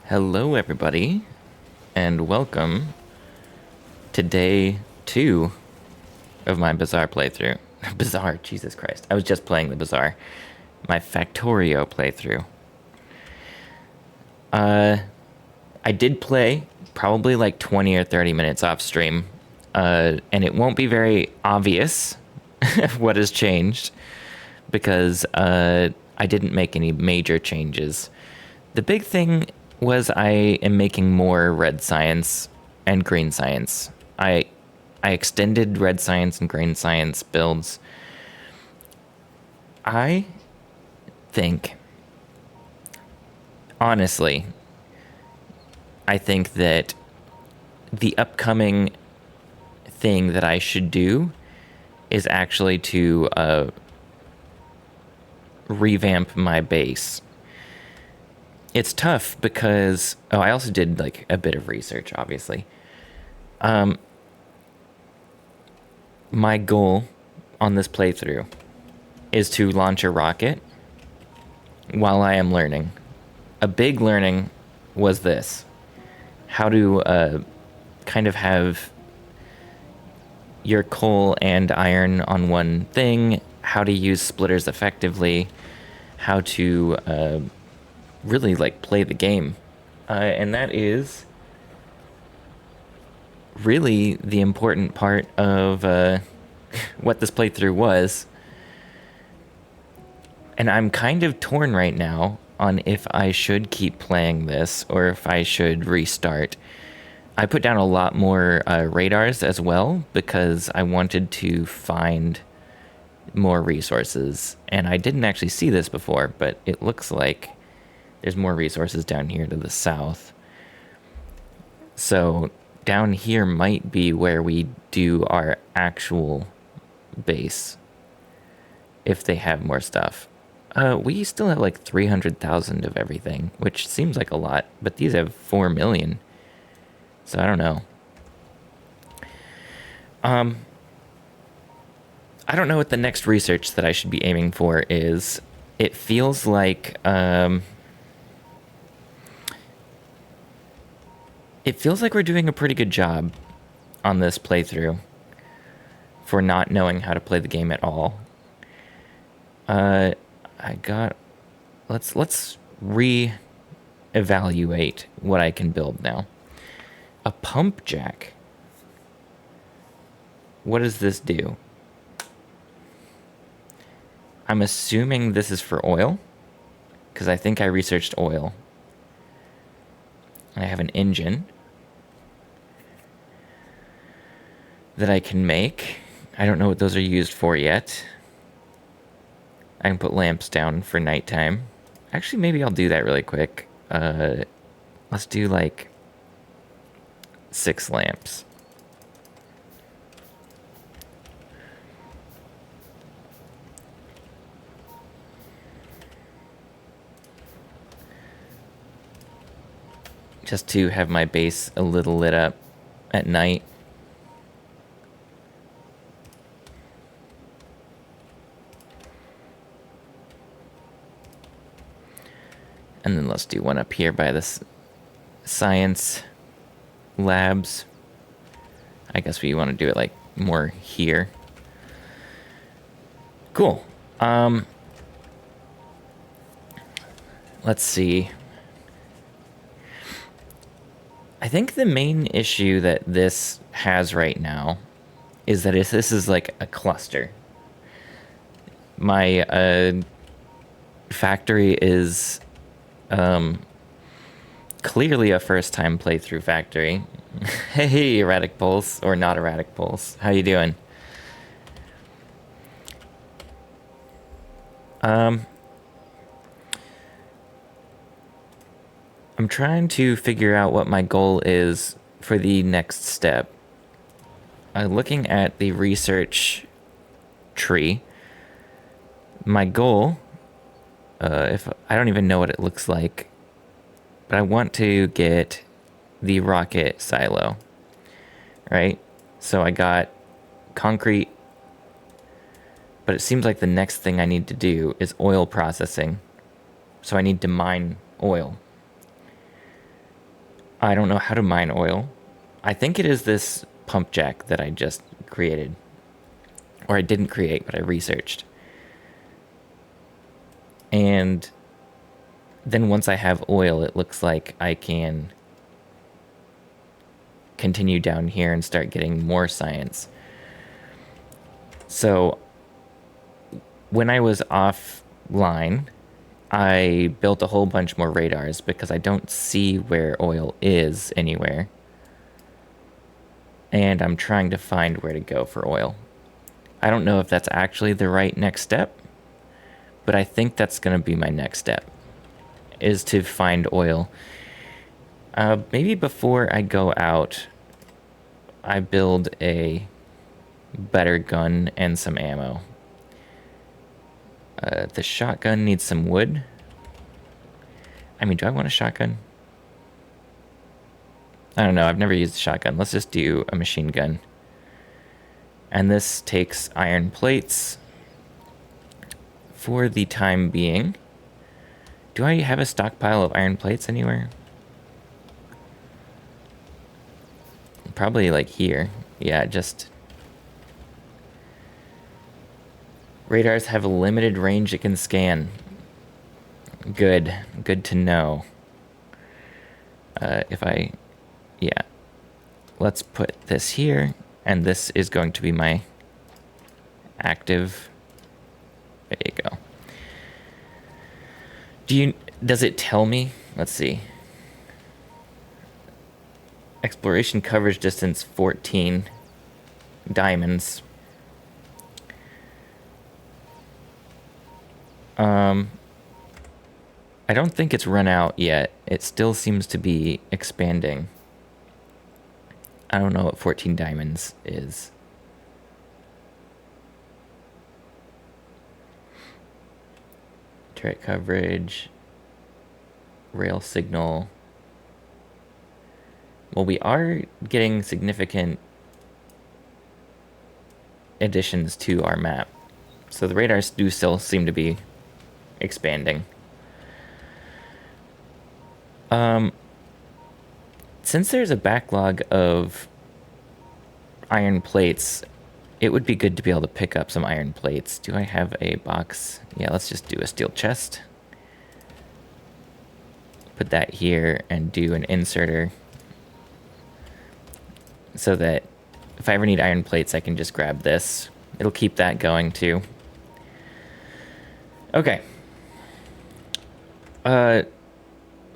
Hello, everybody, and welcome to day 2 of my Bazaar playthrough. Bazaar, Jesus Christ. I was just playing the Bazaar. My Factorio playthrough. I did play probably like 20 or 30 minutes off stream, and it won't be very obvious what has changed because I didn't make any major changes. The big thing was I am making more red science and green science. I extended red science and green science builds. I think, honestly, I think that the upcoming thing that I should do is actually to revamp my base. It's tough because I also did like a bit of research, obviously. My goal on this playthrough is to launch a rocket while I am learning. A big learning was this: how to kind of have your coal and iron on one thing, how to use splitters effectively, how to really like play the game. And that is really the important part of what this playthrough was. And I'm kind of torn right now on if I should keep playing this or if I should restart. I put down a lot more radars as well because I wanted to find more resources. And I didn't actually see this before, but it looks like there's more resources down here to the south. So down here might be where we do our actual base if they have more stuff. We still have like 300,000 of everything, which seems like a lot, but these have 4 million. So I don't know. I don't know what the next research that I should be aiming for is. It feels like we're doing a pretty good job on this playthrough for not knowing how to play the game at all. Let's re-evaluate what I can build now. A pump jack. What does this do? I'm assuming this is for oil, because I think I researched oil. And I have an engine that I can make. I don't know what those are used for yet. I can put lamps down for nighttime. Actually, maybe I'll do that really quick. Let's do like 6 lamps. Just to have my base a little lit up at night. And then let's do one up here by this science labs. I guess we want to do it like more here. Cool. Let's see. I think the main issue that this has right now is that this is like a cluster. My factory is clearly a first-time playthrough factory. Hey, erratic pulse, or not erratic pulse. How you doing? I'm trying to figure out what my goal is for the next step. Looking at the research tree, my goal, if I don't even know what it looks like, but I want to get the rocket silo, right? So I got concrete, but it seems like the next thing I need to do is oil processing. So I need to mine oil. I don't know how to mine oil. I think it is this pump jack that I just created. Or I didn't create, but I researched. And then once I have oil, it looks like I can continue down here and start getting more science. So when I was offline, I built a whole bunch more radars because I don't see where oil is anywhere. And I'm trying to find where to go for oil. I don't know if that's actually the right next step, but I think that's going to be my next step, is to find oil. Maybe before I go out, I build a better gun and some ammo. The shotgun needs some wood. I mean, do I want a shotgun? I don't know. I've never used a shotgun. Let's just do a machine gun. And this takes iron plates for the time being. Do I have a stockpile of iron plates anywhere? Probably like here. Yeah, just... Radars have a limited range it can scan. Good. Good to know. Yeah. Let's put this here, and this is going to be my active... There you go. Does it tell me? Let's see. Exploration coverage distance 14 diamonds. I don't think it's run out yet. It still seems to be expanding. I don't know what 14 diamonds is. Turret coverage. Rail signal. Well, we are getting significant additions to our map. So the radars do still seem to be expanding. Since there's a backlog of iron plates, it would be good to be able to pick up some iron plates. Do I have a box? Yeah, let's just do a steel chest. Put that here and do an inserter so that if I ever need iron plates, I can just grab this. It'll keep that going too. Okay.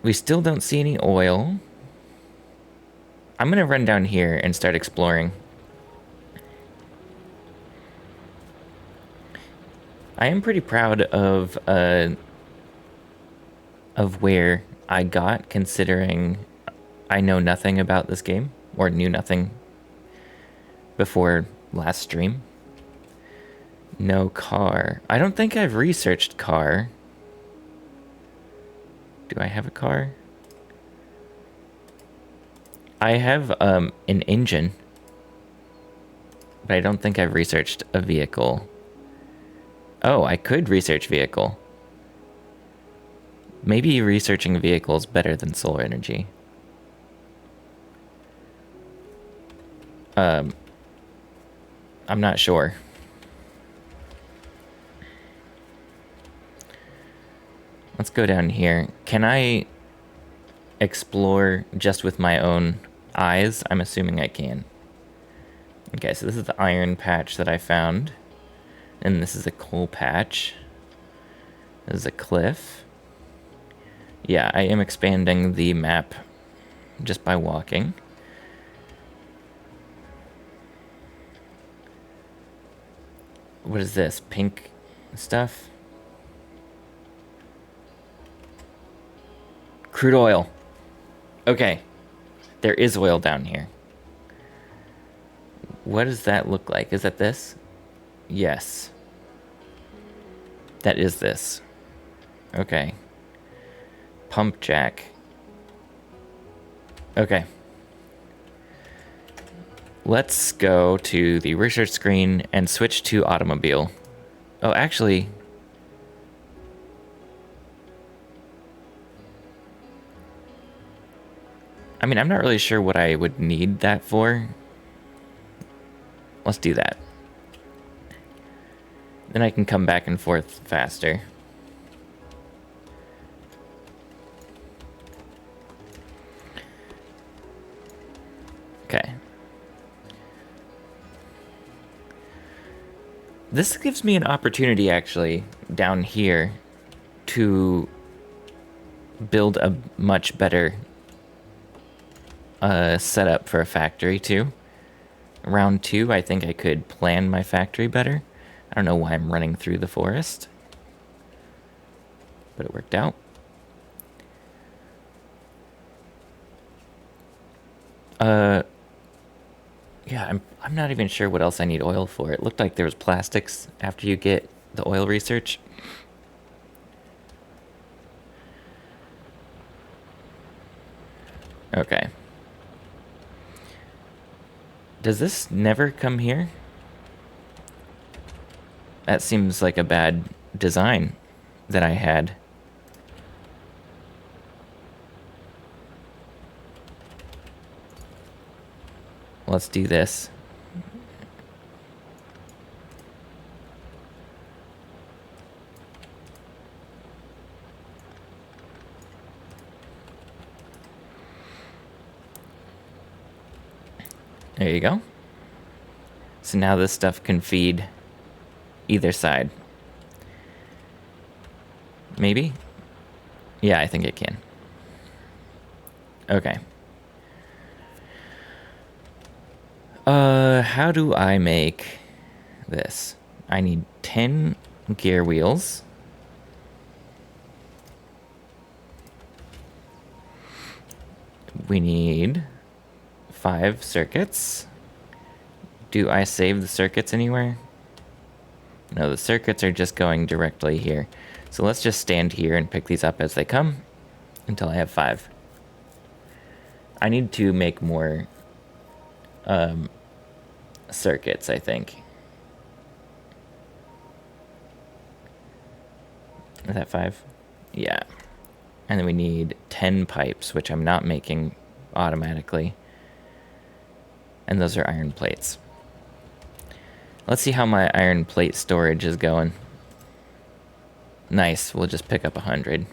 We still don't see any oil. I'm gonna run down here and start exploring. I am pretty proud of where I got, considering I know nothing about this game, or knew nothing before last stream. No car. I don't think I've researched car. Do I have a car? I have an engine, but I don't think I've researched a vehicle. Oh, I could research vehicle. Maybe researching a vehicle is better than solar energy. I'm not sure. Let's go down here. Can I explore just with my own eyes? I'm assuming I can. Okay, so this is the iron patch that I found. And this is a coal patch. This is a cliff. Yeah, I am expanding the map just by walking. What is this? Pink stuff? Crude oil. Okay. There is oil down here. What does that look like? Is that this? Yes. That is this. Okay. Pump jack. Okay. Let's go to the research screen and switch to automobile. Oh, actually... I mean, I'm not really sure what I would need that for. Let's do that. Then I can come back and forth faster. Okay. This gives me an opportunity, actually, down here to build a much better setup for a factory, too. Round 2, I think I could plan my factory better. I don't know why I'm running through the forest, but it worked out. Yeah, I'm not even sure what else I need oil for. It looked like there was plastics after you get the oil research. Okay. Does this never come here? That seems like a bad design that I had. Let's do this. There you go. So now this stuff can feed either side. Maybe? Yeah, I think it can. Okay. How do I make this? I need 10 gear wheels. We need 5 circuits. Do I save the circuits anywhere? No, the circuits are just going directly here. So let's just stand here and pick these up as they come until I have 5. I need to make more circuits, I think. Is that 5? Yeah. And then we need 10 pipes, which I'm not making automatically. And those are iron plates. Let's see how my iron plate storage is going. Nice. We'll just pick up 100.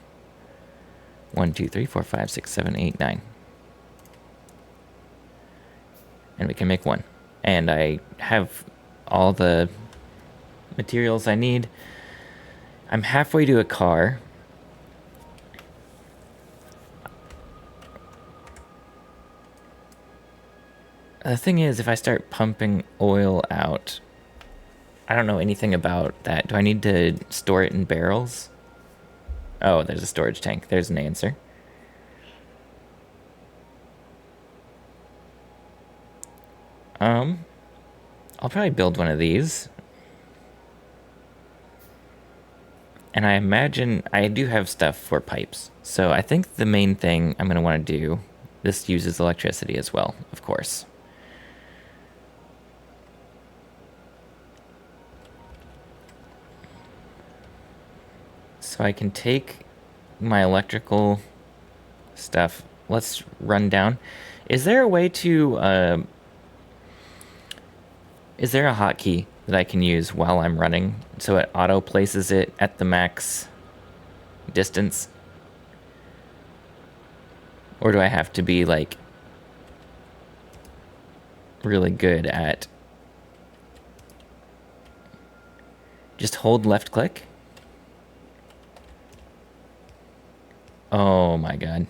1, 2, 3, 4, 5, 6, 7, 8, 9. And we can make 1. And I have all the materials I need. I'm halfway to a car. The thing is, if I start pumping oil out, I don't know anything about that. Do I need to store it in barrels? Oh, there's a storage tank. There's an answer. I'll probably build one of these. And I imagine I do have stuff for pipes. So I think the main thing I'm going to want to do, this uses electricity as well, of course. So I can take my electrical stuff. Let's run down. Is there a way to... is there a hotkey that I can use while I'm running so it auto places it at the max distance? Or do I have to be like really good at just hold left click? Oh my god.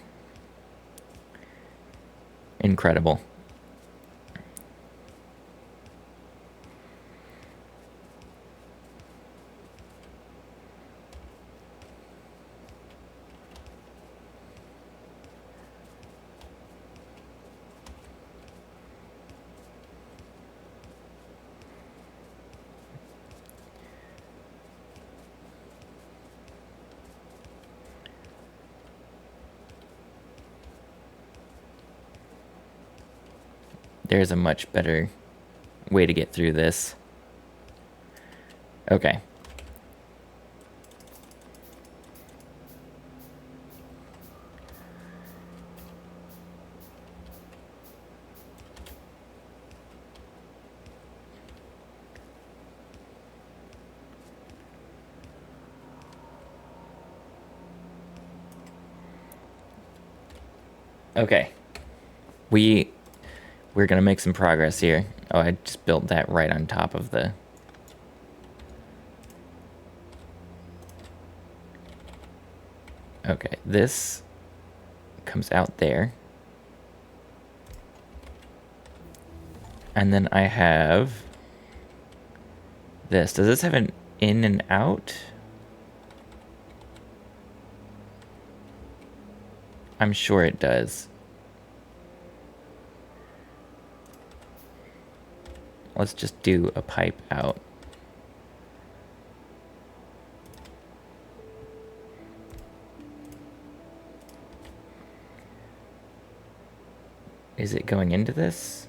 Incredible. There's a much better way to get through this. Okay. Okay. We're gonna make some progress here. Oh, I just built that right on top of the... Okay, this comes out there. And then I have this. Does this have an in and out? I'm sure it does. Let's just do a pipe out. Is it going into this?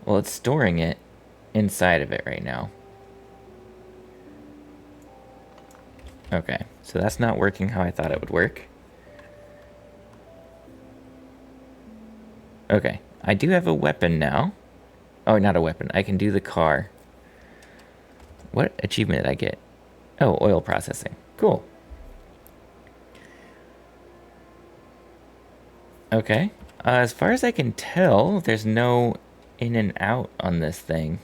Well, it's storing it inside of it right now. Okay, so that's not working how I thought it would work. Okay, I do have a weapon now. Oh, not a weapon. I can do the car. What achievement did I get? Oh, oil processing. Cool. Okay. As far as I can tell, there's no in and out on this thing.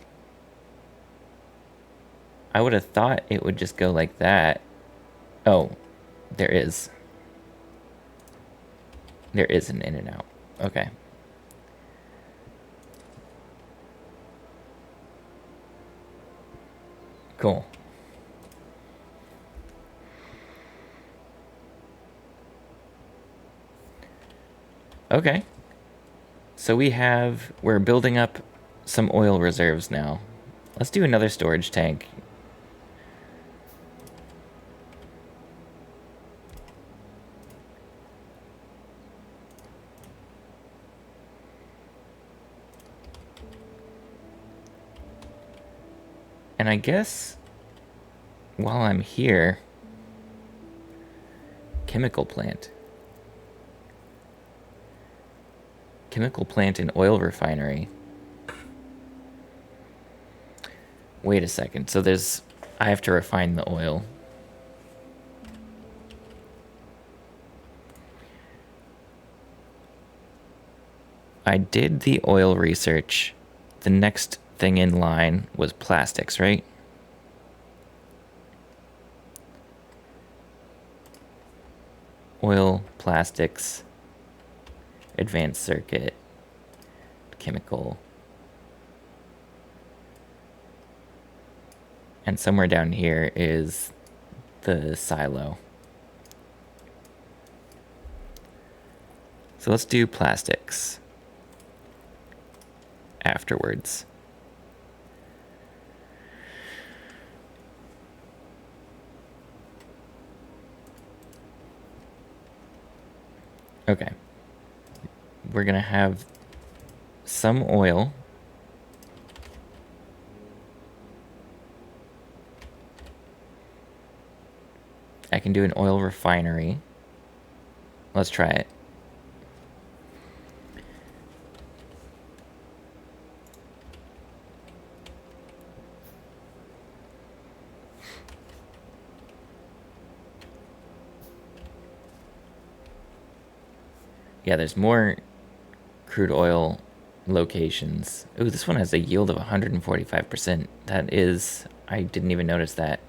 I would have thought it would just go like that. Oh, there is. There is an in and out. Okay. Cool. Okay. So we're building up some oil reserves now. Let's do another storage tank. And I guess while I'm here, chemical plant. Chemical plant and oil refinery. Wait a second. So I have to refine the oil. I did the oil research. The next thing in line was plastics, right? Oil, plastics, advanced circuit, chemical. And somewhere down here is the silo. So let's do plastics afterwards. Okay. We're gonna have some oil. I can do an oil refinery. Let's try it. Yeah, there's more crude oil locations. Ooh, this one has a yield of 145%. That is... I didn't even notice that.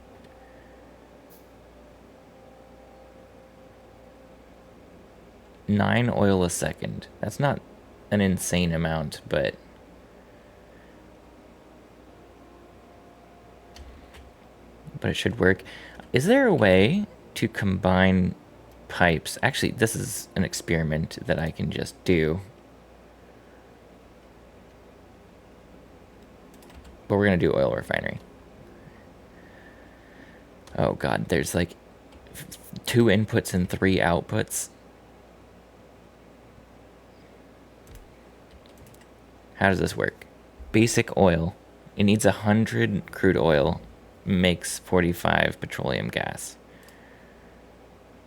Nine oil a second. That's not an insane amount, but... but it should work. Is there a way to combine pipes? Actually, this is an experiment that I can just do. But we're gonna do oil refinery. Oh god, there's like 2 inputs and 3 outputs. How does this work? Basic oil. It needs 100 crude oil, makes 45 petroleum gas.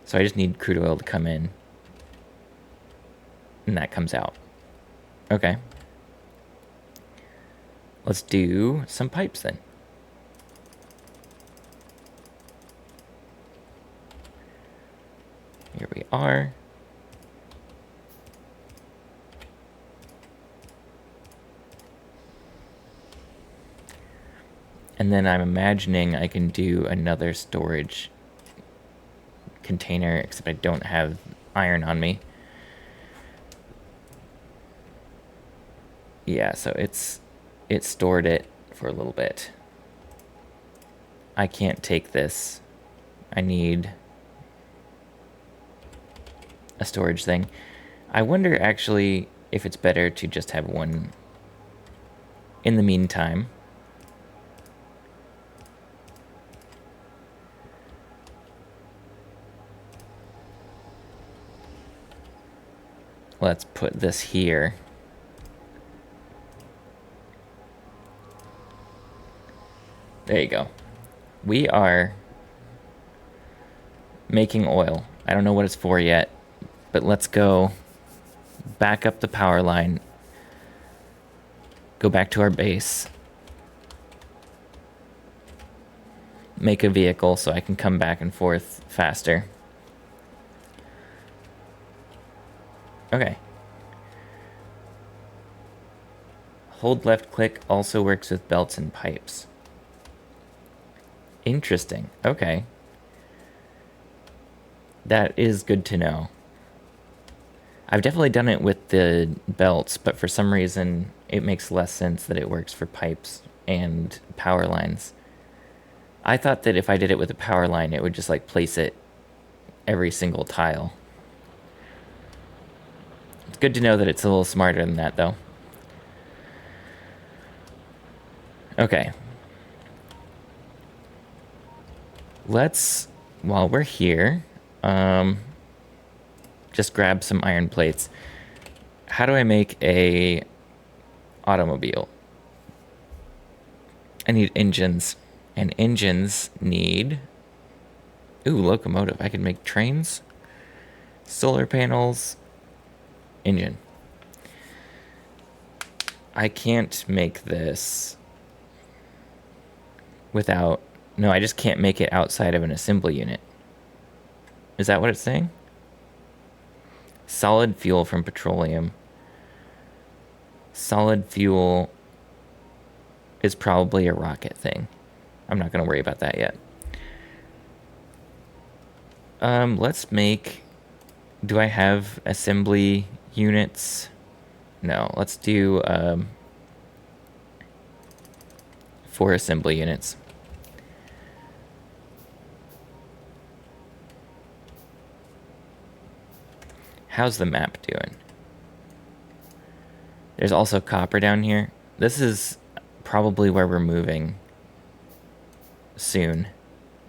So I just need crude oil to come in. And that comes out. Okay. Let's do some pipes then. Here we are. And then I'm imagining I can do another storage container, except I don't have iron on me. Yeah, so it stored it for a little bit. I can't take this. I need a storage thing. I wonder actually if it's better to just have one in the meantime. Let's put this here. There you go. We are making oil. I don't know what it's for yet, but let's go back up the power line, go back to our base, make a vehicle so I can come back and forth faster. Okay. Hold left click also works with belts and pipes. Interesting. Okay. That is good to know. I've definitely done it with the belts, but for some reason it makes less sense that it works for pipes and power lines. I thought that if I did it with a power line, it would just like place it every single tile. It's good to know that it's a little smarter than that, though. Okay. Let's, while we're here, just grab some iron plates. How do I make a automobile? I need engines, and engines need, ooh, locomotive. I can make trains, solar panels, engine. I can't make this without, no, I just can't make it outside of an assembly unit. Is that what it's saying? Solid fuel from petroleum. Solid fuel is probably a rocket thing. I'm not going to worry about that yet. Let's make, do I have assembly units? No, let's do 4 assembly units. How's the map doing? There's also copper down here. This is probably where we're moving soon.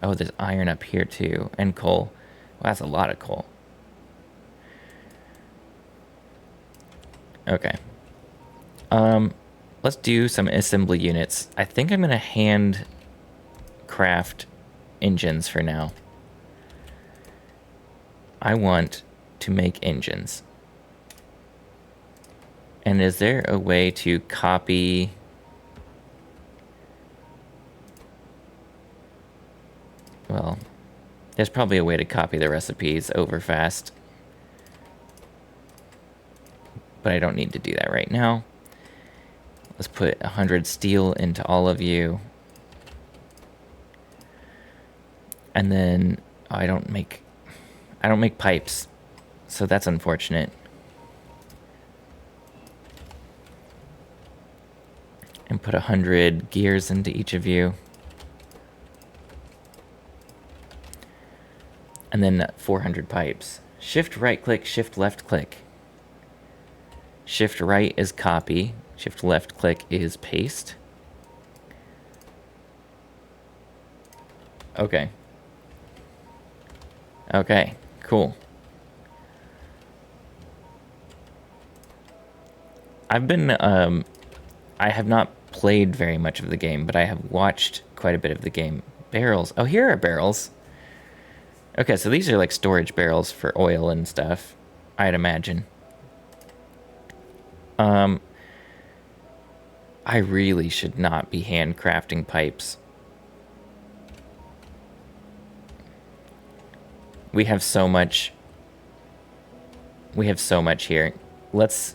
Oh, there's iron up here too, and coal. Well, that's a lot of coal. Okay. Let's do some assembly units. I think I'm gonna hand craft engines for now. I want to make engines. And is there a way to copy? Well, there's probably a way to copy the recipes over fast. But I don't need to do that right now. Let's put 100 steel into all of you. And then I don't make pipes. So that's unfortunate. And put 100 gears into each of you. And then 400 pipes. Shift right click, shift left click. Shift right is copy. Shift left click is paste. Okay. Okay, cool. I've been, I have not played very much of the game, but I have watched quite a bit of the game. Barrels. Oh, here are barrels. Okay, so these are like storage barrels for oil and stuff, I'd imagine. I really should not be handcrafting pipes. We have so much. We have so much here. Let's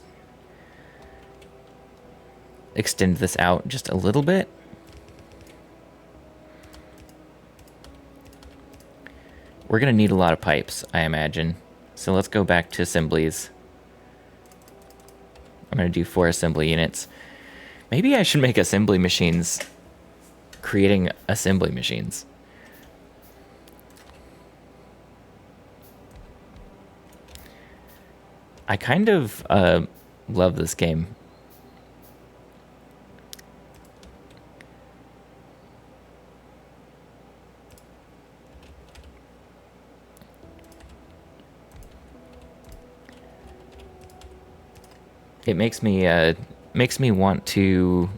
extend this out just a little bit. We're going to need a lot of pipes, I imagine. So let's go back to assemblies. I'm going to do 4 assembly units. Maybe I should make assembly machines creating assembly machines. I kind of love this game. It makes me want to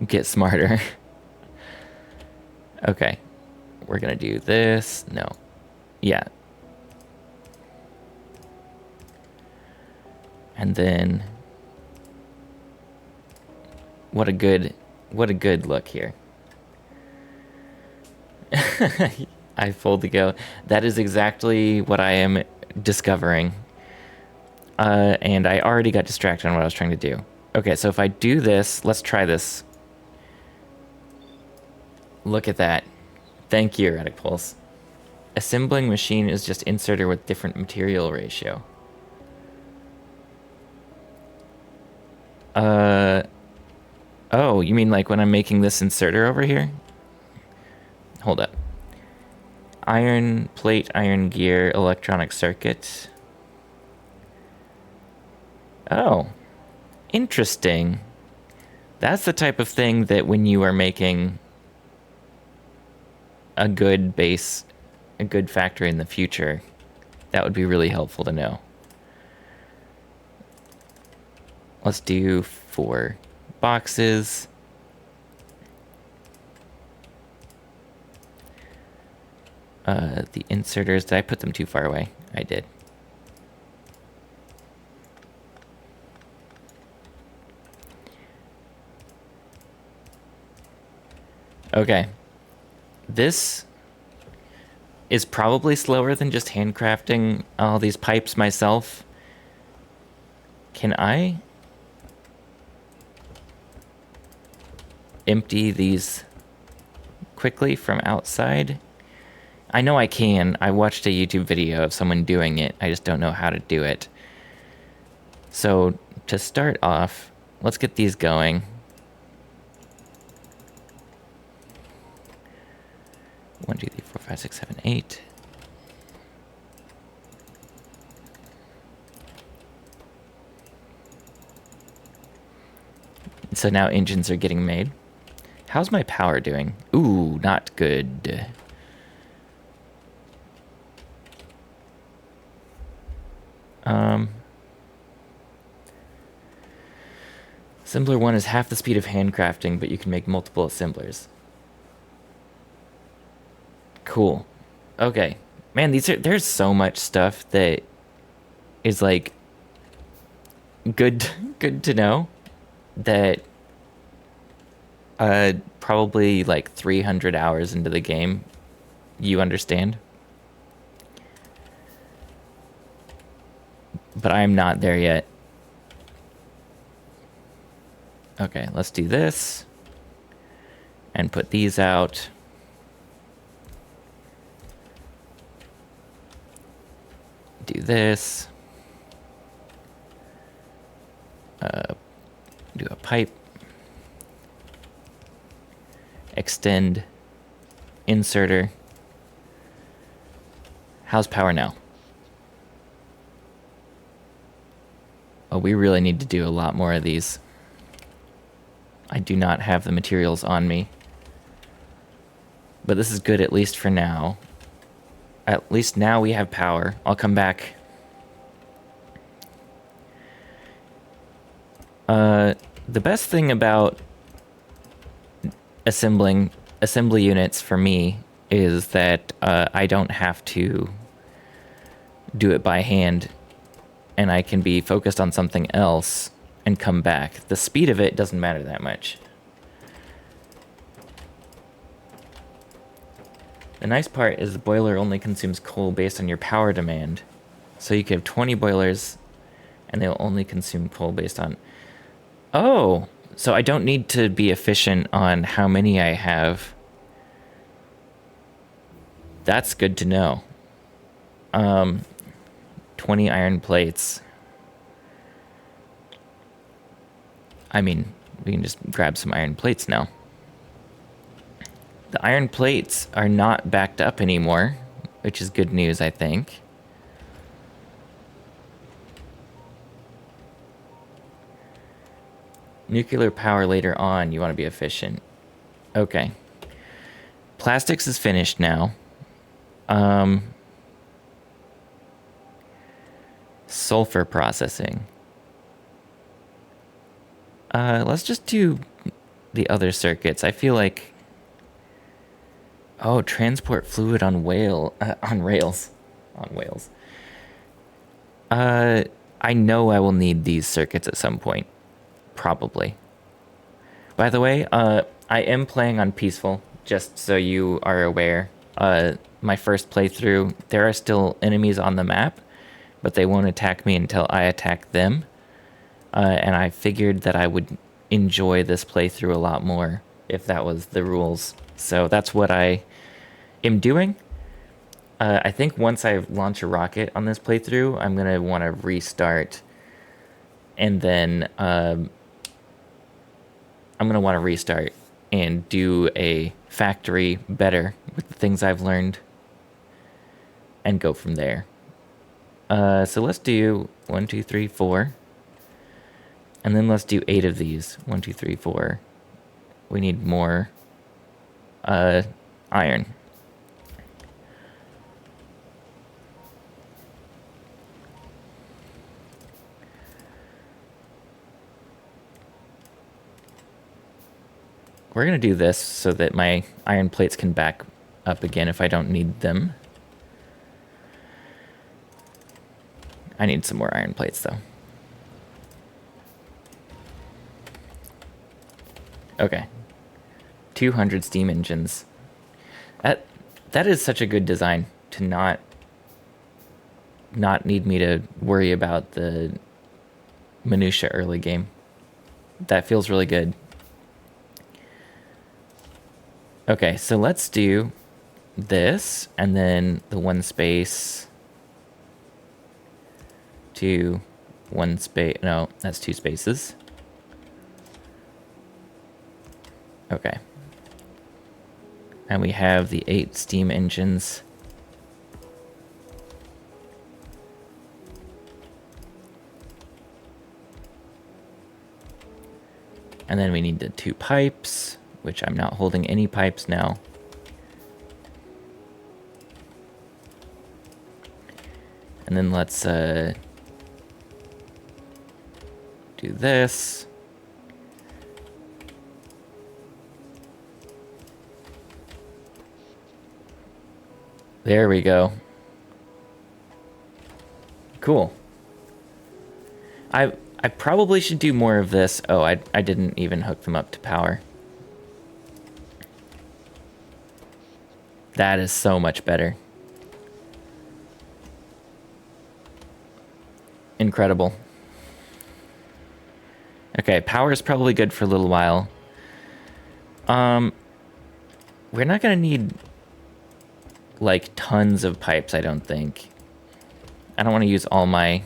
get smarter. Okay, we're gonna do this. No, yeah, and then what a good look here. I fold to go. That is exactly what I am discovering. And I already got distracted on what I was trying to do. Okay, so if I do this, let's try this. Look at that. Thank you, Erratic Pulse. Assembling machine is just inserter with different material ratio. Oh, you mean like when I'm making this inserter over here? Hold up. Iron plate, iron gear, electronic circuit. Oh, interesting. That's the type of thing that when you are making a good base, a good factory in the future, that would be really helpful to know. Let's do 4 boxes. The inserters, did I put them too far away? I did. Okay. This is probably slower than just handcrafting all these pipes myself. Can I empty these quickly from outside? I know I can. I watched a YouTube video of someone doing it. I just don't know how to do it. So to start off, let's get these going. 1, 2, 3, 4, 5, 6, 7, 8. So now engines are getting made. How's my power doing? Ooh, not good. Assembler 1 is half the speed of handcrafting, but you can make multiple assemblers. Cool. Okay. Man, there's so much stuff that is like good to know that probably like 300 hours into the game you understand. But I'm not there yet. Okay, let's do this and put these out. Do this. Do a pipe. Extend. Inserter. How's power now? Oh, we really need to do a lot more of these. I do not have the materials on me. But this is good at least for now. At least now we have power. I'll come back. The best thing about assembly units for me is that I don't have to do it by hand, and I can be focused on something else and come back. The speed of it doesn't matter that much. The nice part is the boiler only consumes coal based on your power demand. So you could have 20 boilers, and they'll only consume coal based on... Oh! So I don't need to be efficient on how many I have. That's good to know. 20 iron plates. I mean, we can just grab some iron plates now. The iron plates are not backed up anymore, which is good news, I think. Nuclear power later on. You want to be efficient. Okay. Plastics is finished now. Sulfur processing. Let's just do the other circuits. I feel like... Oh, transport fluid on on rails. On whales. I know I will need these circuits at some point. Probably. By the way, I am playing on peaceful, just so you are aware. My first playthrough, there are still enemies on the map, but they won't attack me until I attack them. And I figured that I would enjoy this playthrough a lot more if that was the rules. So that's what I am doing. I think once I launch a rocket on this playthrough, I'm going to want to restart. And then I'm going to want to restart and do a factory better with the things I've learned and go from there. So let's do 1, 2, 3, 4. And then let's do 8 of these. 1, 2, 3, 4. We need more iron. We're going to do this so that my iron plates can back up again if I don't need them. I need some more iron plates, though. Okay. 200 steam engines. That is such a good design to not need me to worry about the minutia early game. That feels really good. Okay, so let's do this, and then the 1 space to 1 space. No, that's 2 spaces. Okay. And we have the 8 steam engines. And then we need the 2 pipes, which I'm not holding any pipes now. And then let's do this. There we go. Cool. I probably should do more of this. Oh, I didn't even hook them up to power. That is so much better. Incredible. Okay, power is probably good for a little while. We're not gonna need like tons of pipes, I don't think. I don't want to use all my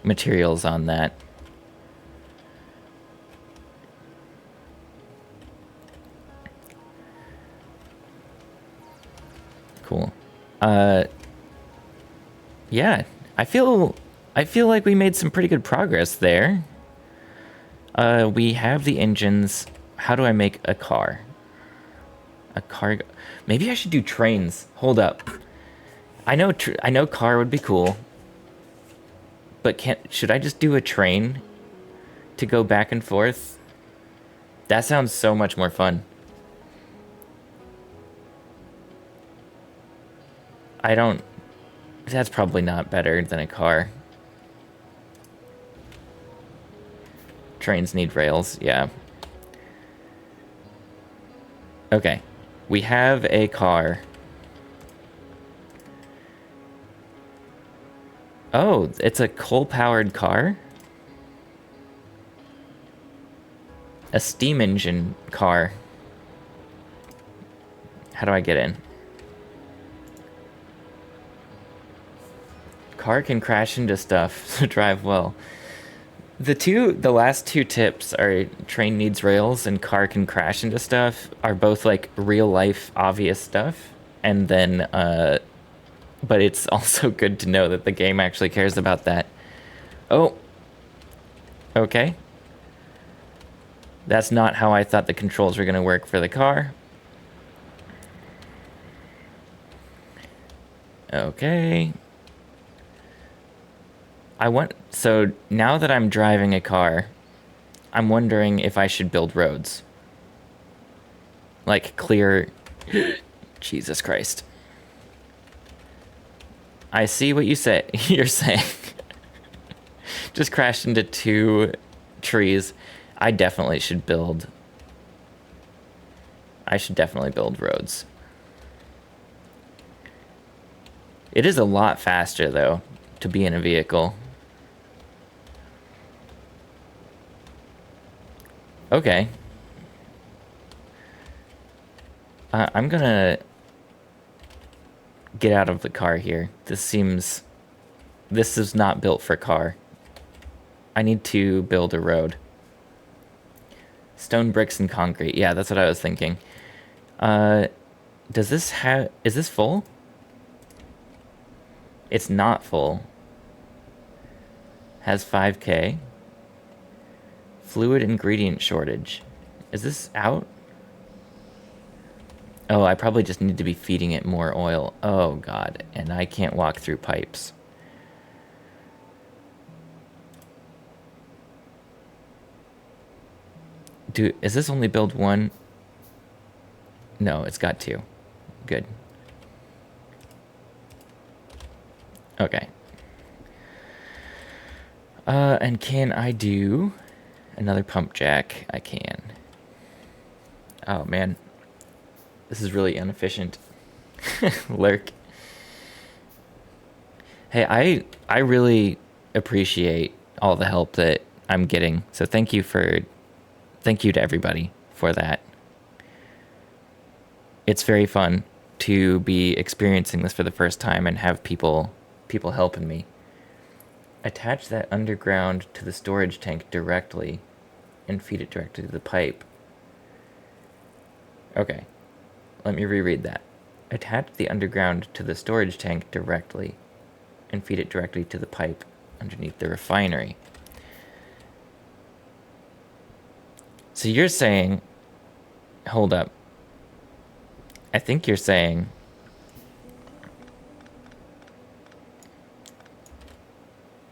materials on that. Cool. Yeah, I feel like we made some pretty good progress there. We have the engines. How do I make a car? A car. Maybe I should do trains. Hold up. I know car would be cool. But should I just do a train to go back and forth? That sounds so much more fun. That's probably not better than a car. Trains need rails, yeah. Okay. We have a car. Oh, it's a coal-powered car? A steam engine car. How do I get in? car can crash into stuff, so drive well. The last two tips are train needs rails and car can crash into stuff are both like real life obvious stuff. And then, but it's also good to know that the game actually cares about that. Oh, okay. That's not how I thought the controls were going to work for the car. Okay. So now that I'm driving a car, I'm wondering if I should build roads. Like clear. Jesus Christ. I see what you're saying. Just crashed into two trees. I should definitely build roads. It is a lot faster though to be in a vehicle. Okay. I'm gonna get out of the car here. This is not built for car. I need to build a road. Stone, bricks, and concrete. Yeah, that's what I was thinking. Is this full? It's not full. Has 5K. Fluid ingredient shortage. Is this out? Oh, I probably just need to be feeding it more oil. Oh, God. And I can't walk through pipes. Is this only build one? No, it's got two. Good. Okay. And can I do another pump jack? I can. Oh, man. This is really inefficient. Lurk. Hey, I really appreciate all the help that I'm getting. So thank you to everybody for that. It's very fun to be experiencing this for the first time and have people helping me. Attach that underground to the storage tank directly and feed it directly to the pipe. Okay. Let me reread that. Attach the underground to the storage tank directly and feed it directly to the pipe underneath the refinery. So you're saying, hold up. I think you're saying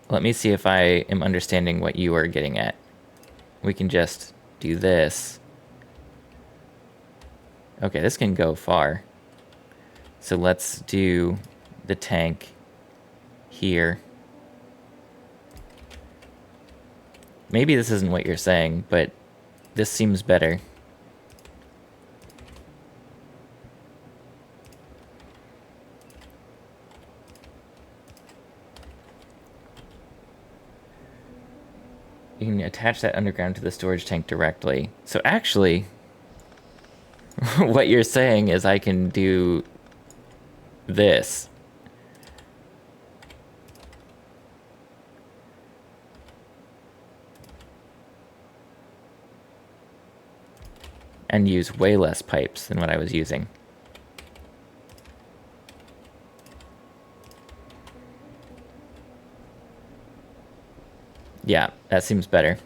let me see if I am understanding what you are getting at. We can just do this. Okay, this can go far. So let's do the tank here. Maybe this isn't what you're saying, but this seems better. You can attach that underground to the storage tank directly. So actually, what you're saying is I can do this. And use way less pipes than what I was using. Yeah, that seems better.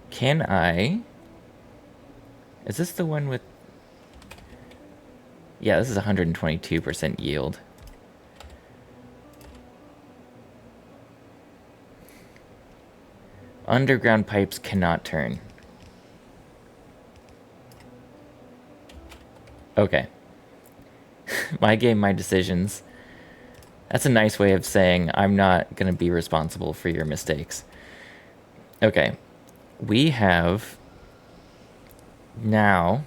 Can I... Is this the one with... Yeah, this is 122% yield. Underground pipes cannot turn. Okay. My game, my decisions. That's a nice way of saying I'm not going to be responsible for your mistakes. Okay. We have now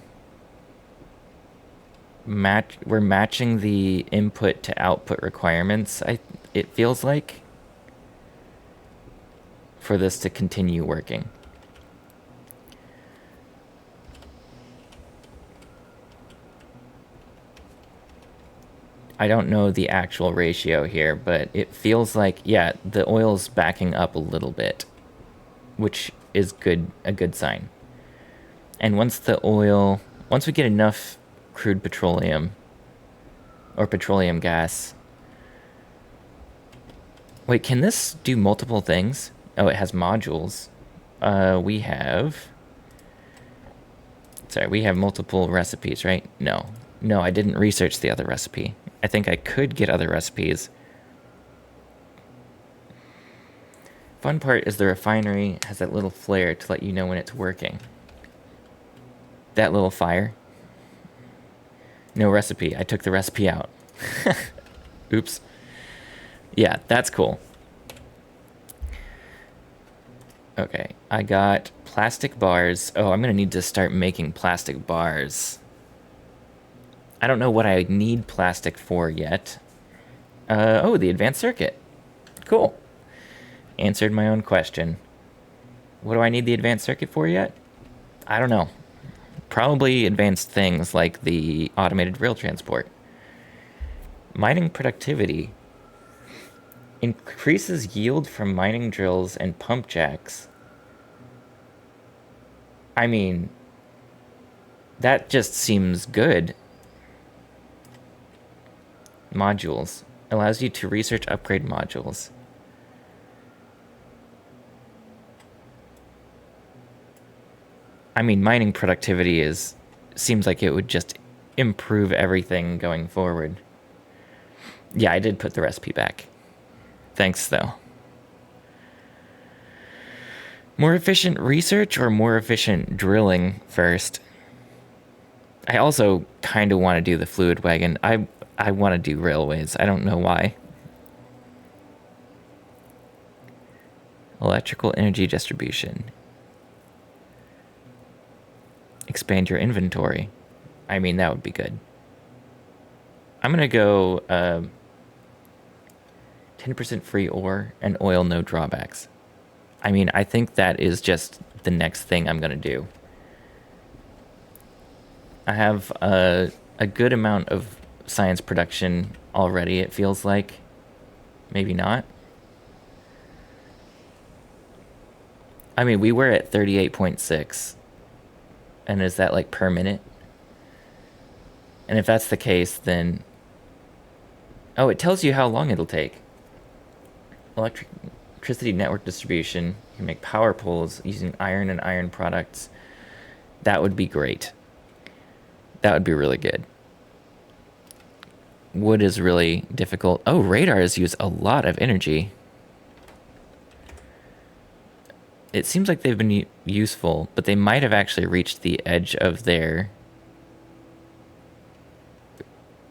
we're matching the input to output requirements. It feels like for this to continue working. I don't know the actual ratio here, but it feels like, yeah, the oil's backing up a little bit, which is a good sign. And once we get enough crude petroleum or petroleum gas. Wait, can this do multiple things? Oh, it has modules. We have... Sorry, we have multiple recipes, right? No. No, I didn't research the other recipe. I think I could get other recipes. Fun part is the refinery has that little flare to let you know when it's working. That little fire. No recipe. I took the recipe out. Oops. Yeah, that's cool. Okay, I got plastic bars. Oh, I'm gonna need to start making plastic bars. I don't know what I need plastic for yet. Oh, the advanced circuit. Cool. Answered my own question. What do I need the advanced circuit for yet? I don't know. Probably advanced things like the automated rail transport. Mining productivity. Increases yield from mining drills and pump jacks. I mean, that just seems good. Modules. Allows you to research upgrade modules. I mean, mining productivity seems like it would just improve everything going forward. Yeah, I did put the recipe back. Thanks, though. More efficient research or more efficient drilling first? I also kind of want to do the fluid wagon. I want to do railways. I don't know why. Electrical energy distribution. Expand your inventory. I mean, that would be good. I'm going to go 10% free ore and oil no drawbacks. I mean, I think that is just the next thing I'm going to do. I have a good amount of science production already, it feels like. Maybe not. I mean, we were at 38.6. And is that like per minute? And if that's the case, then... Oh, it tells you how long it'll take. Electricity network distribution. You can make power poles using iron and iron products. That would be great. That would be really good. Wood is really difficult. Oh, radars use a lot of energy. It seems like they've been useful, but they might have actually reached the edge of their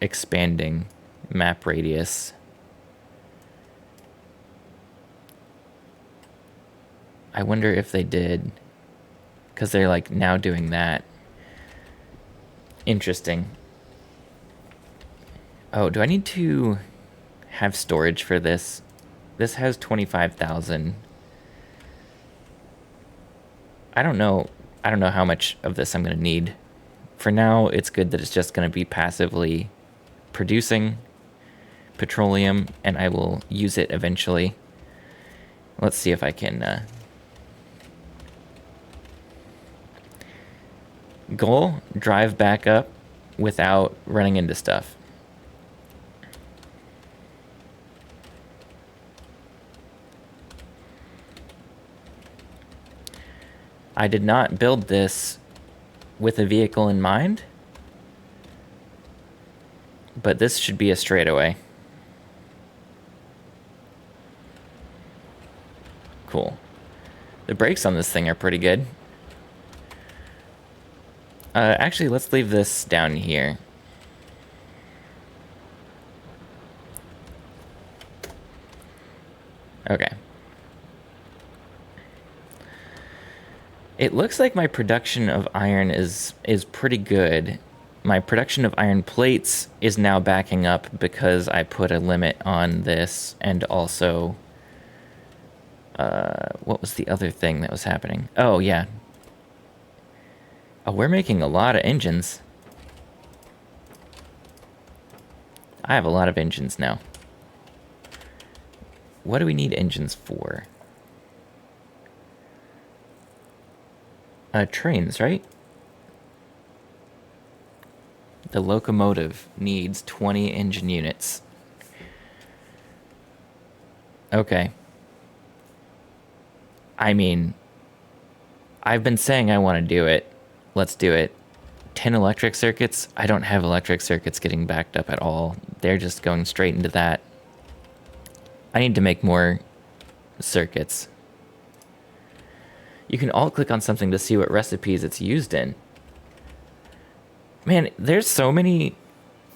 expanding map radius. I wonder if they did, because they're like now doing that. Interesting. Oh, do I need to have storage for this? This has 25,000. I don't know how much of this I'm going to need. For now, it's good that it's just going to be passively producing petroleum, and I will use it eventually. Let's see if I can... Goal, drive back up without running into stuff. I did not build this with a vehicle in mind, but this should be a straightaway. Cool. The brakes on this thing are pretty good. Actually, let's leave this down here. Okay. It looks like my production of iron is pretty good. My production of iron plates is now backing up because I put a limit on this, and also... what was the other thing that was happening? Oh, yeah. Oh, we're making a lot of engines. I have a lot of engines now. What do we need engines for? Trains, right? The locomotive needs 20 engine units. Okay. I mean, I've been saying I want to do it. Let's do it. 10 electric circuits? I don't have electric circuits getting backed up at all. They're just going straight into that. I need to make more circuits. You can alt-click on something to see what recipes it's used in. Man, there's so many...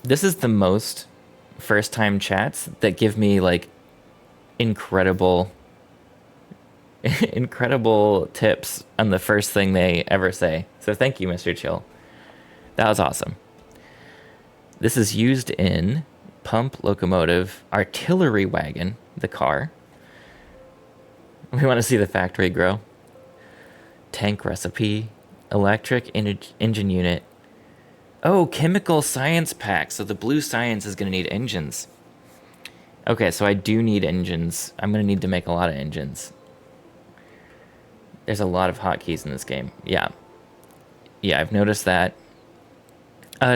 This is the most first-time chats that give me, like, incredible tips on the first thing they ever say. So thank you, Mr. Chill. That was awesome. This is used in pump, locomotive, artillery wagon, the car. We want to see the factory grow. Tank recipe, electric engine unit. Oh, chemical science pack. So the blue science is going to need engines. Okay, so I do need engines. I'm going to need to make a lot of engines. There's a lot of hotkeys in this game. Yeah. Yeah, I've noticed that.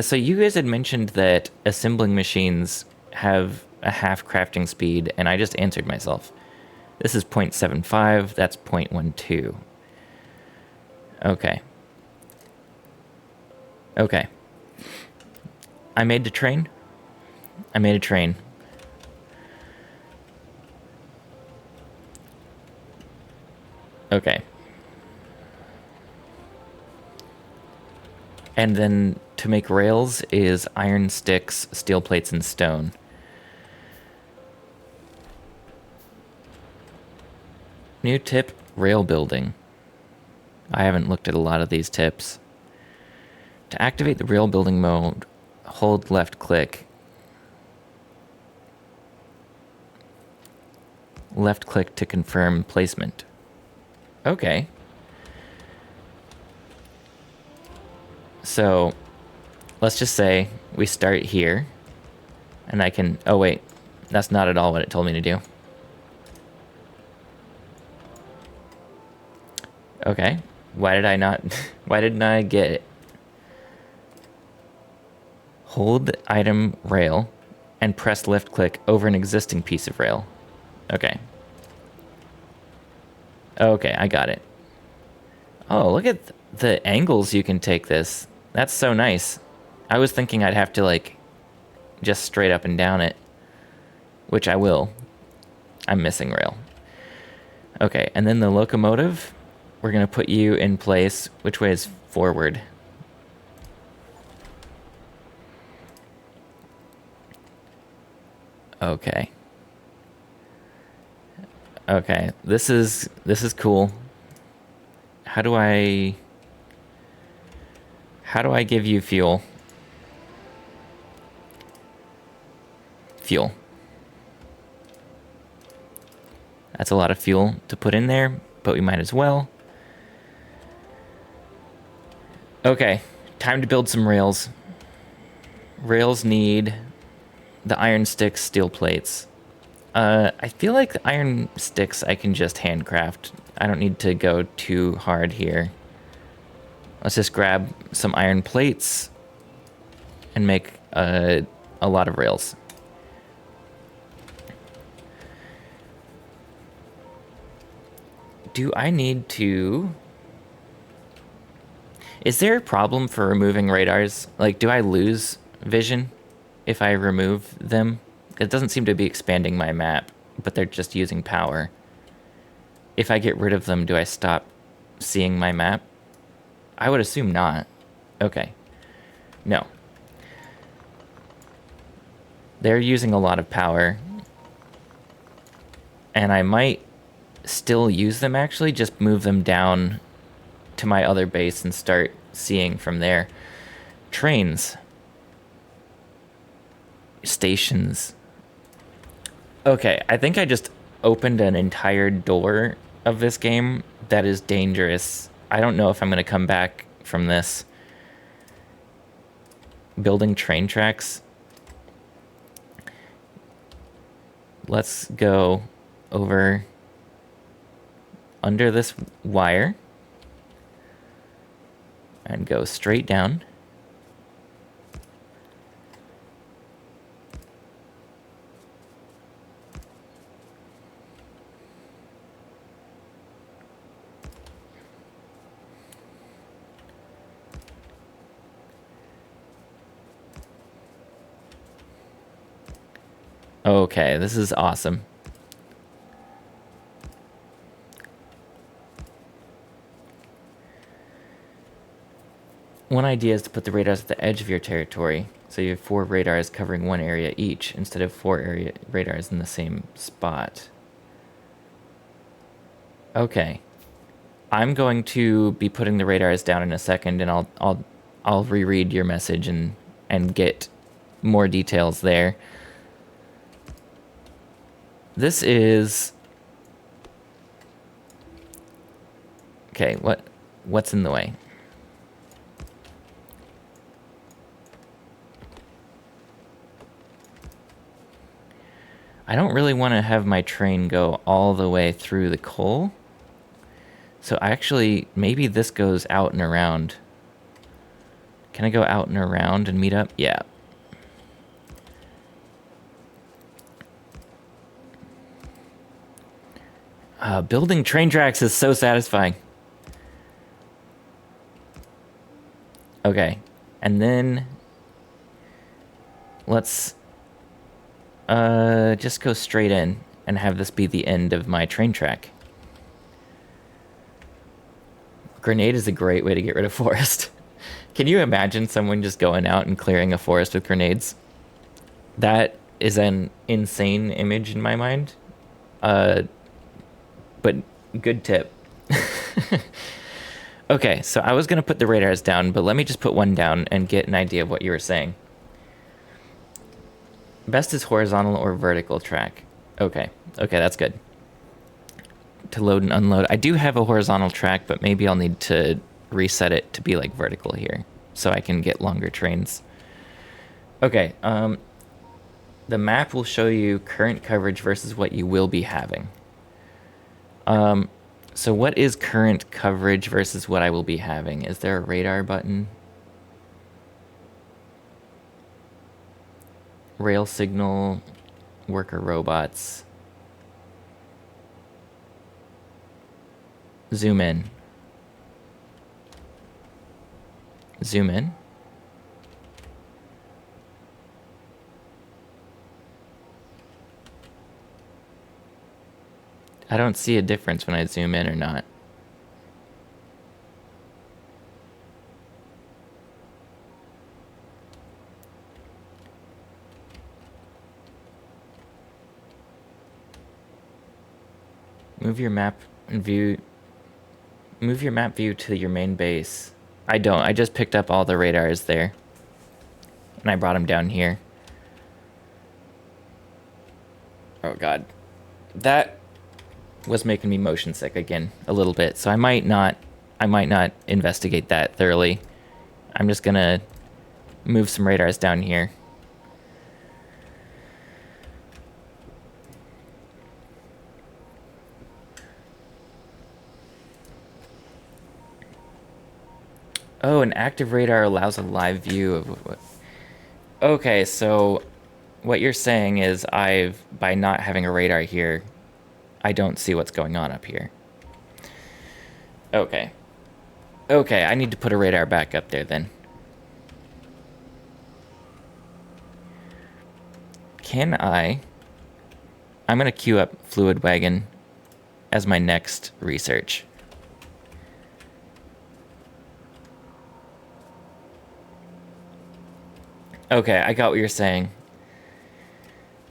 So you guys had mentioned that assembling machines have a half crafting speed, and I just answered myself. This is 0.75, that's 0.12. Okay. Okay. I made the train. I made a train. Okay. And then to make rails is iron sticks, steel plates, and stone. New tip, rail building. I haven't looked at a lot of these tips. To activate the rail building mode, hold left click. Left click to confirm placement. Okay. So, let's just say we start here, and I can... Oh, wait. That's not at all what it told me to do. Okay. Why did I not... Why didn't I get it? Hold item rail and press left click over an existing piece of rail. Okay. Okay, I got it. Oh, look at the angles you can take this. That's so nice. I was thinking I'd have to, like, just straight up and down it. Which I will. I'm missing rail. Okay, and then the locomotive. We're going to put you in place. Which way is forward? Okay. Okay, this is cool. How do I give you fuel? Fuel. That's a lot of fuel to put in there, but we might as well. Okay, time to build some rails. Rails need the iron sticks, steel plates. I feel like the iron sticks I can just handcraft. I don't need to go too hard here. Let's just grab some iron plates and make a lot of rails. Do I need to... Is there a problem for removing radars? Like, do I lose vision if I remove them? It doesn't seem to be expanding my map, but they're just using power. If I get rid of them, do I stop seeing my map? I would assume not. Okay. No. They're using a lot of power. And I might still use them, actually. Just move them down to my other base and start seeing from there. Trains. Stations. Okay, I think I just opened an entire door of this game that is dangerous. I don't know if I'm going to come back from this. Building train tracks. let's go over under this wire and go straight down. Okay, this is awesome. One idea is to put the radars at the edge of your territory, so you have 4 radars covering one area each, instead of 4 radars in the same spot. Okay. I'm going to be putting the radars down in a second, and I'll reread your message and get more details there. This is... Okay, what's in the way? I don't really want to have my train go all the way through the coal. So actually, maybe this goes out and around. Can I go out and around and meet up? Yeah. Building train tracks is so satisfying. Okay. And then let's just go straight in and have this be the end of my train track. Grenade is a great way to get rid of forest. Can you imagine someone just going out and clearing a forest with grenades? That is an insane image in my mind. But good tip. Okay, so I was going to put the radars down, but let me just put one down and get an idea of what you were saying. Best is horizontal or vertical track. Okay, that's good. To load and unload. I do have a horizontal track, but maybe I'll need to reset it to be like vertical here so I can get longer trains. Okay, the map will show you current coverage versus what you will be having. So what is current coverage versus what I will be having? Is there a radar button? Rail signal, worker robots. Zoom in. Zoom in. I don't see a difference when I zoom in or not. Move your map view to your main base. I don't. I just picked up all the radars there. And I brought them down here. Oh god. That was making me motion sick again a little bit. So I might not investigate that thoroughly. I'm just gonna move some radars down here. Oh, an active radar allows a live view of what... Okay, so what you're saying is by not having a radar here, I don't see what's going on up here. Okay. Okay, I need to put a radar back up there then. I'm gonna queue up Fluid Wagon as my next research. Okay, I got what you're saying.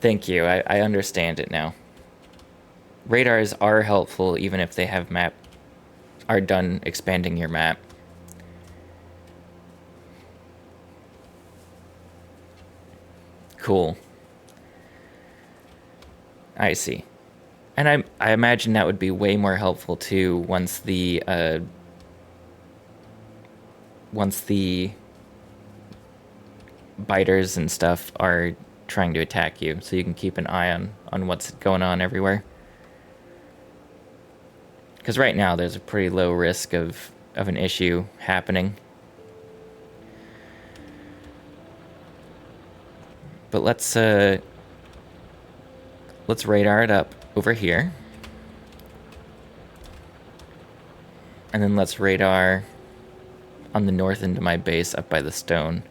Thank you, I understand it now. Radars are helpful even if they are done expanding your map. Cool. I see. And I imagine that would be way more helpful too once the biters and stuff are trying to attack you, so you can keep an eye on what's going on everywhere. Because right now there's a pretty low risk of an issue happening. But let's radar it up over here. And then let's radar on the north end of my base up by the stone.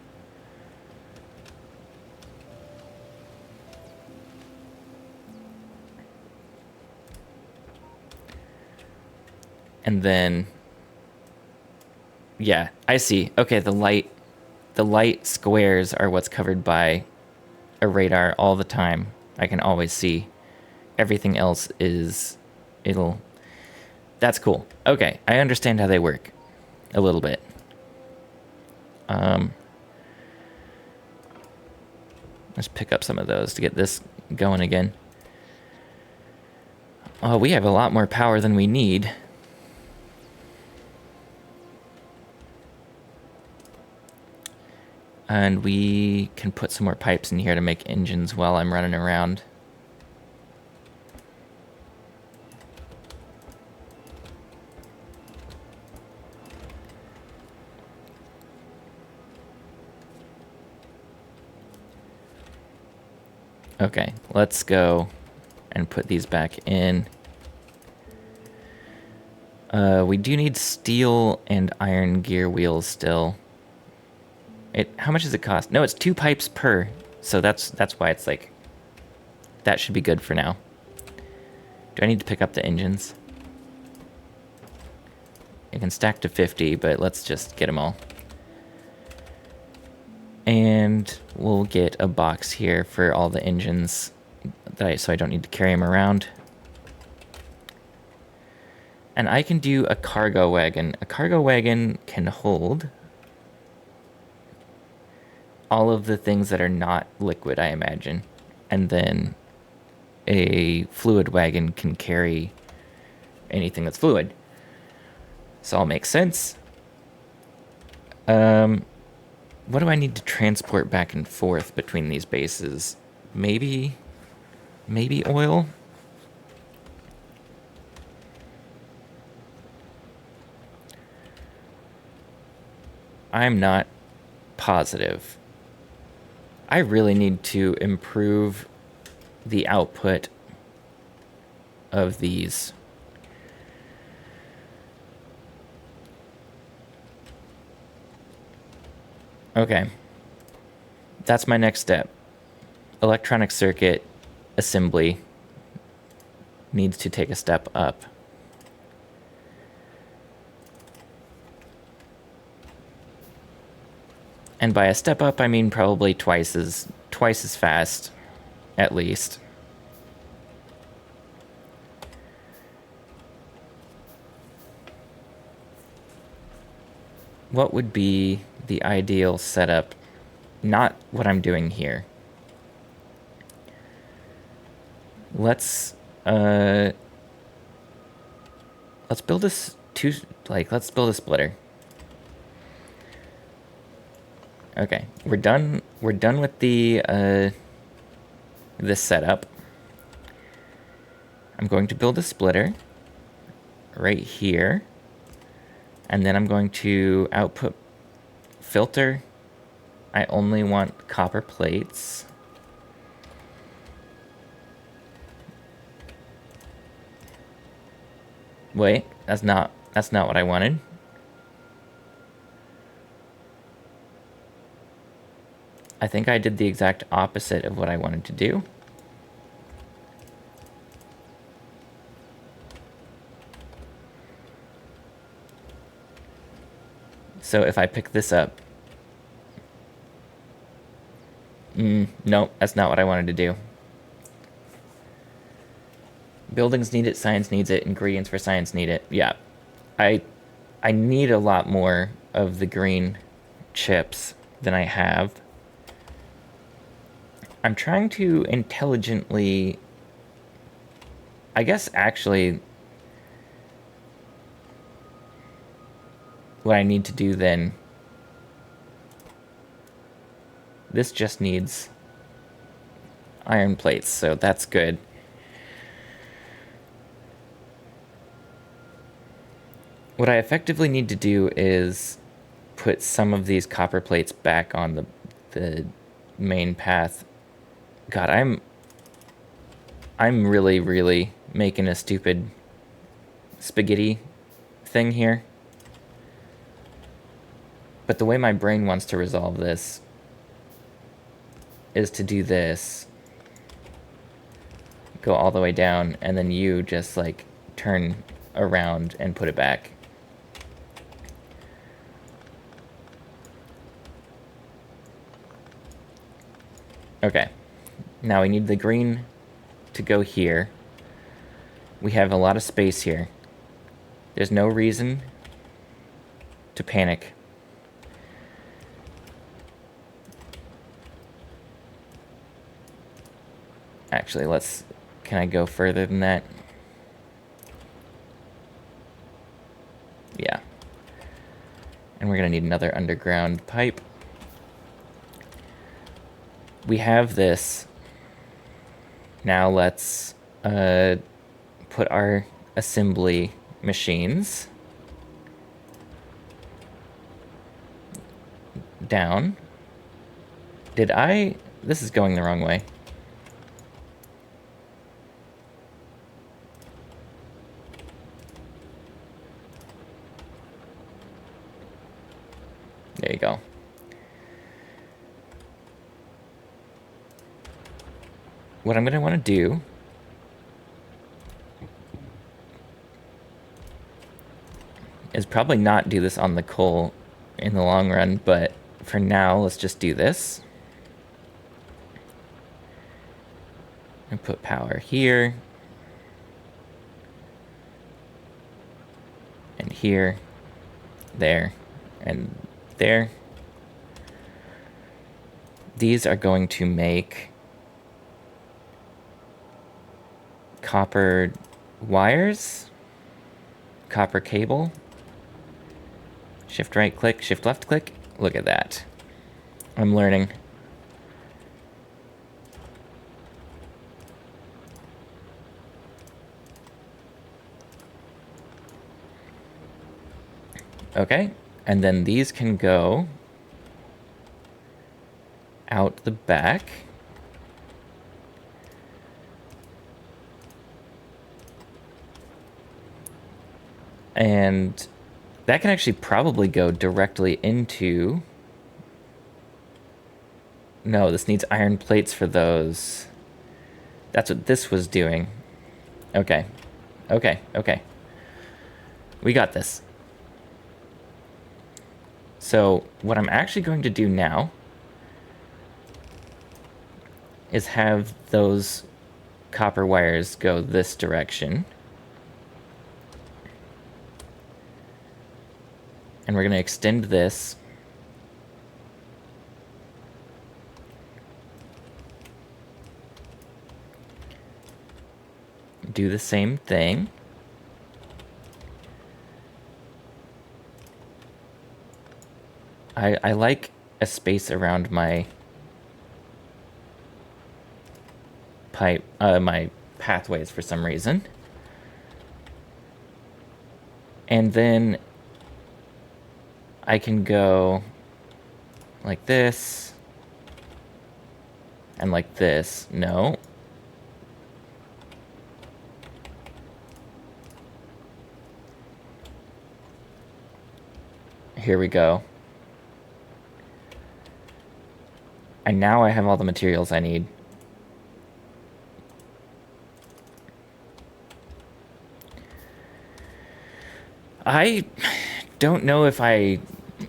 And then, yeah, I see. Okay, the light squares are what's covered by a radar all the time. I can always see. Everything else is, that's cool. Okay, I understand how they work a little bit. Let's pick up some of those to get this going again. Oh, we have a lot more power than we need. And we can put some more pipes in here to make engines while I'm running around. Okay, let's go and put these back in. We do need steel and iron gear wheels still. How much does it cost? No, it's 2 pipes per. So that's why it's like, that should be good for now. Do I need to pick up the engines? It can stack to 50, but let's just get them all. And we'll get a box here for all the engines, so I don't need to carry them around. And I can do a cargo wagon. A cargo wagon can hold all of the things that are not liquid, I imagine. And then a fluid wagon can carry anything that's fluid. This all makes sense. What do I need to transport back and forth between these bases? Maybe oil? I'm not positive. I really need to improve the output of these. Okay. That's my next step. Electronic circuit assembly needs to take a step up. And by a step up, I mean probably twice as fast, at least. What would be the ideal setup? Not what I'm doing here. Let's build this let's build a splitter. Okay, we're done with the this setup. I'm going to build a splitter right here. And then I'm going to output filter. I only want copper plates. Wait, that's not what I wanted. I think I did the exact opposite of what I wanted to do. So if I pick this up... no, that's not what I wanted to do. Buildings need it, science needs it, ingredients for science need it. Yeah. I need a lot more of the green chips than I have. I'm trying to intelligently... I guess actually... what I need to do then... This just needs iron plates, so that's good. What I effectively need to do is put some of these copper plates back on the main path. God, I'm really, really making a stupid spaghetti thing here. But the way my brain wants to resolve this is to do this, go all the way down, and then you just like turn around and put it back. Okay, now we need the green to go here. We have a lot of space here. There's no reason to panic. Actually, can I go further than that? Yeah. And we're gonna need another underground pipe. We have this. Now let's put our assembly machines down. This is going the wrong way. There you go. What I'm going to want to do is probably not do this on the coal in the long run, but for now, let's just do this. And put power here. And here. There. And there. These are going to make copper wires, copper cable. Shift right click, shift left click. Look at that. I'm learning. Okay, and then these can go out the back. And that can actually probably go directly into... No, this needs iron plates for those. That's what this was doing. Okay. Okay, okay. We got this. So what I'm actually going to do now is have those copper wires go this direction. And we're going to extend this. Do the same thing. I like a space around my pipe, my pathways for some reason. And then I can go like this and like this. No. Here we go. And now I have all the materials I need. I don't know if I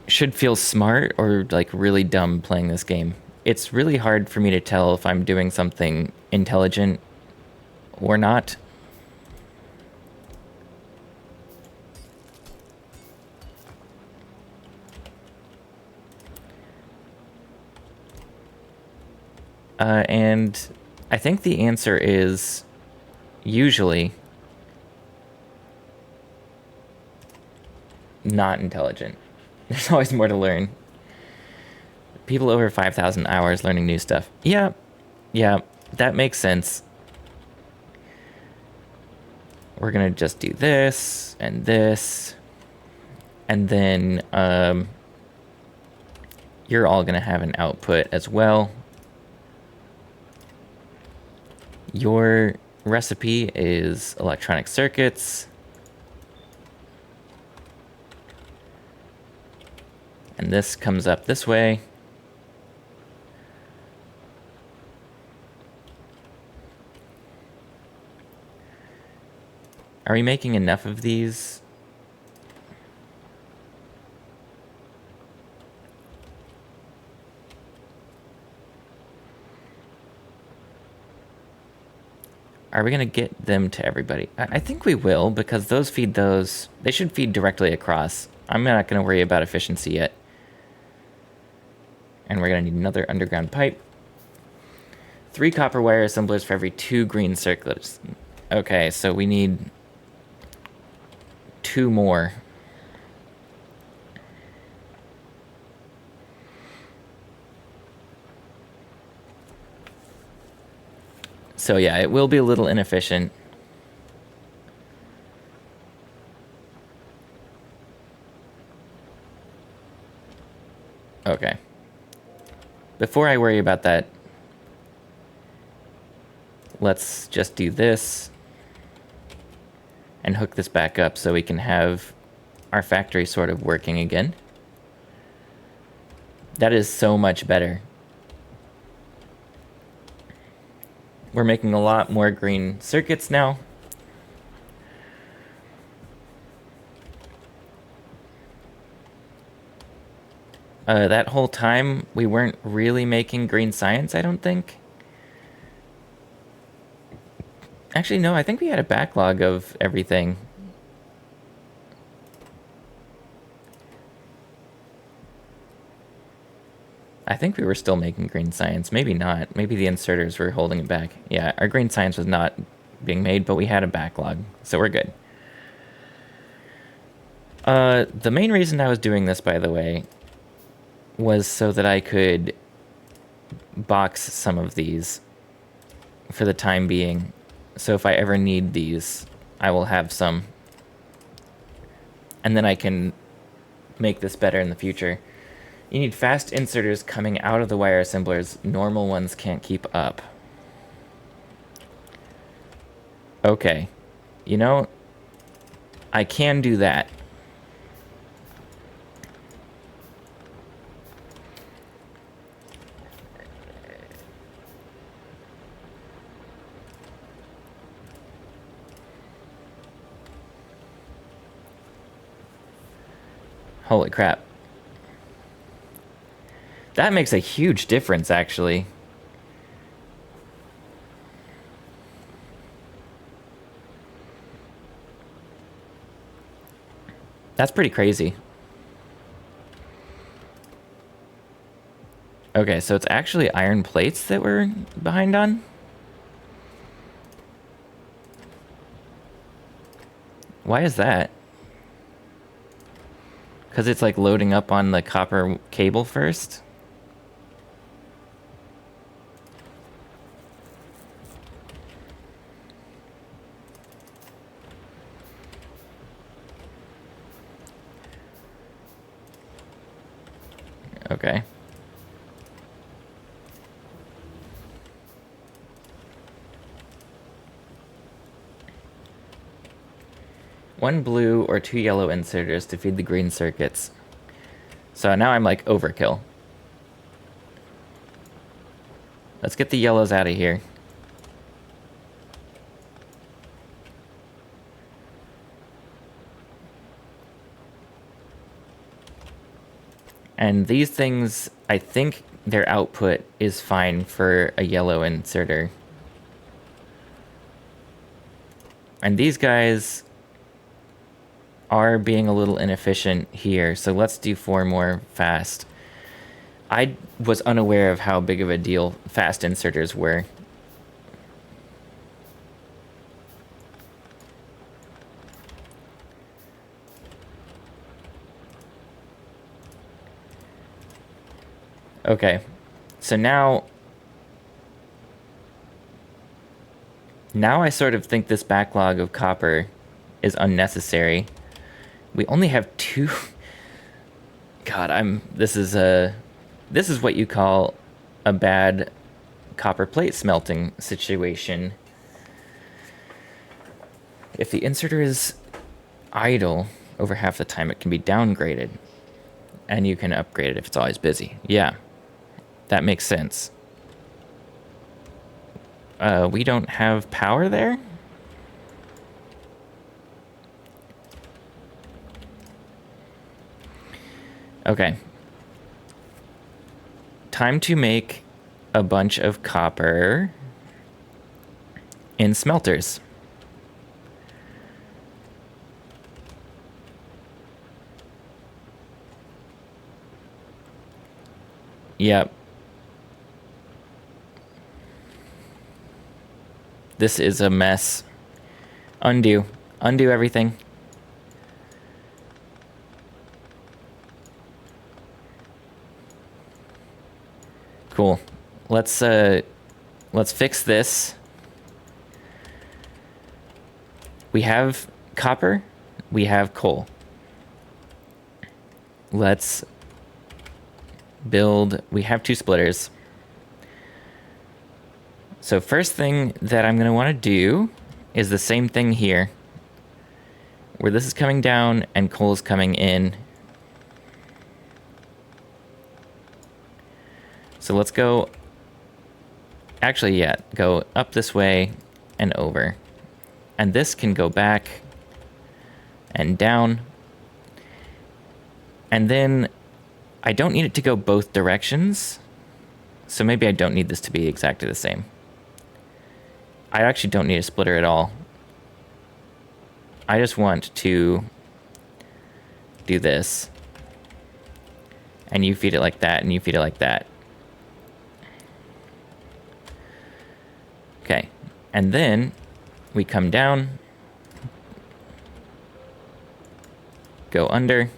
should feel smart or like really dumb playing this game. It's really hard for me to tell if I'm doing something intelligent or not. And I think the answer is usually not intelligent. There's always more to learn. People over 5,000 hours learning new stuff. Yeah, yeah. That makes sense. We're gonna just do this, and then you're all gonna have an output as well. Your recipe is electronic circuits. And this comes up this way. Are we making enough of these? Are we going to get them to everybody? I think we will, because those feed those. They should feed directly across. I'm not going to worry about efficiency yet. And we're going to need another underground pipe. 3 copper wire assemblers for every 2 green circlets. Okay, so we need 2 more. So yeah, it will be a little inefficient. Okay. Before I worry about that, let's just do this and hook this back up so we can have our factory sort of working again. That is so much better. We're making a lot more green circuits now. That whole time, we weren't really making green science, I don't think. Actually, no, I think we had a backlog of everything. I think we were still making green science. Maybe not. Maybe the inserters were holding it back. Yeah, our green science was not being made, but we had a backlog, so we're good. The main reason I was doing this, by the way, was so that I could box some of these for the time being. So if I ever need these, I will have some. And then I can make this better in the future. You need fast inserters coming out of the wire assemblers. Normal ones can't keep up. Okay. You know, I can do that. Holy crap. That makes a huge difference, actually. That's pretty crazy. Okay, so it's actually iron plates that we're behind on? Why is that? Because it's like loading up on the copper cable first? Okay. One blue or 2 yellow inserters to feed the green circuits. So now I'm like overkill. Let's get the yellows out of here. And these things, I think their output is fine for a yellow inserter. And these guys are being a little inefficient here, so let's do 4 more fast. I was unaware of how big of a deal fast inserters were. Okay, so now Now I sort of think this backlog of copper is unnecessary. We only have two. God, this is what you call a bad copper plate smelting situation. If the inserter is idle over half the time, it can be downgraded, and you can upgrade it if it's always busy. Yeah, that makes sense. We don't have power there? Okay. Time to make a bunch of copper in smelters. Yep. This is a mess. Undo. Undo everything. Cool. Let's fix this. We have copper. We have coal. Let's build. We have 2 splitters. So first thing that I'm going to want to do is the same thing here, where this is coming down and coal is coming in. So let's go, actually, yeah, go up this way and over. And this can go back and down. And then I don't need it to go both directions. So maybe I don't need this to be exactly the same. I actually don't need a splitter at all. I just want to do this. And you feed it like that, and you feed it like that. Okay, and then we come down, go under.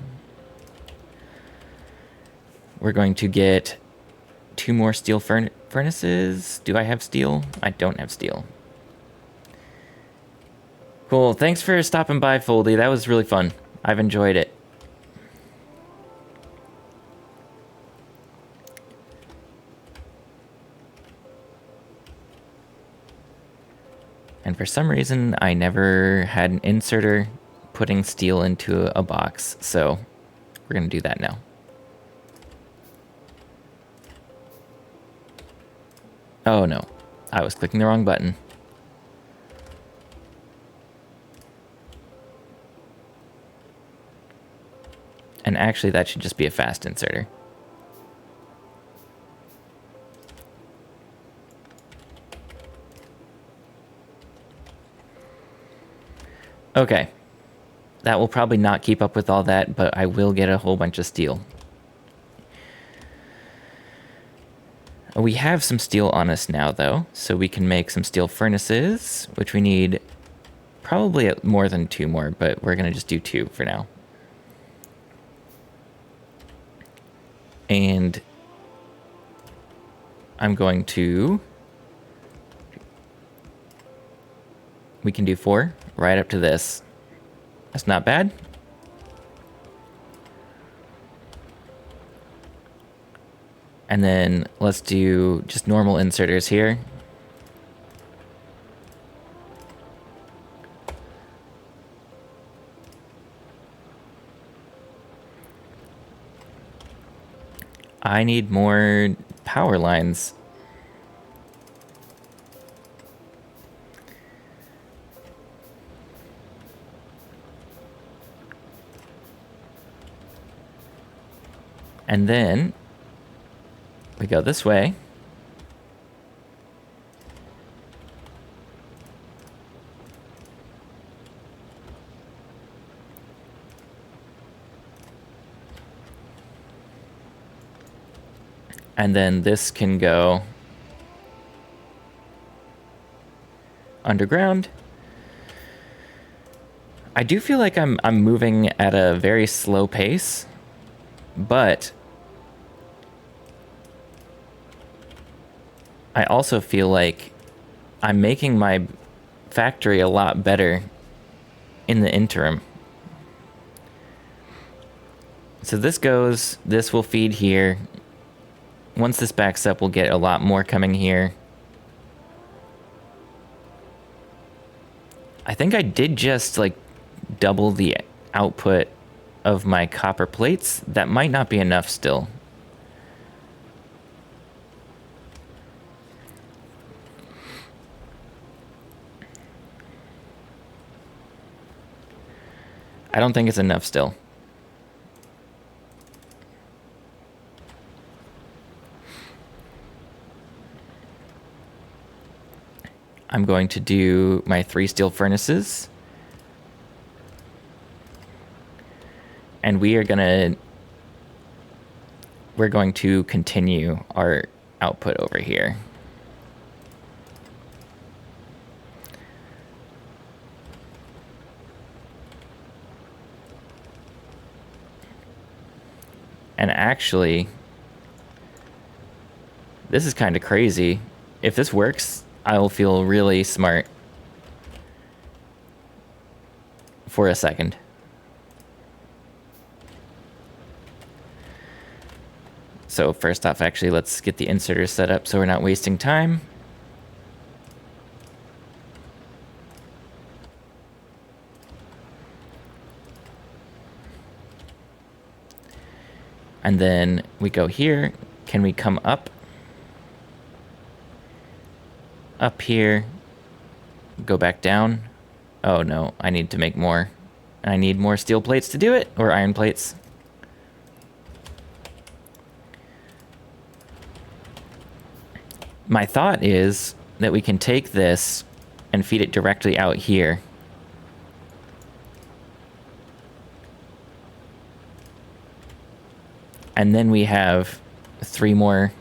We're going to get 2 more steel furnaces. Do I have steel? I don't have steel. Cool, thanks for stopping by, Foldy. That was really fun. I've enjoyed it. And for some reason, I never had an inserter putting steel into a box, so we're gonna do that now. Oh no, I was clicking the wrong button. And actually, that should just be a fast inserter. Okay. That will probably not keep up with all that, but I will get a whole bunch of steel. We have some steel on us now, though, so we can make some steel furnaces, which we need probably more than 2 more, but we're going to just do 2 for now. And I'm going to... We can do 4 right up to this. That's not bad. And then let's do just normal inserters here. I need more power lines. And then we go this way. And then this can go underground. I do feel like I'm moving at a very slow pace, but I also feel like I'm making my factory a lot better in the interim. So this will feed here. Once this backs up, we'll get a lot more coming here. I think I did just like double the output of my copper plates. That might not be enough still. I don't think it's enough still. I'm going to do my 3 steel furnaces. And we're going to continue our output over here. And actually, this is kind of crazy. If this works, I'll feel really smart for a second. So first off, actually, let's get the inserters set up so we're not wasting time. And then we go here. Can we come up? Up here. Go back down. Oh no, I need to make more. I need more steel plates to do it, or iron plates. My thought is that we can take this and feed it directly out here. And then we have 3 more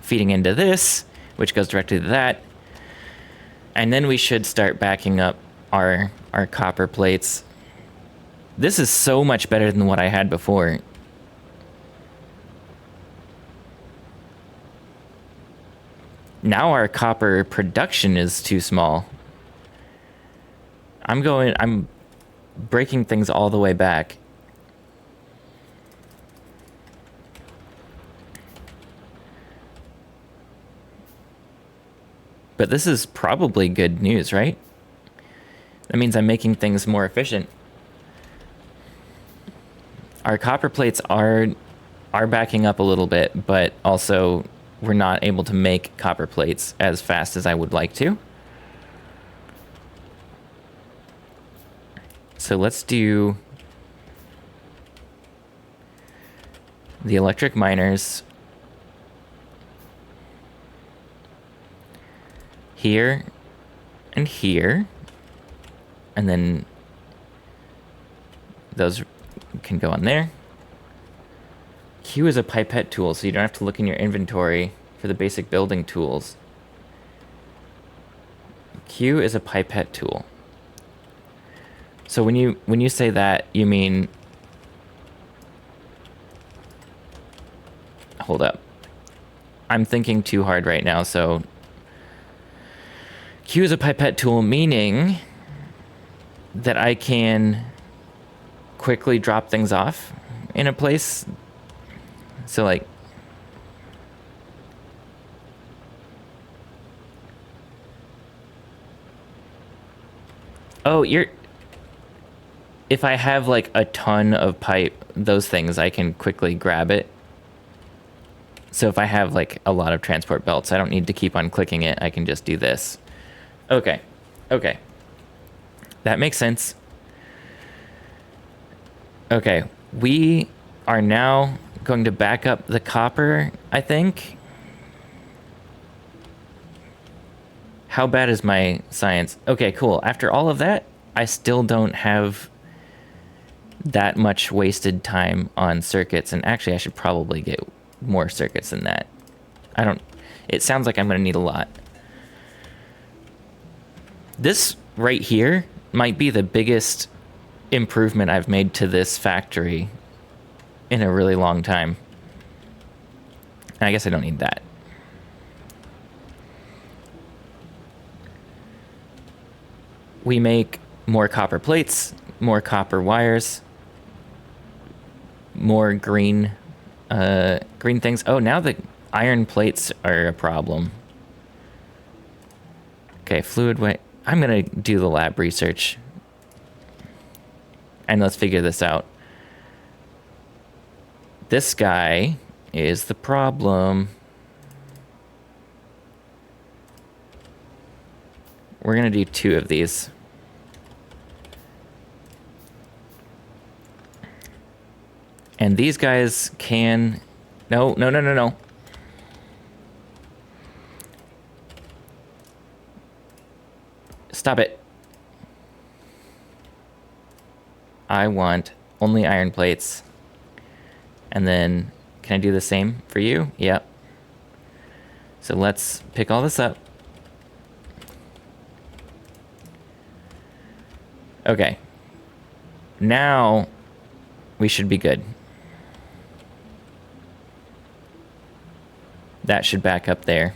feeding into this, which goes directly to that. And then we should start backing up our copper plates. This is so much better than what I had before. Now our copper production is too small. I'm breaking things all the way back. But this is probably good news, right? That means I'm making things more efficient. Our copper plates are backing up a little bit, but also we're not able to make copper plates as fast as I would like to. So let's do the electric miners here and here, and then those can go on there. Q is a pipette tool, so you don't have to look in your inventory for the basic building tools. Q is a pipette tool. So when you say that, you mean... Hold up. I'm thinking too hard right now, so... Q is a pipette tool, meaning that I can quickly drop things off in a place. So like, oh, if I have like a ton of pipe, those things, I can quickly grab it. So if I have like a lot of transport belts, I don't need to keep on clicking it. I can just do this. Okay. That makes sense. Okay, we are now going to back up the copper, I think. How bad is my science? Okay, cool. After all of that, I still don't have that much wasted time on circuits. And actually, I should probably get more circuits than that. It sounds like I'm going to need a lot. This right here might be the biggest improvement I've made to this factory in a really long time. I guess I don't need that. we make more copper plates, more copper wires, more green things. Oh, now the iron plates are a problem. Okay, fluid way. I'm gonna do the lab research. And let's figure this out. This guy is the problem. We're gonna do 2 of these. And these guys can... No. Stop it. I want only iron plates. And then, can I do the same for you? Yep. So let's pick all this up. Okay. Now, we should be good. That should back up there.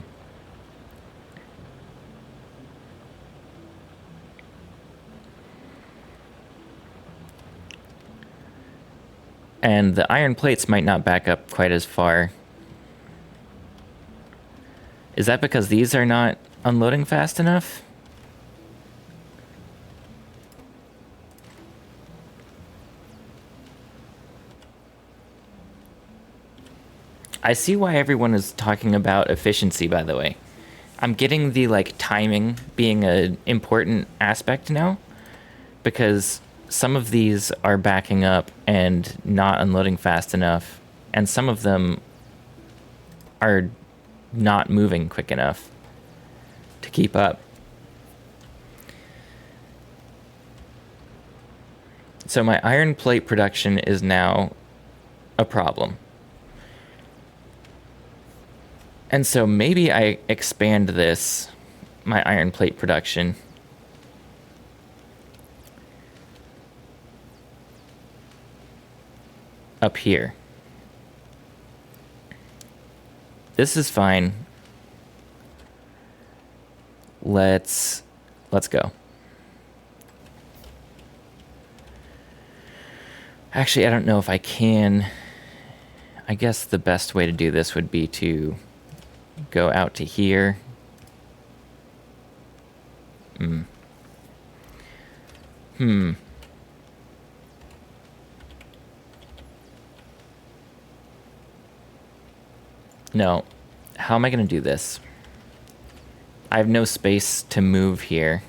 And the iron plates might not back up quite as far. Is that because these are not unloading fast enough? I see why everyone is talking about efficiency, by the way. I'm getting the, like, timing being an important aspect now, because some of these are backing up and not unloading fast enough, and some of them are not moving quick enough to keep up. So my iron plate production is now a problem. And so maybe I expand this, my iron plate production. Up here. This is fine. Let's go. Actually, I don't know if I can. I guess the best way to do this would be to go out to here. No. How am I going to do this? I have no space to move here.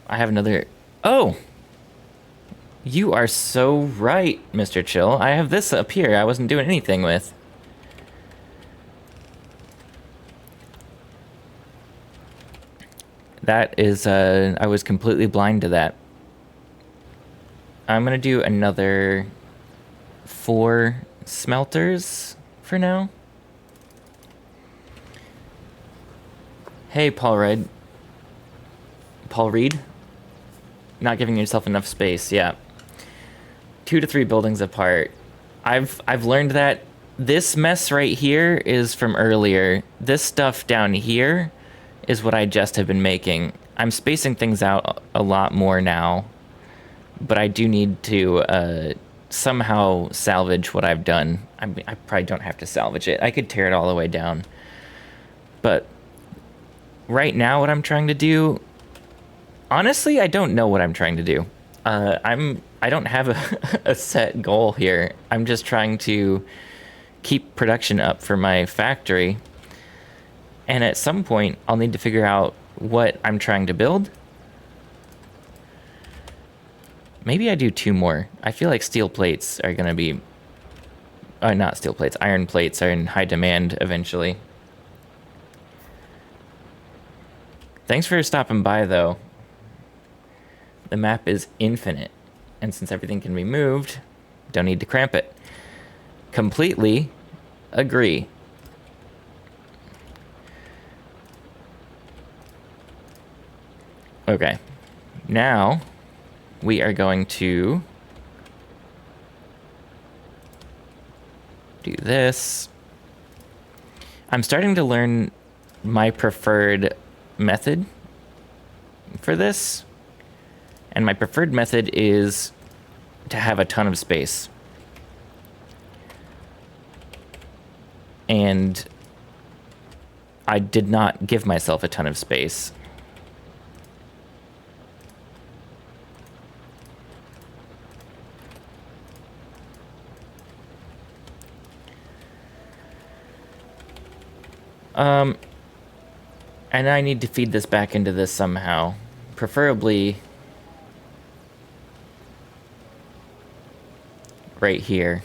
I have another... Oh! You are so right, Mr. Chill. I have this up here I wasn't doing anything with. That is, I was completely blind to that. I'm gonna do another 4 smelters for now. Hey, Paul Reed. Not giving yourself enough space, yeah. 2 to 3 buildings apart. I've learned that this mess right here is from earlier. This stuff down here is what I just have been making. I'm spacing things out a lot more now, but I do need to somehow salvage what I've done. I probably don't have to salvage it. I could tear it all the way down. But right now what I'm trying to do, honestly, I don't know what I'm trying to do. I don't have a set goal here. I'm just trying to keep production up for my factory. And at some point, I'll need to figure out what I'm trying to build. Maybe I do 2 more. I feel like steel plates are going to be... not steel plates. Iron plates are in high demand eventually. Thanks for stopping by, though. The map is infinite. And since everything can be moved, don't need to cramp it. Completely agree. Okay. Now, we are going to do this. I'm starting to learn my preferred method for this. And my preferred method is to have a ton of space. And I did not give myself a ton of space. And I need to feed this back into this somehow. Preferably right here.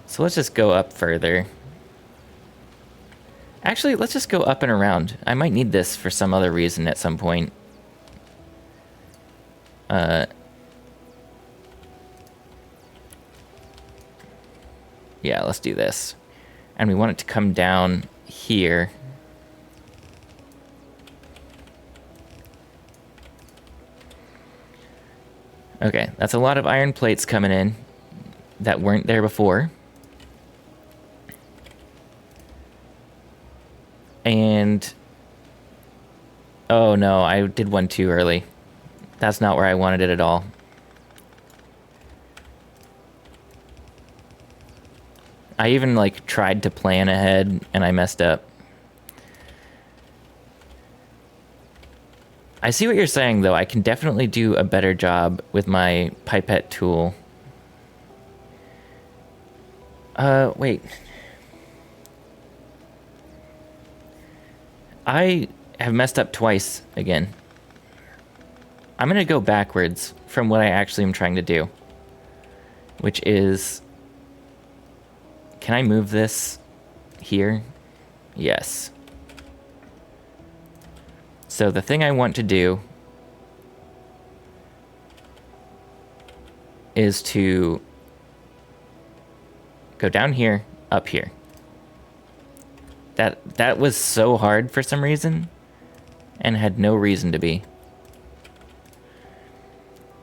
So let's just go up further. Actually, let's just go up and around. I might need this for some other reason at some point. Yeah, let's do this. And we want it to come down here. Okay, that's a lot of iron plates coming in that weren't there before. And... oh no, I did one too early. That's not where I wanted it at all. I even, like, tried to plan ahead, and I messed up. I see what you're saying, though. I can definitely do a better job with my pipette tool. Wait. I have messed up twice again. I'm gonna go backwards from what I actually am trying to do. Which is... can I move this here? Yes. So the thing I want to do is to go down here, up here. That was so hard for some reason and had no reason to be.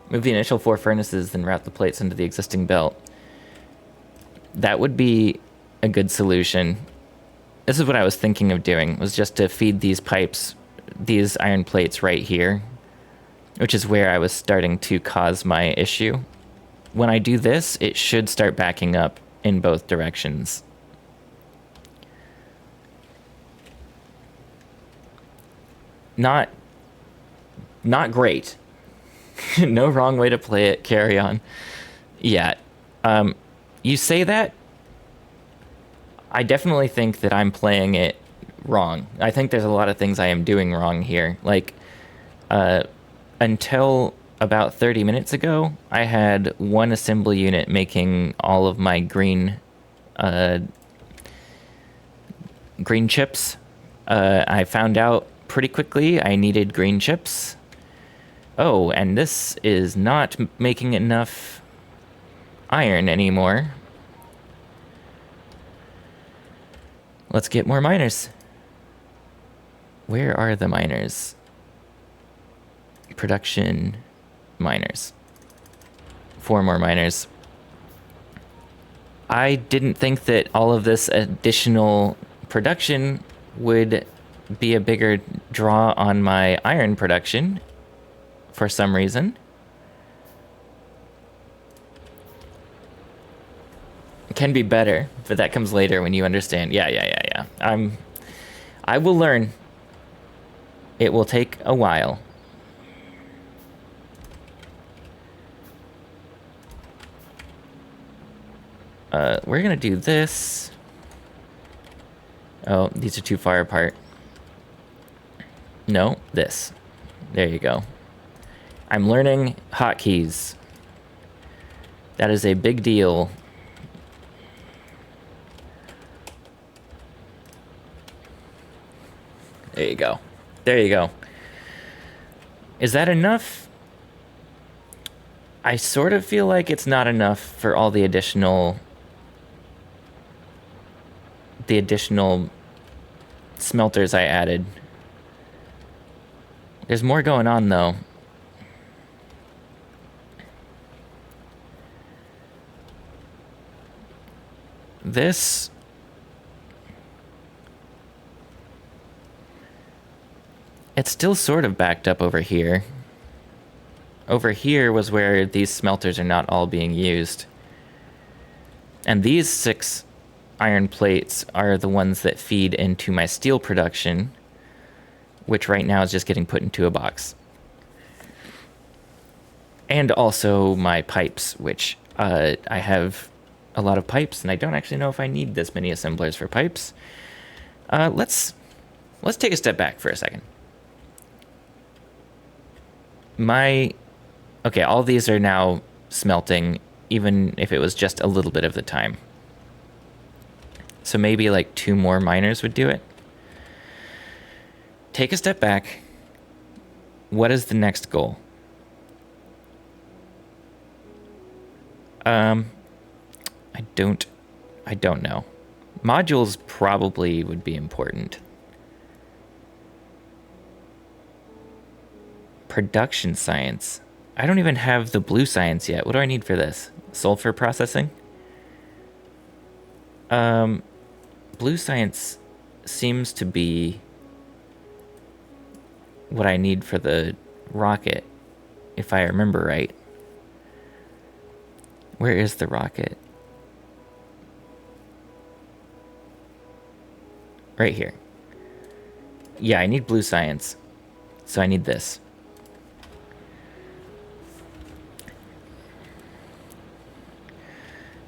Move the initial 4 furnaces, then route the plates into the existing belt. That would be a good solution. This is what I was thinking of doing, was just to feed these pipes, these iron plates right here, which is where I was starting to cause my issue. When I do this, it should start backing up in both directions. Not great. No wrong way to play it, carry on. Yeah. You say that, I definitely think that I'm playing it wrong. I think there's a lot of things I am doing wrong here. Like, until about 30 minutes ago, I had one assembly unit making all of my green chips. I found out pretty quickly I needed green chips. Oh, and this is not making enough iron anymore. Let's get more miners. Where are the miners? Production miners. 4 more miners. I didn't think that all of this additional production would be a bigger draw on my iron production for some reason. It can be better, but that comes later when you understand. Yeah. I will learn. It will take a while. We're gonna do this. Oh, these are too far apart. No, this. There you go. I'm learning hotkeys. That is a big deal. There you go. There you go. Is that enough? I sort of feel like it's not enough for all the additional smelters I added. There's more going on, though. this... It's still sort of backed up over here. Over here was where these smelters are not all being used. And these 6 iron plates are the ones that feed into my steel production, which right now is just getting put into a box. And also my pipes, which I have a lot of pipes, and I don't actually know if I need this many assemblers for pipes. Let's take a step back for a second. Okay, all these are now smelting, even if it was just a little bit of the time. So maybe like 2 more miners would do it. Take a step back. What is the next goal? I don't know. Modules probably would be important. Production science. I don't even have the blue science yet. What do I need for this? Sulfur processing? Blue science seems to be what I need for the rocket, if I remember right. Where is the rocket? Right here. Yeah, I need blue science. So I need this.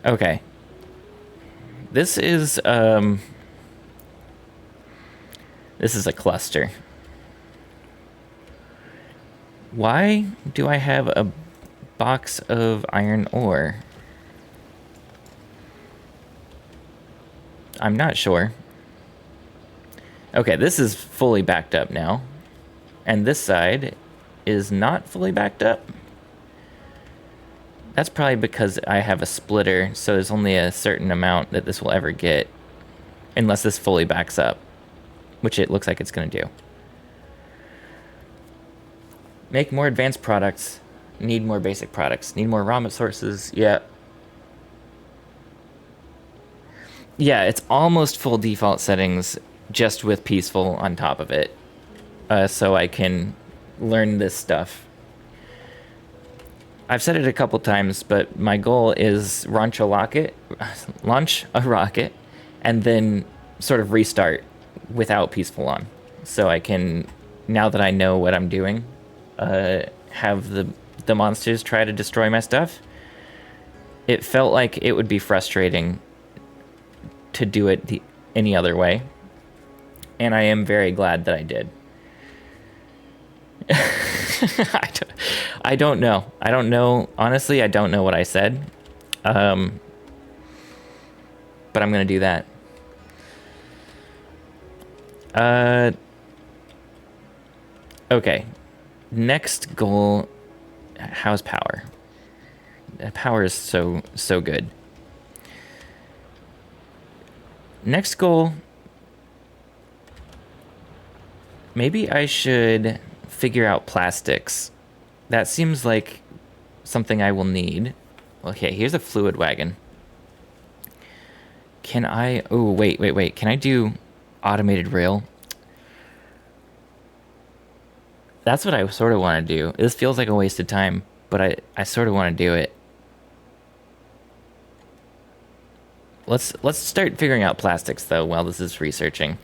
Okay. This is a cluster. Why do I have a box of iron ore? I'm not sure. Okay, this is fully backed up now. And this side is not fully backed up. That's probably because I have a splitter, so there's only a certain amount that this will ever get. Unless this fully backs up, which it looks like it's going to do. Make more advanced products. Need more basic products. Need more raw sources. Yeah. Yeah, it's almost full default settings, just with peaceful on top of it. So I can learn this stuff. I've said it a couple times, but my goal is launch a rocket, and then sort of restart without peaceful on. So I can, now that I know what I'm doing, have the monsters try to destroy my stuff. It felt like it would be frustrating to do it any other way, and I am very glad that I did. I don't know. Honestly, I don't know what I said. But I'm going to do that. Okay. Next goal. How's power? Power is so good. Next goal. Maybe I should figure out plastics. That seems like something I will need. Okay, here's a fluid wagon. Can I... Oh, wait. Can I do automated rail? That's what I sort of want to do. This feels like a waste of time, but I sort of want to do it. Let's start figuring out plastics, though, while this is researching.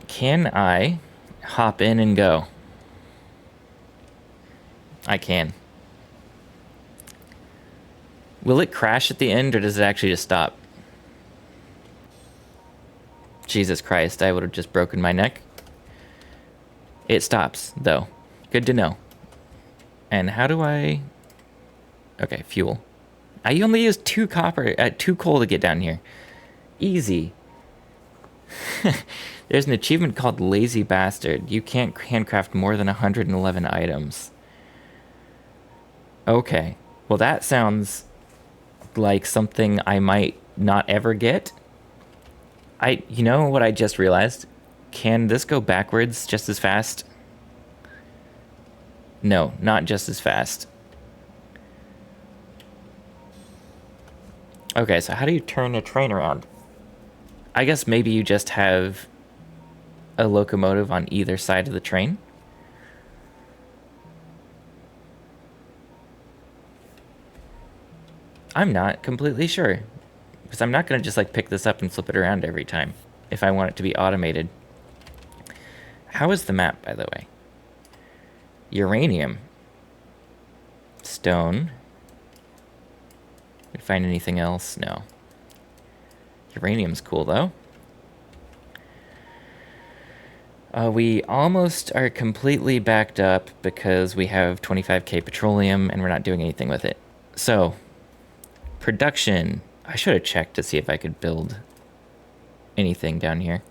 Can I hop in and go? I can. Will it crash at the end, or does it actually just stop? Jesus Christ, I would have just broken my neck. It stops, though. Good to know. And how do I... Okay, fuel. I only used 2 coal to get down here. Easy. There's an achievement called Lazy Bastard. You can't handcraft more than 111 items. Okay. Well, that sounds like something I might not ever get. You know what I just realized? Can this go backwards just as fast? No, not just as fast. Okay, so how do you turn a train around? I guess maybe you just have a locomotive on either side of the train. I'm not completely sure. Because I'm not going to just like pick this up and flip it around every time if I want it to be automated. How is the map, by the way? Uranium. Stone. Did I find anything else? No. Uranium's cool, though. We almost are completely backed up because we have 25k petroleum and we're not doing anything with it. So, production. I should have checked to see if I could build anything down here.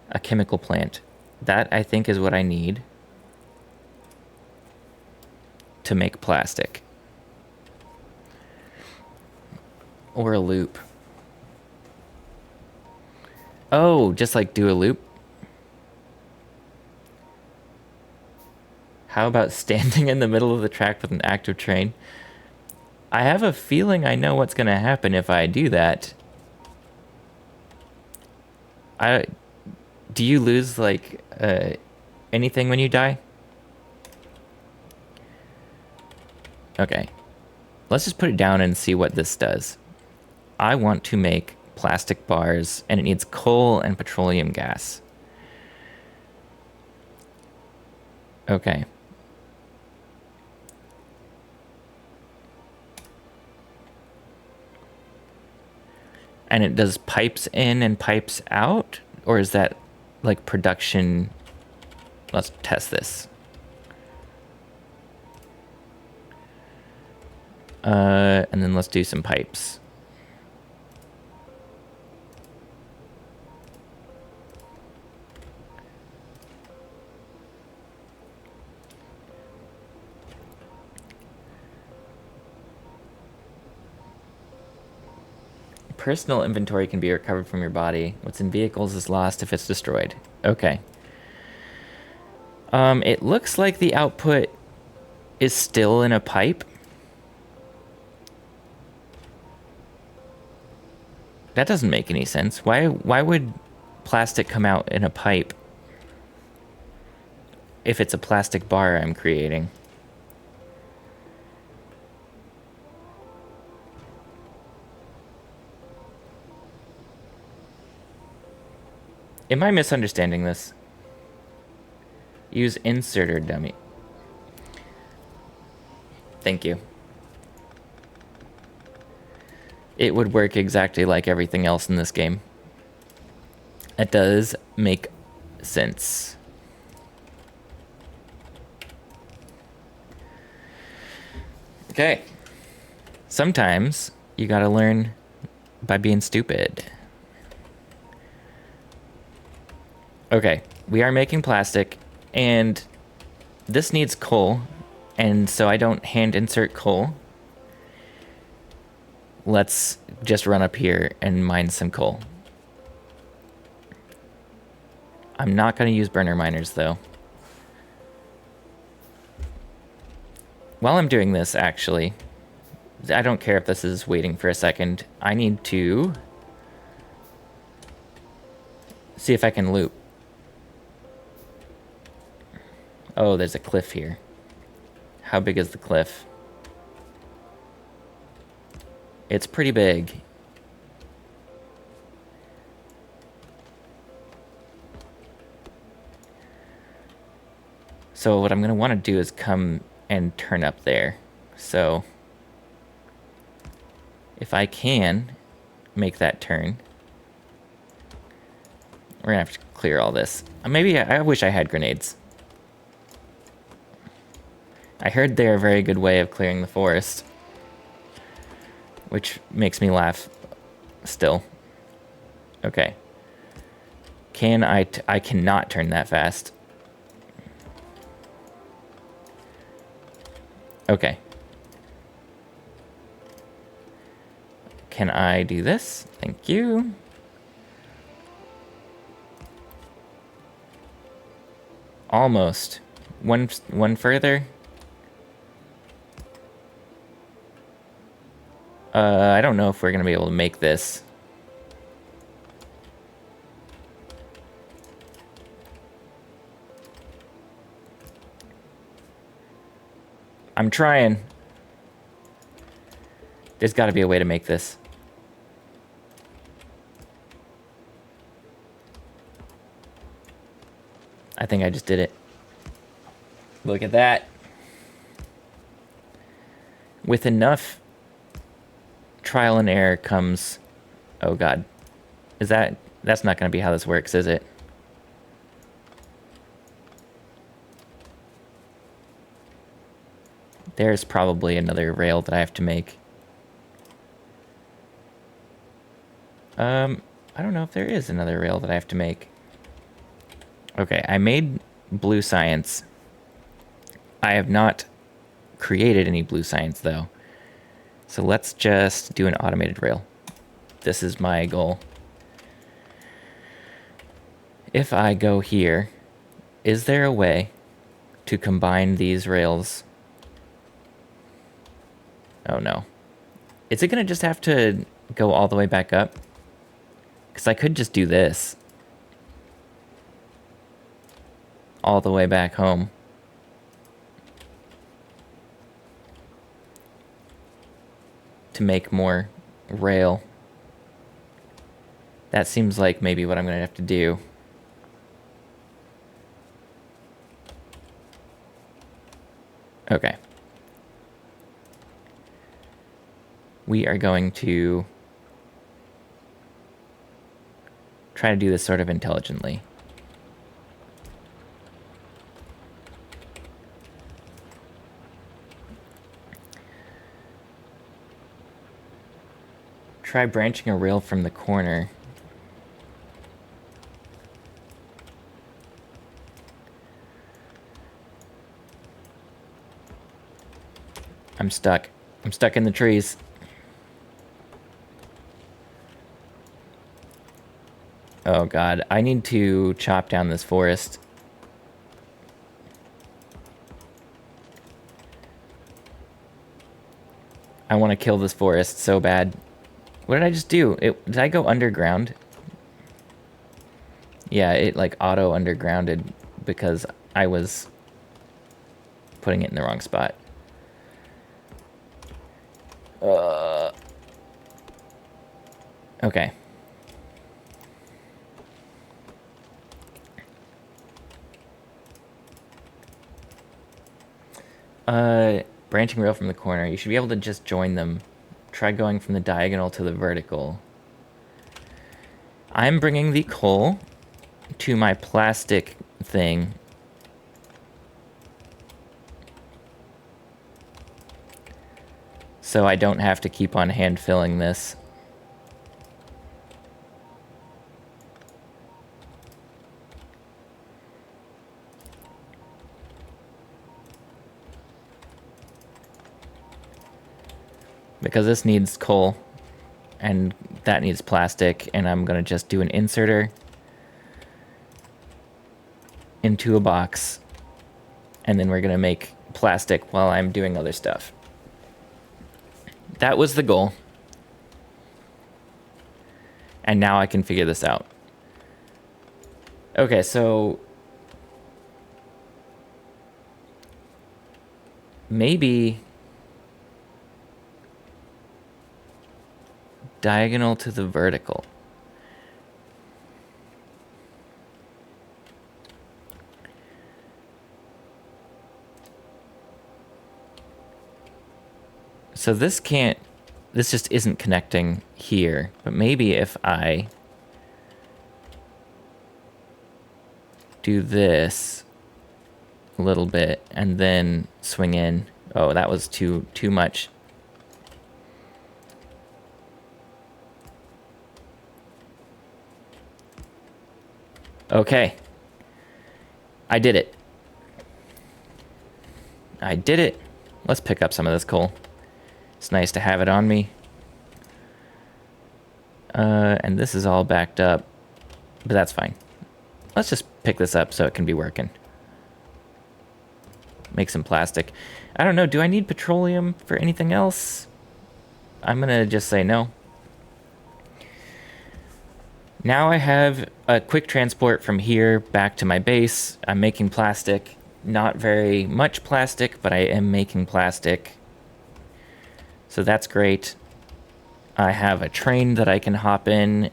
A chemical plant. That, I think, is what I need to make plastic. Or a loop. Oh, just like do a loop? How about standing in the middle of the track with an active train? I have a feeling I know what's going to happen if I do that. Do you lose, like, anything when you die? Okay. Let's just put it down and see what this does. I want to make plastic bars, and it needs coal and petroleum gas. Okay. And it does pipes in and pipes out? Or is that like production? Let's test this. And then let's do some pipes. Personal inventory can be recovered from your body. What's in vehicles is lost if it's destroyed. Okay. It looks like the output is still in a pipe. That doesn't make any sense. Why would plastic come out in a pipe if it's a plastic bar I'm creating? Am I misunderstanding this? Use inserter dummy. Thank you. It would work exactly like everything else in this game. It does make sense. Okay. Sometimes you gotta learn by being stupid. Okay, we are making plastic, and this needs coal, and so I don't hand insert coal. Let's just run up here and mine some coal. I'm not going to use burner miners, though. While I'm doing this, actually, I don't care if this is waiting for a second. I need to see if I can loop. Oh, there's a cliff here. How big is the cliff? It's pretty big. So what I'm going to want to do is come and turn up there. So if I can make that turn, we're going to have to clear all this. Maybe I wish I had grenades. I heard they're a very good way of clearing the forest, which makes me laugh still. Okay. I cannot turn that fast. Okay. Can I do this? Thank you. Almost. One further. I don't know if we're going to be able to make this. I'm trying. There's got to be a way to make this. I think I just did it. Look at that. With enough trial and error comes... Oh, God. That's not going to be how this works, is it? There's probably another rail that I have to make. I don't know if there is another rail that I have to make. Okay, I made blue science. I have not created any blue science, though. So let's just do an automated rail. This is my goal. If I go here, is there a way to combine these rails? Oh, no. Is it going to just have to go all the way back up? Because I could just do this. All the way back home. To make more rail. That seems like maybe what I'm going to have to do. Okay. We are going to try to do this sort of intelligently. Try branching a rail from the corner. I'm stuck. I'm stuck in the trees. Oh God, I need to chop down this forest. I want to kill this forest so bad. What did I just do? Did I go underground? Yeah, it like auto undergrounded because I was putting it in the wrong spot. Okay. Branching rail from the corner. You should be able to just join them. Try going from the diagonal to the vertical. I'm bringing the coal to my plastic thing. So I don't have to keep on hand filling this. Because this needs coal and that needs plastic, and I'm gonna just do an inserter into a box, and then we're gonna make plastic while I'm doing other stuff. That was the goal. And now I can figure this out. Okay, so maybe diagonal to the vertical. So this just isn't connecting here, but maybe if I do this a little bit and then swing in. Oh, that was too much. Okay. I did it. I did it. Let's pick up some of this coal. It's nice to have it on me. And this is all backed up, but that's fine. Let's just pick this up so it can be working. Make some plastic. I don't know, do I need petroleum for anything else? I'm gonna just say no. Now I have a quick transport from here back to my base. I'm making plastic. Not very much plastic, but I am making plastic. So that's great. I have a train that I can hop in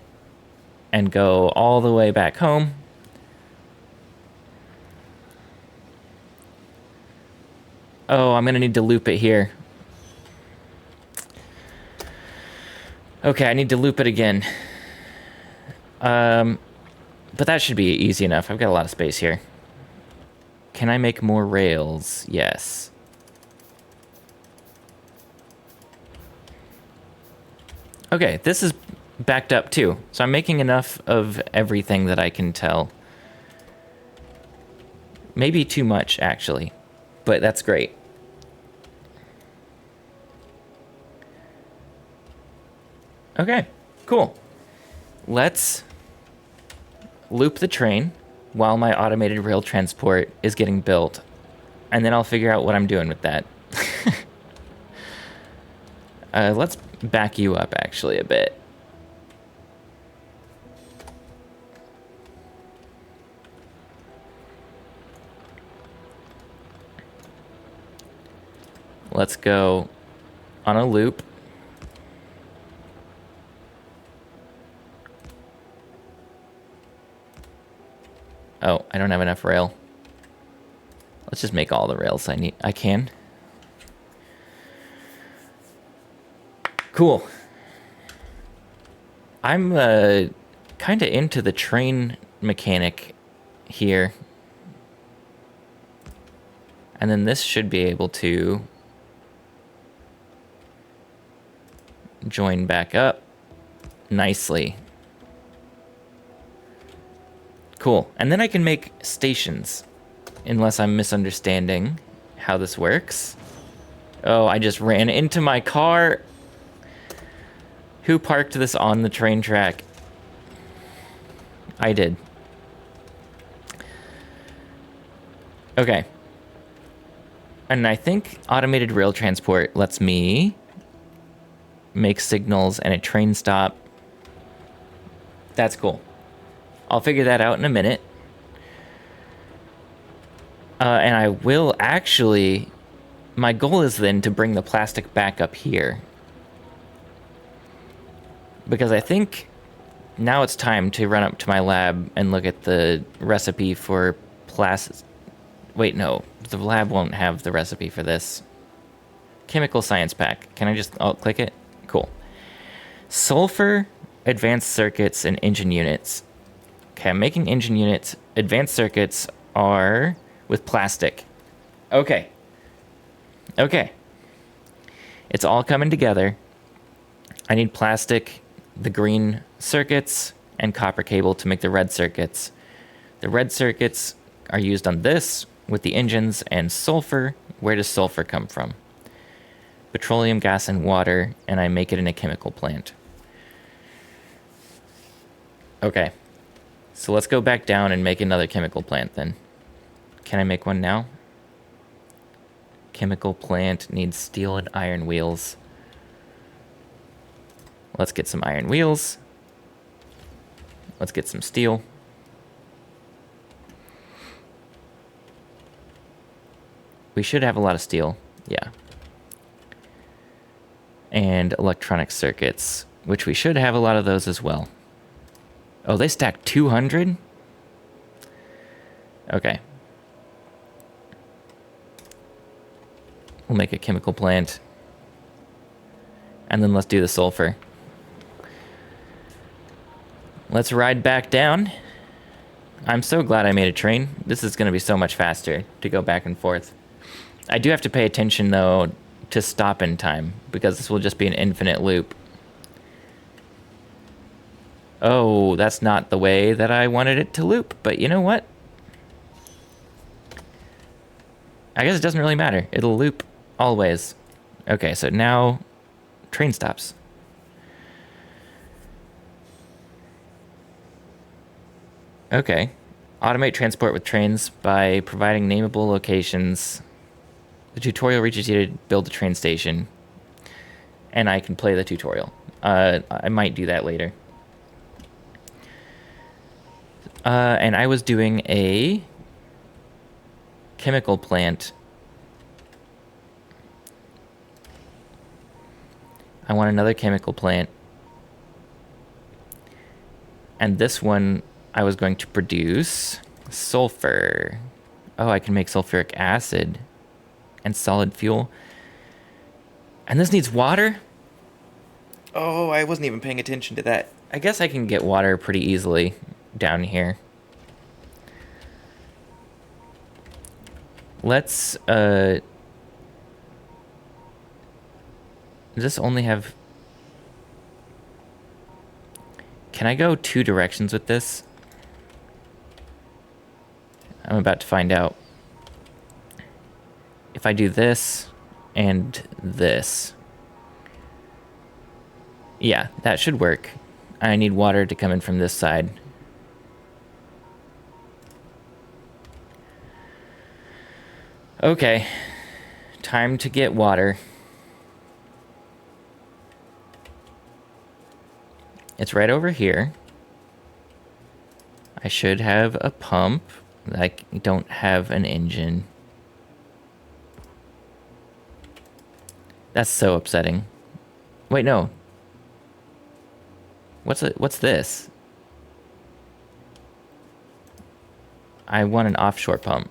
and go all the way back home. Oh, I'm gonna need to loop it here. Okay, I need to loop it again. But that should be easy enough. I've got a lot of space here. Can I make more rails? Yes. Okay, this is backed up too. So I'm making enough of everything that I can tell. Maybe too much, actually. But that's great. Okay, cool. Let's loop the train while my automated rail transport is getting built. And then I'll figure out what I'm doing with that. Let's back you up, actually, a bit. Let's go on a loop. Oh, I don't have enough rail. Let's just make all the rails I can. Cool. I'm kind of into the train mechanic here. And then this should be able to join back up nicely. Cool. And then I can make stations, unless I'm misunderstanding how this works. Oh, I just ran into my car. Who parked this on the train track? I did. Okay. And I think automated rail transport lets me make signals and a train stop. That's cool. I'll figure that out in a minute. And I will actually... My goal is then to bring the plastic back up here. Because I think now it's time to run up to my lab and look at the recipe for plastic... Wait, no. The lab won't have the recipe for this. Chemical science pack. Can I just alt-click it? Cool. Sulfur, advanced circuits, and engine units. Okay, I'm making engine units. Advanced circuits are with plastic. Okay. Okay. It's all coming together. I need plastic, the green circuits, and copper cable to make the red circuits. The red circuits are used on this with the engines, and sulfur. Where does sulfur come from? Petroleum, gas, and water, and I make it in a chemical plant. Okay. So let's go back down and make another chemical plant then. Can I make one now? Chemical plant needs steel and iron wheels. Let's get some iron wheels. Let's get some steel. We should have a lot of steel. Yeah. And electronic circuits, which we should have a lot of those as well. Oh, they stack 200? Okay. We'll make a chemical plant. And then let's do the sulfur. Let's ride back down. I'm so glad I made a train. This is going to be so much faster to go back and forth. I do have to pay attention, though, to stop in time, because this will just be an infinite loop. Oh, that's not the way that I wanted it to loop, but you know what? I guess it doesn't really matter. It'll loop always. Okay, so now train stops. Okay. Automate transport with trains by providing nameable locations. The tutorial reaches you to build a train station. and I can play the tutorial. I might do that later. And I was doing a chemical plant. I want another chemical plant. And this one, I was going to produce sulfur. Oh, I can make sulfuric acid and solid fuel. And this needs water? Oh, I wasn't even paying attention to that. I guess I can get water pretty easily down here. Let's, does this only have... Can I go 2 directions with this? I'm about to find out. If I do this and this. Yeah, that should work. I need water to come in from this side. Okay. Time to get water. It's right over here. I should have a pump. I don't have an engine. That's so upsetting. Wait, no. What's this? I want an offshore pump.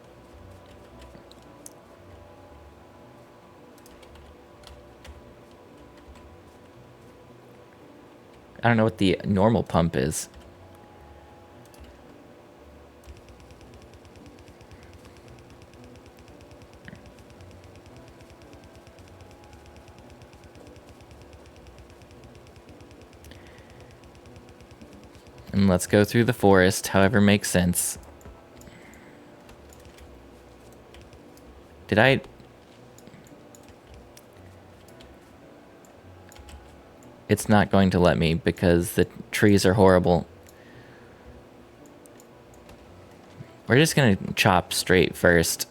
I don't know what the normal pump is. And let's go through the forest, however makes sense. Did I... It's not going to let me because the trees are horrible. We're just gonna chop straight first.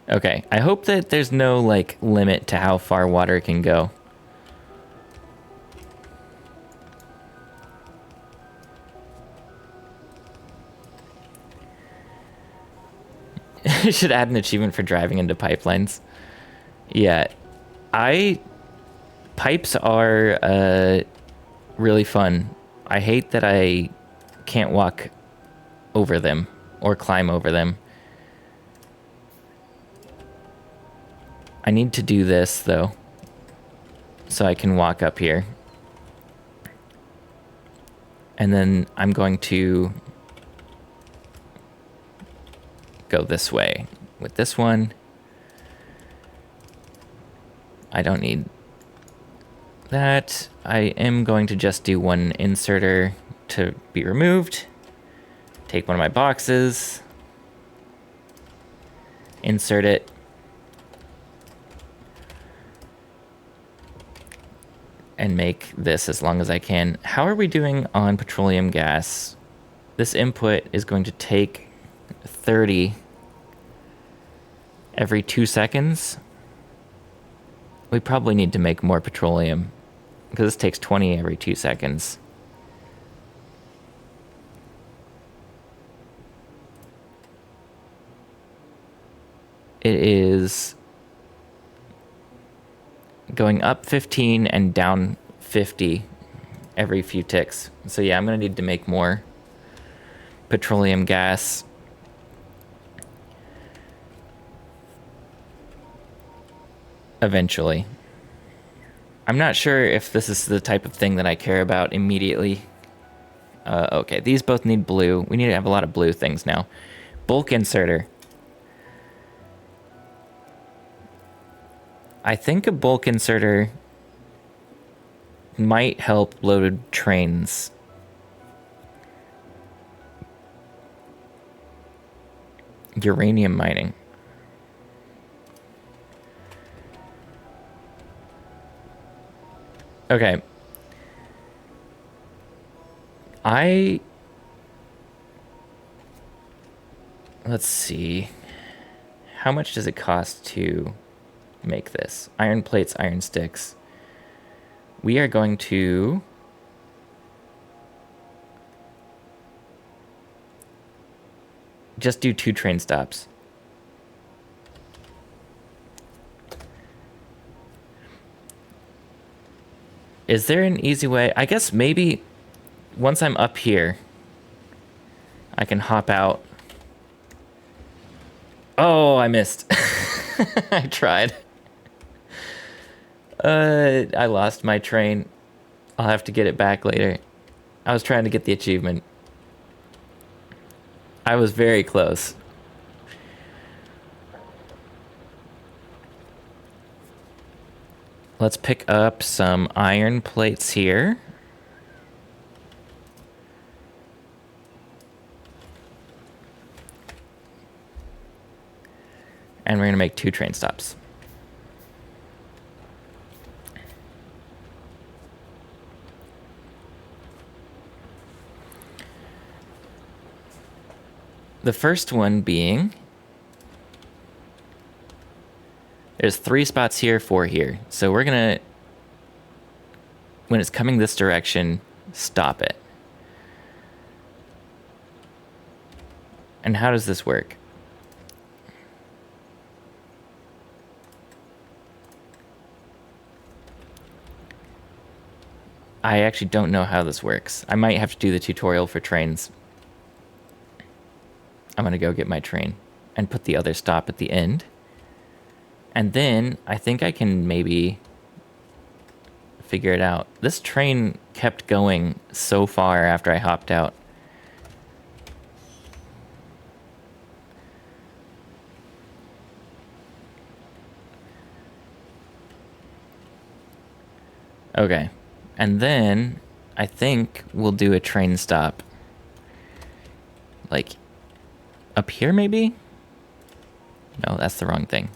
Okay, I hope that there's no, like, limit to how far water can go. Should add an achievement for driving into pipelines. Yeah, pipes are really fun. I hate that I can't walk over them or climb over them. I need to do this, though, so I can walk up here. And then I'm going to go this way with this one. I don't need that. I am going to just do one inserter to be removed. Take one of my boxes. Insert it. And make this as long as I can. How are we doing on petroleum gas? This input is going to take 30 every 2 seconds. We probably need to make more petroleum because this takes 20 every 2 seconds. It is going up 15 and down 50 every few ticks. So yeah, I'm gonna need to make more petroleum gas. Eventually. I'm not sure if this is the type of thing that I care about immediately. Okay, these both need blue. We need to have a lot of blue things now. Bulk inserter. I think a bulk inserter might help loaded trains. Uranium mining. Okay. I... Let's see. How much does it cost to make this? Iron plates, iron sticks. We are going to... just do 2 train stops. Is there an easy way? I guess maybe once I'm up here, I can hop out. Oh, I missed. I tried. I lost my train. I'll have to get it back later. I was trying to get the achievement. I was very close. Let's pick up some iron plates here. And we're going to make 2 train stops. The first one being... there's 3 spots here, 4 here. So we're going to... when it's coming this direction, stop it. And how does this work? I actually don't know how this works. I might have to do the tutorial for trains. I'm gonna go get my train and put the other stop at the end. And then I think I can maybe figure it out. This train kept going so far after I hopped out. Okay. And then I think we'll do a train stop. Like up here maybe? No, that's the wrong thing.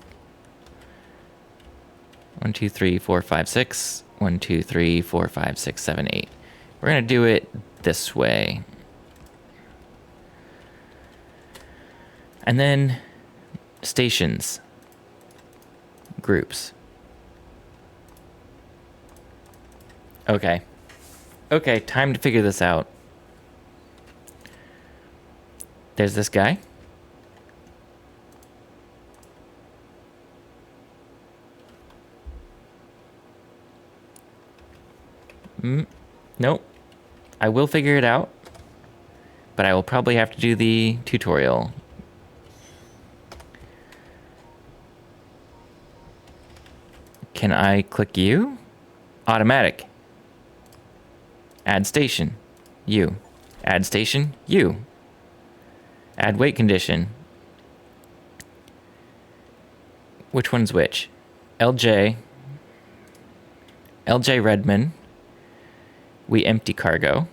1, 2, 3, 4, 5, 6. 1, 2, 3, 4, 5, 6, 7, 8. We're gonna do it this way. And then stations. Groups. Okay. Okay, time to figure this out. There's this guy. Nope. I will figure it out. But I will probably have to do the tutorial. Can I click U? Automatic. Add station. U. Add station. U. Add weight condition. Which one's which? LJ. LJ Redmond. We empty cargo.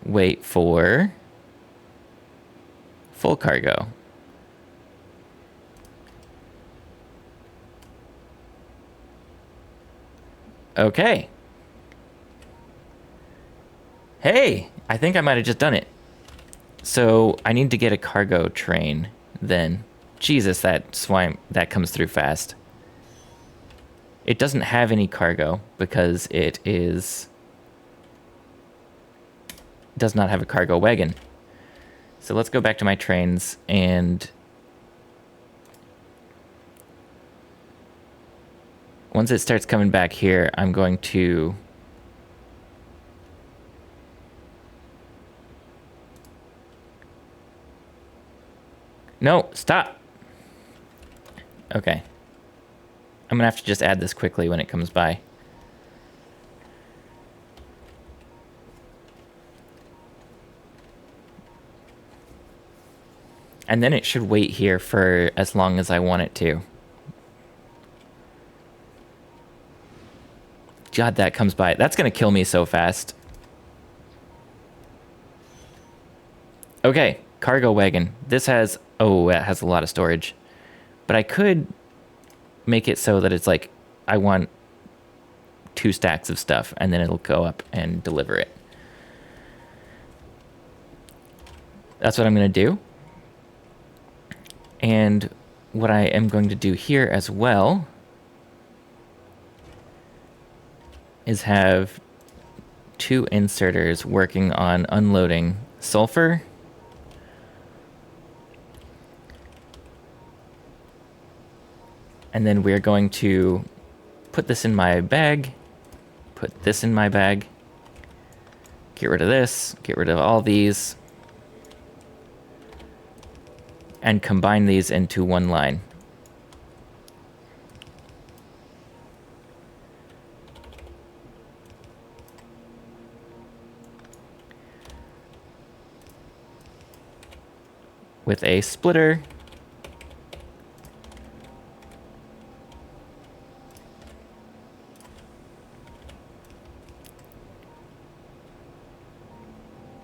Wait for full cargo. Okay. Hey, I think I might have just done it. So I need to get a cargo train then. Jesus, that swine, that comes through fast. It doesn't have any cargo because it does not have a cargo wagon. So let's go back to my trains and once it starts coming back here, I'm going to no, stop. Okay. I'm gonna have to just add this quickly when it comes by. And then it should wait here for as long as I want it to. God, that comes by. That's gonna kill me so fast. Okay, cargo wagon. This has, oh, it has a lot of storage. But I could make it so that it's like, I want 2 stacks of stuff, and then it'll go up and deliver it. That's what I'm going to do. And what I am going to do here as well is have 2 inserters working on unloading sulfur. And then we're going to put this in my bag, put this in my bag, get rid of this, get rid of all these, and combine these into one line. With a splitter.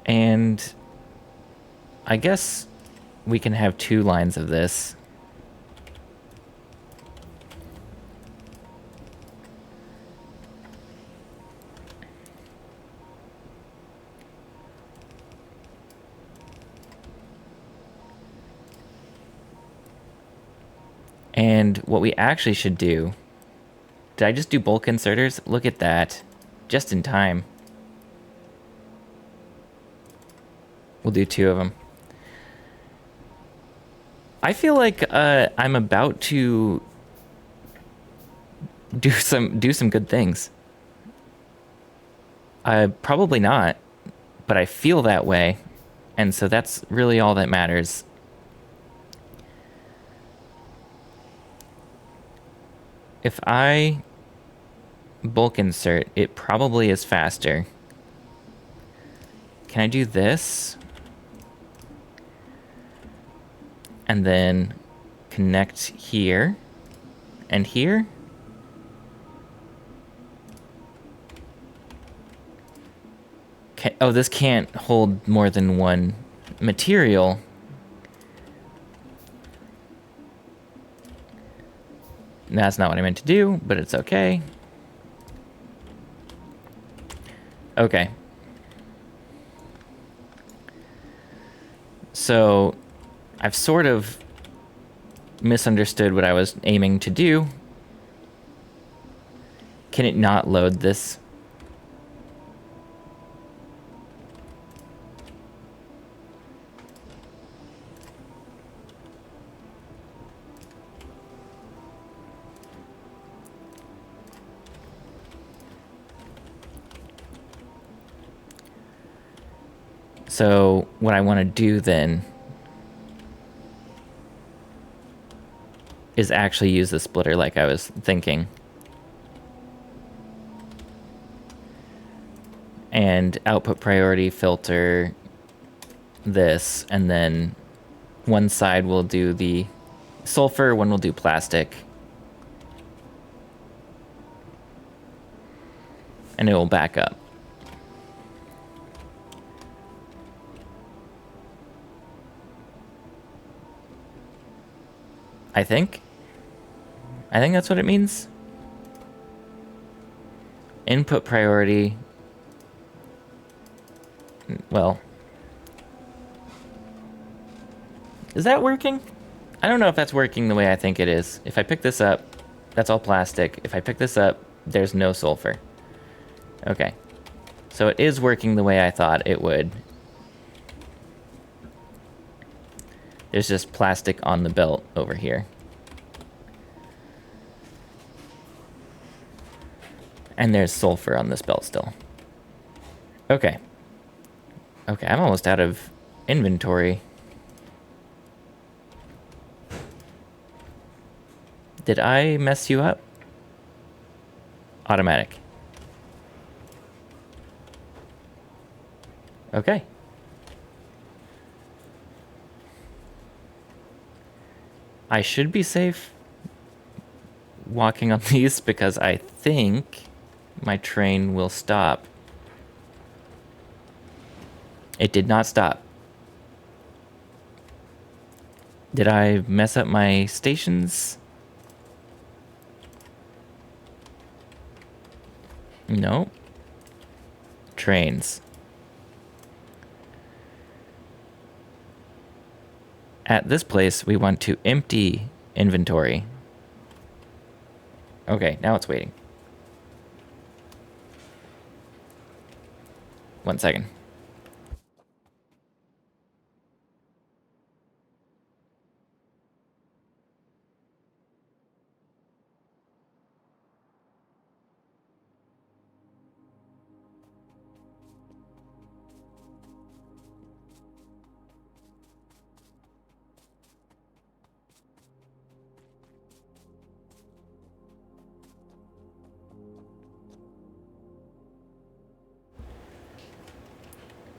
And I guess we can have 2 lines of this. And what we actually should do... Did I just do bulk inserters? Look at that. Just in time. We'll do 2 of them. I feel like I'm about to do some good things. Probably not, but I feel that way, and so that's really all that matters. If I bulk insert, it probably is faster. Can I do this? And then connect here and here. Okay. Oh, this can't hold more than 1 material. That's not what I meant to do, but it's okay. Okay. So I've sort of misunderstood what I was aiming to do. Can it not load this? So what I want to do then is actually use the splitter like I was thinking. And output priority filter this, and then one side will do the sulfur, one will do plastic. And it will back up. I think that's what it means. Input priority. Well, is that working? I don't know if that's working the way I think it is. If I pick this up, that's all plastic. If I pick this up, there's no sulfur. Okay. So it is working the way I thought it would. There's just plastic on the belt over here. And there's sulfur on this belt still. Okay. Okay, I'm almost out of inventory. Did I mess you up? Automatic. Okay. I should be safe walking on these because I think my train will stop. It did not stop. Did I mess up my stations? No. Trains. At this place, we want to empty inventory. Okay, now it's waiting. 1 second.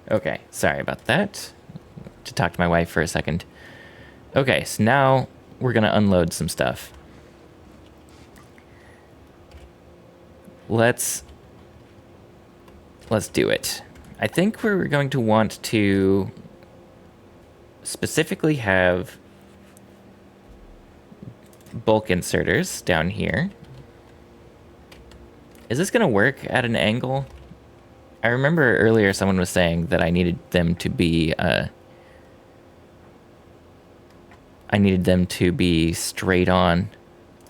Okay, sorry about that. To talk to my wife for a second. Okay, so now we're gonna unload some stuff. Let's do it. I think we're going to want to specifically have bulk inserters down here. Is this gonna work at an angle? I remember earlier someone was saying that I needed them to be straight on.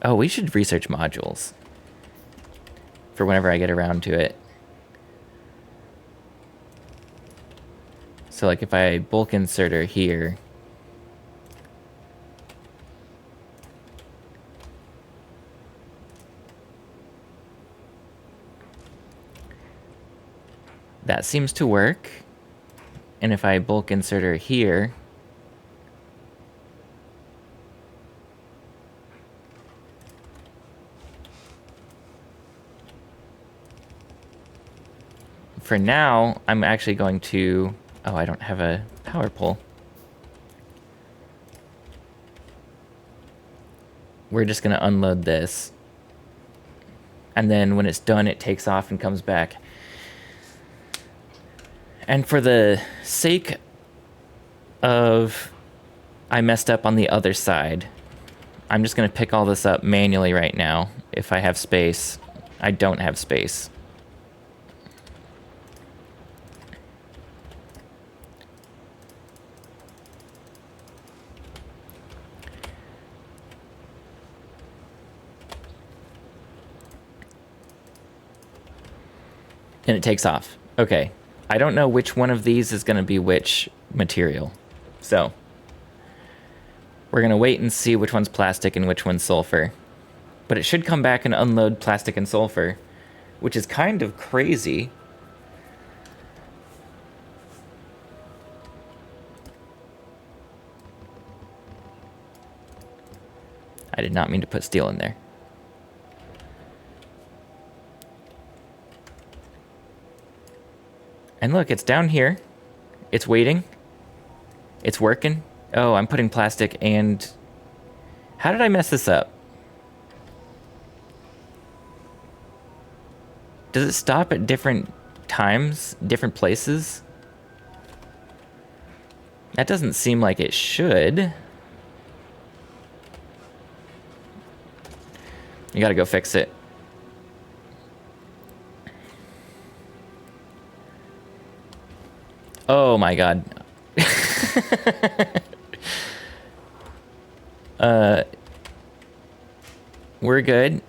Oh, we should research modules for whenever I get around to it. So like if I bulk inserter here, that seems to work. And if I bulk inserter here, for now, I'm actually going to... Oh, I don't have a power pole. We're just going to unload this. And then when it's done, it takes off and comes back. And for the sake of I messed up on the other side, I'm just going to pick all this up manually right now. If I have space. I don't have space. And it takes off. Okay. I don't know which one of these is going to be which material. So, we're going to wait and see which one's plastic and which one's sulfur. But it should come back and unload plastic and sulfur, which is kind of crazy. I did not mean to put steel in there. And look, it's down here. It's waiting. It's working. Oh, I'm putting plastic and... How did I mess this up? Does it stop at different times? Different places? That doesn't seem like it should. You gotta go fix it. Oh my god. We're good.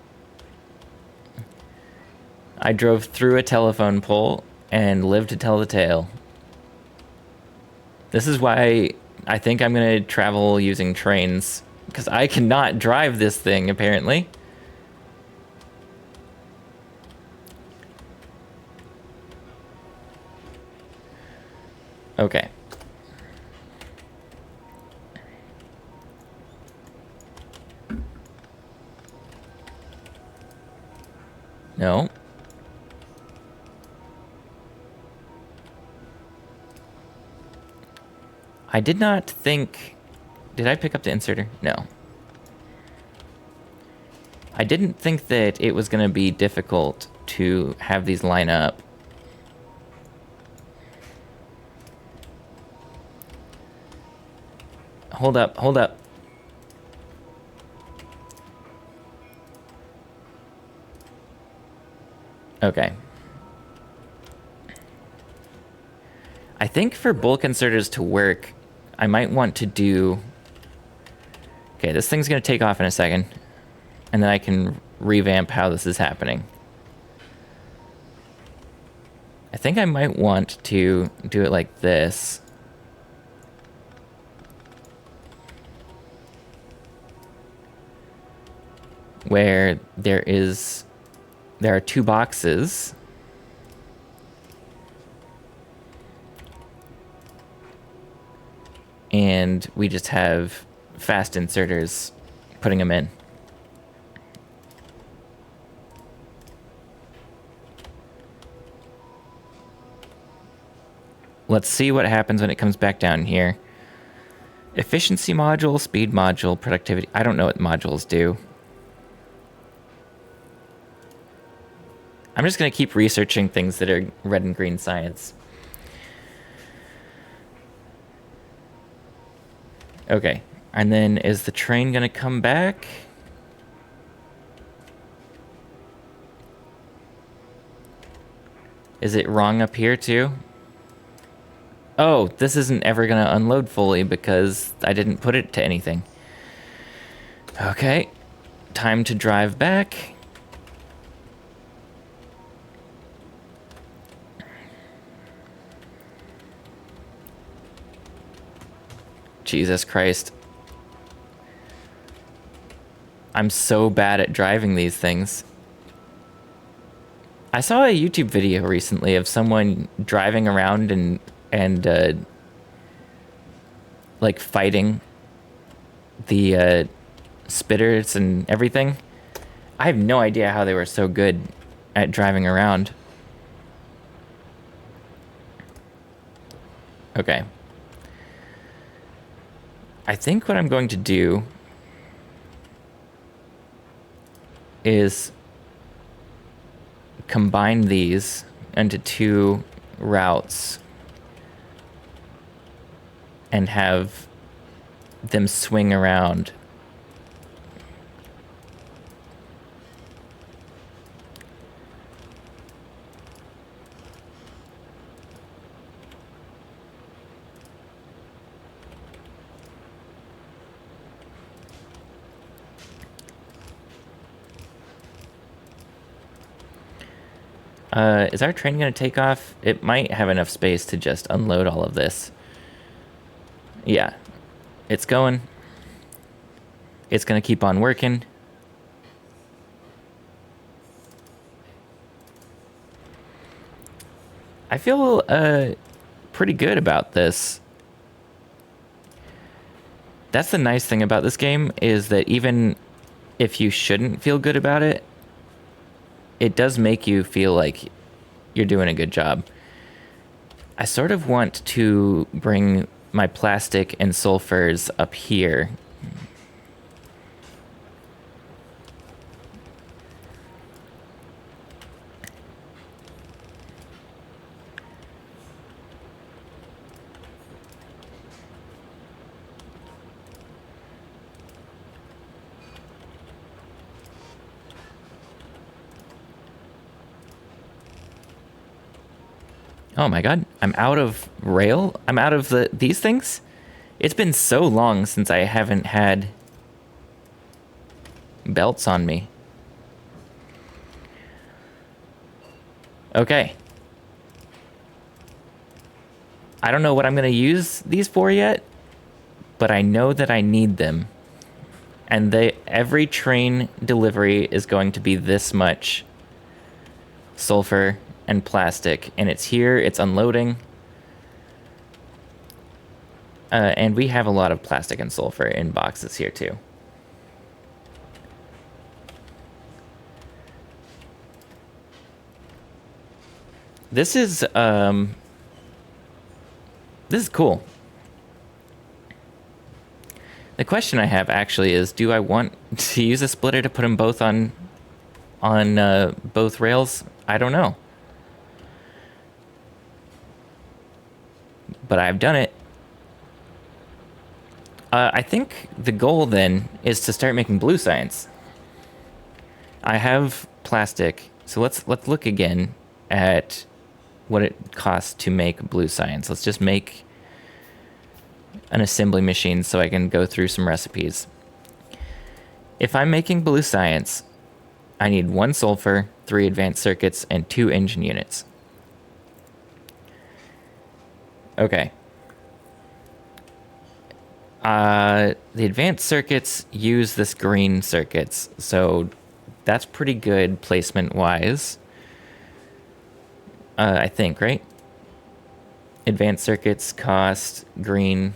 I drove through a telephone pole and lived to tell the tale. This is why I think I'm gonna travel using trains, because I cannot drive this thing, apparently. Okay. No. I did not think... Did I pick up the inserter? No. I didn't think that it was going to be difficult to have these line up. Hold up, hold up. Okay. I think for bulk inserters to work, I might want to do... Okay, this thing's going to take off in a second. And then I can revamp how this is happening. I think I might want to do it like this. Where there are two boxes. And we just have fast inserters putting them in. Let's see what happens when it comes back down here. Efficiency module, speed module, productivity. I don't know what modules do. I'm just going to keep researching things that are red and green science. Okay, and then is the train going to come back? Is it wrong up here too? Oh, this isn't ever going to unload fully because I didn't put it to anything. Okay, time to drive back. Jesus Christ. I'm so bad at driving these things. I saw a YouTube video recently of someone driving around and like fighting the spitters and everything. I have no idea how they were so good at driving around. Okay. I think what I'm going to do is combine these into two routes and have them swing around. Is our train going to take off? It might have enough space to just unload all of this. Yeah, it's going. It's going to keep on working. I feel pretty good about this. That's the nice thing about this game, is that even if you shouldn't feel good about it, it does make you feel like you're doing a good job. I sort of want to bring my plastic and sulfurs up here. Oh my god, I'm out of rail? I'm out of these things? It's been so long since I haven't had belts on me. Okay. I don't know what I'm going to use these for yet, but I know that I need them. And every train delivery is going to be this much sulfur and plastic, and it's here, it's unloading. And we have a lot of plastic and sulfur in boxes here too. This is cool. The question I have actually is, do I want to use a splitter to put them both on both rails? I don't know. But I've done it. I think the goal then is to start making blue science. I have plastic So let's look again at what it costs to make blue science. Let's just make an assembly machine so I can go through some recipes. If I'm making blue science, I need 1 sulfur, 3 advanced circuits, and 2 engine units. Okay. The advanced circuits use this green circuits, so that's pretty good placement-wise. I think, right? Advanced circuits cost green,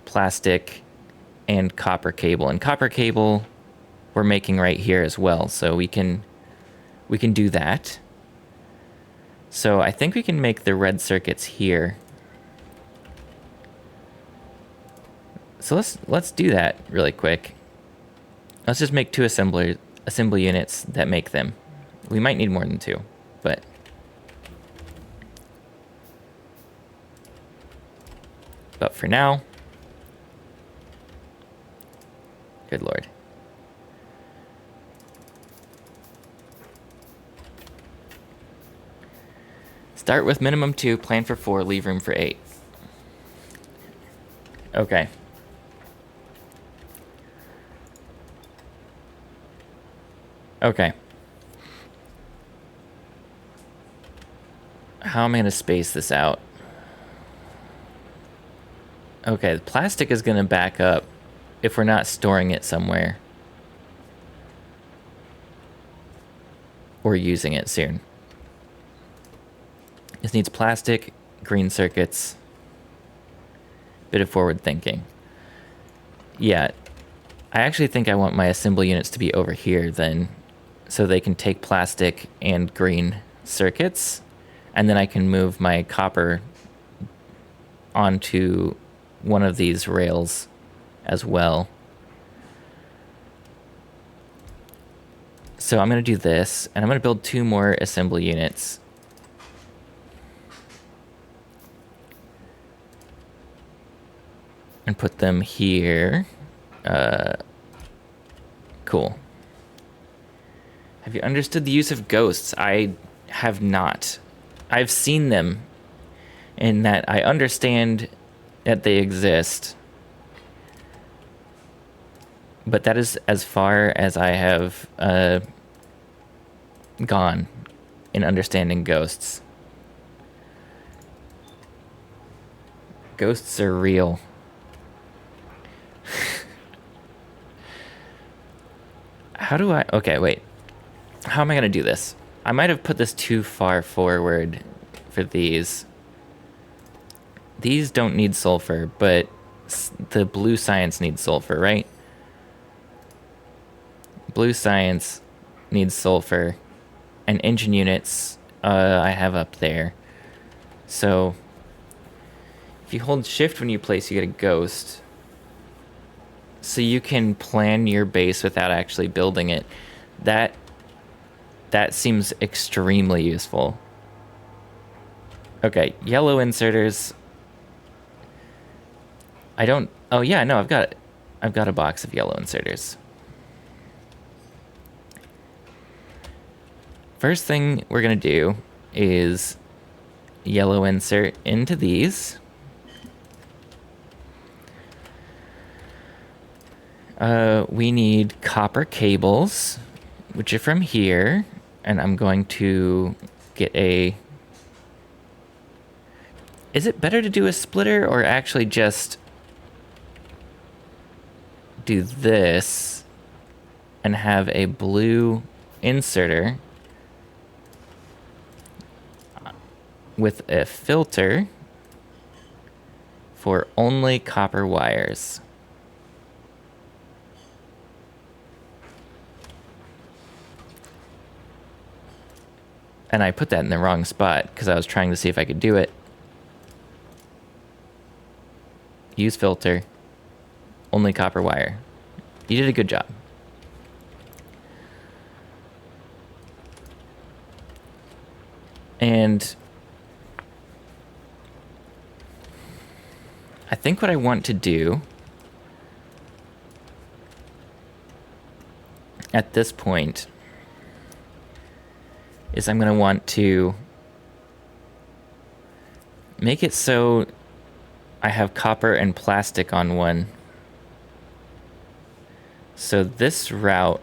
plastic, and copper cable. And copper cable we're making right here as well, so we can do that. So I think we can make the red circuits here. So let's do that really quick. Let's just make 2 assembly units that make them. We might need more than 2, but for now, good Lord. Start with minimum 2, plan for 4, leave room for 8. Okay. Okay. How am I going to space this out? Okay, the plastic is going to back up if we're not storing it somewhere. Or using it soon. This needs plastic, green circuits, bit of forward thinking. Yeah, I actually think I want my assembly units to be over here then, so they can take plastic and green circuits, and then I can move my copper onto one of these rails as well. So I'm going to do this, and I'm going to build 2 more assembly units. And put them here. Cool. Have you understood the use of ghosts? I have not. I've seen them, in that I understand that they exist. But that is as far as I have gone in understanding ghosts. Ghosts are real. How do I... Okay, wait. How am I going to do this? I might have put this too far forward for these. These don't need sulfur, but the blue science needs sulfur, right? Blue science needs sulfur. And engine units I have up there. So if you hold shift when you place, you get a ghost. So you can plan your base without actually building it. That seems extremely useful. Okay, yellow inserters. I don't... Oh yeah, no, I've got a box of yellow inserters. First thing we're gonna do is yellow insert into these. We need copper cables, which are from here, and I'm going to get a... Is it better to do a splitter or actually just do this and have a blue inserter with a filter for only copper wires? And I put that in the wrong spot because I was trying to see if I could do it. Use filter. Only copper wire. You did a good job. And I think what I want to do at this point is I'm going to want to make it so I have copper and plastic on one. So this route,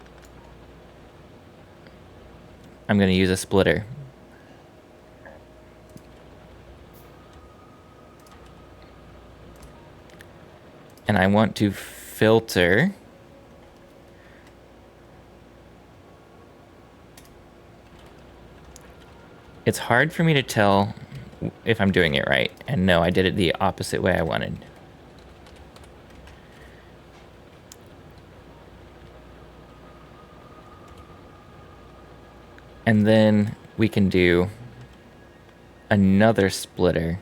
I'm going to use a splitter. And I want to filter it's hard for me to tell if I'm doing it right. And no, I did it the opposite way I wanted. And then we can do another splitter.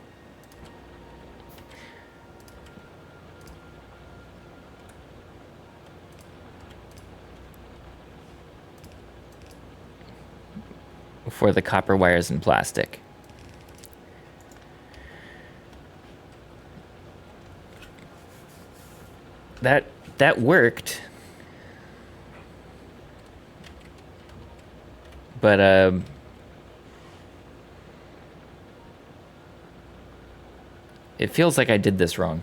For the copper wires and plastic. That worked. But it feels like I did this wrong.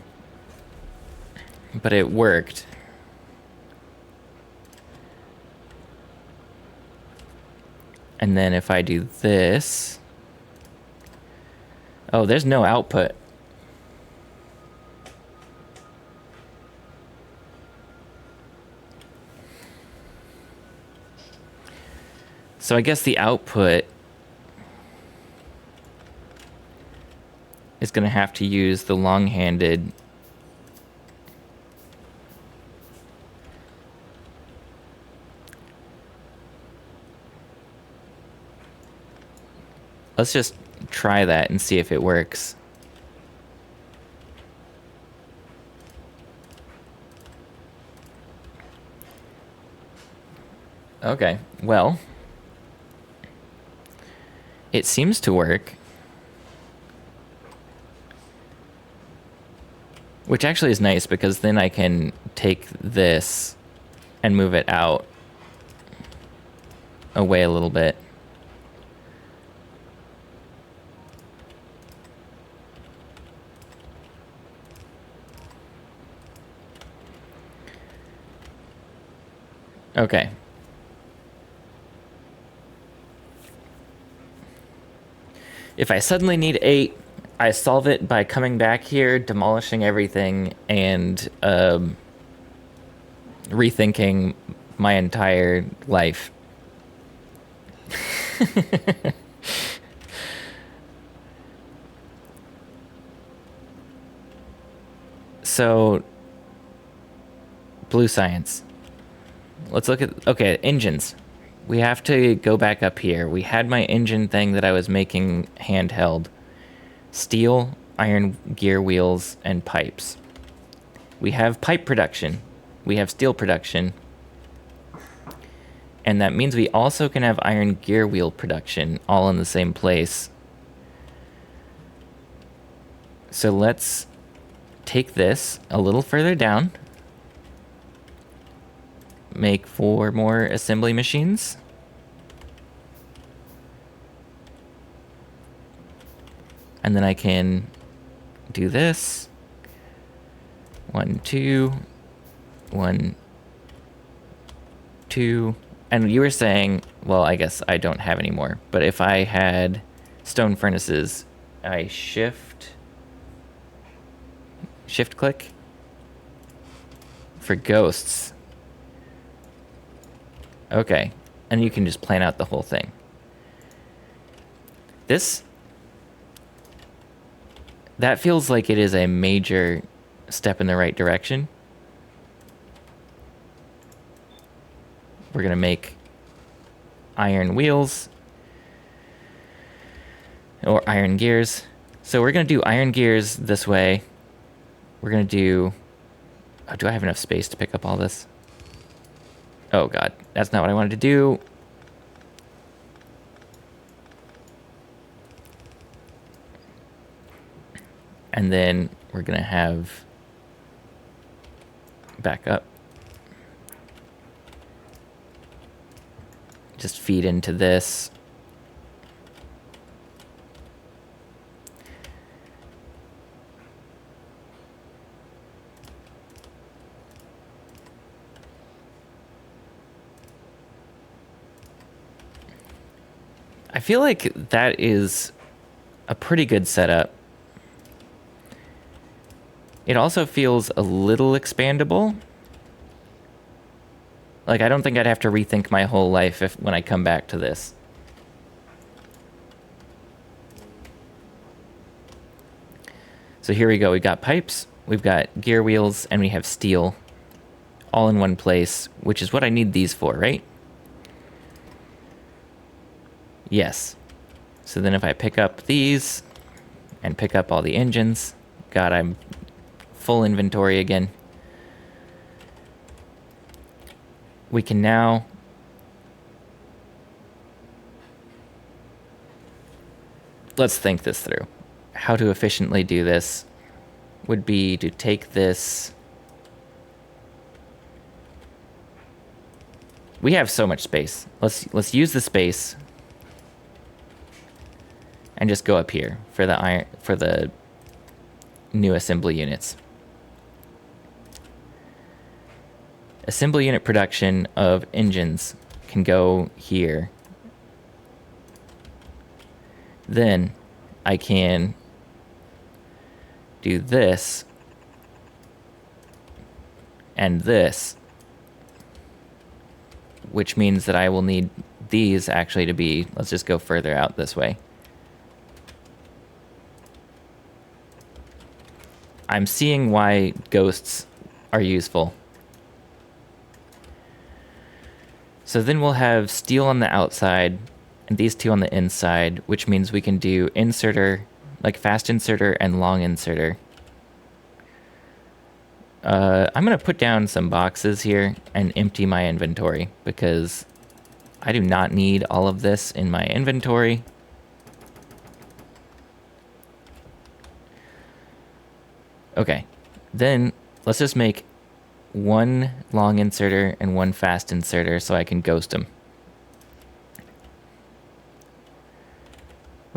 But it worked. And then if I do this... Oh, there's no output. So I guess the output is going to have to use the long-handed... Let's just try that and see if it works. Okay, well, it seems to work. Which actually is nice because then I can take this and move it out away a little bit. Okay. If I suddenly need 8, I solve it by coming back here, demolishing everything, and rethinking my entire life. So, blue science. Let's look at, okay, engines. We have to go back up here. We had my engine thing that I was making handheld. Steel, iron gear wheels, and pipes. We have pipe production. We have steel production. And that means we also can have iron gear wheel production all in the same place. So let's take this a little further down. Make 4 more assembly machines. And then I can do this. 1, 2, 1, 2. And you were saying, well, I guess I don't have any more. But if I had stone furnaces, I shift click for ghosts. Okay, and you can just plan out the whole thing. That feels like it is a major step in the right direction. We're gonna make iron wheels or iron gears. So we're gonna do iron gears this way. We're gonna do, oh, do I have enough space to pick up all this? Oh God, that's not what I wanted to do. And then we're gonna have back up. Just feed into this. feel like that is a pretty good setup. It also feels a little expandable. Like, I don't think I'd have to rethink my whole life when I come back to this. So here we go. We've got pipes, we've got gear wheels, and we have steel all in one place, which is what I need these for, right? Yes. So then if I pick up these and pick up all the engines, God, I'm full inventory again. We can now let's think this through. How to efficiently do this would be to take this. We have so much space. Let's use the space and just go up here for the new assembly units. Assembly unit production of engines can go here. Then I can do this and this, which means that I will need these actually to be, let's just go further out this way. I'm seeing why ghosts are useful. So then we'll have steel on the outside and these two on the inside, which means we can do inserter, like fast inserter and long inserter. I'm going to put down some boxes here and empty my inventory because I do not need all of this in my inventory. Okay, then let's just make one long inserter and one fast inserter so I can ghost them.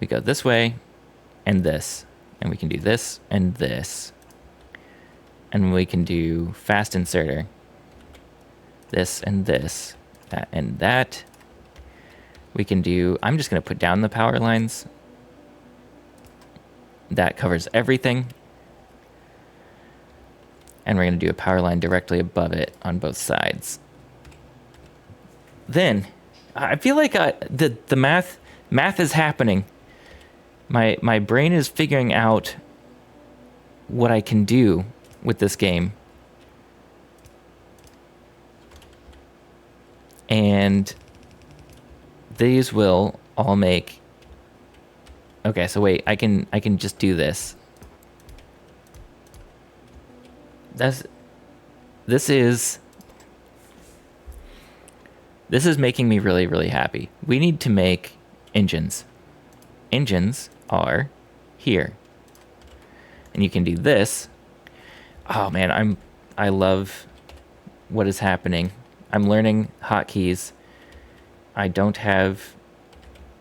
We go this way and this, and we can do this and this. And we can do fast inserter, this and this, that and that. We can do, I'm just going to put down the power lines. That covers everything. And we're going to do a power line directly above it on both sides. Then, I feel like the math is happening. My brain is figuring out what I can do with this game. And these will all make... Okay, so wait, I can just do this. This is making me really, really happy. We need to make engines. Engines are here. And you can do this. Oh man, I love what is happening. I'm learning hotkeys. I don't have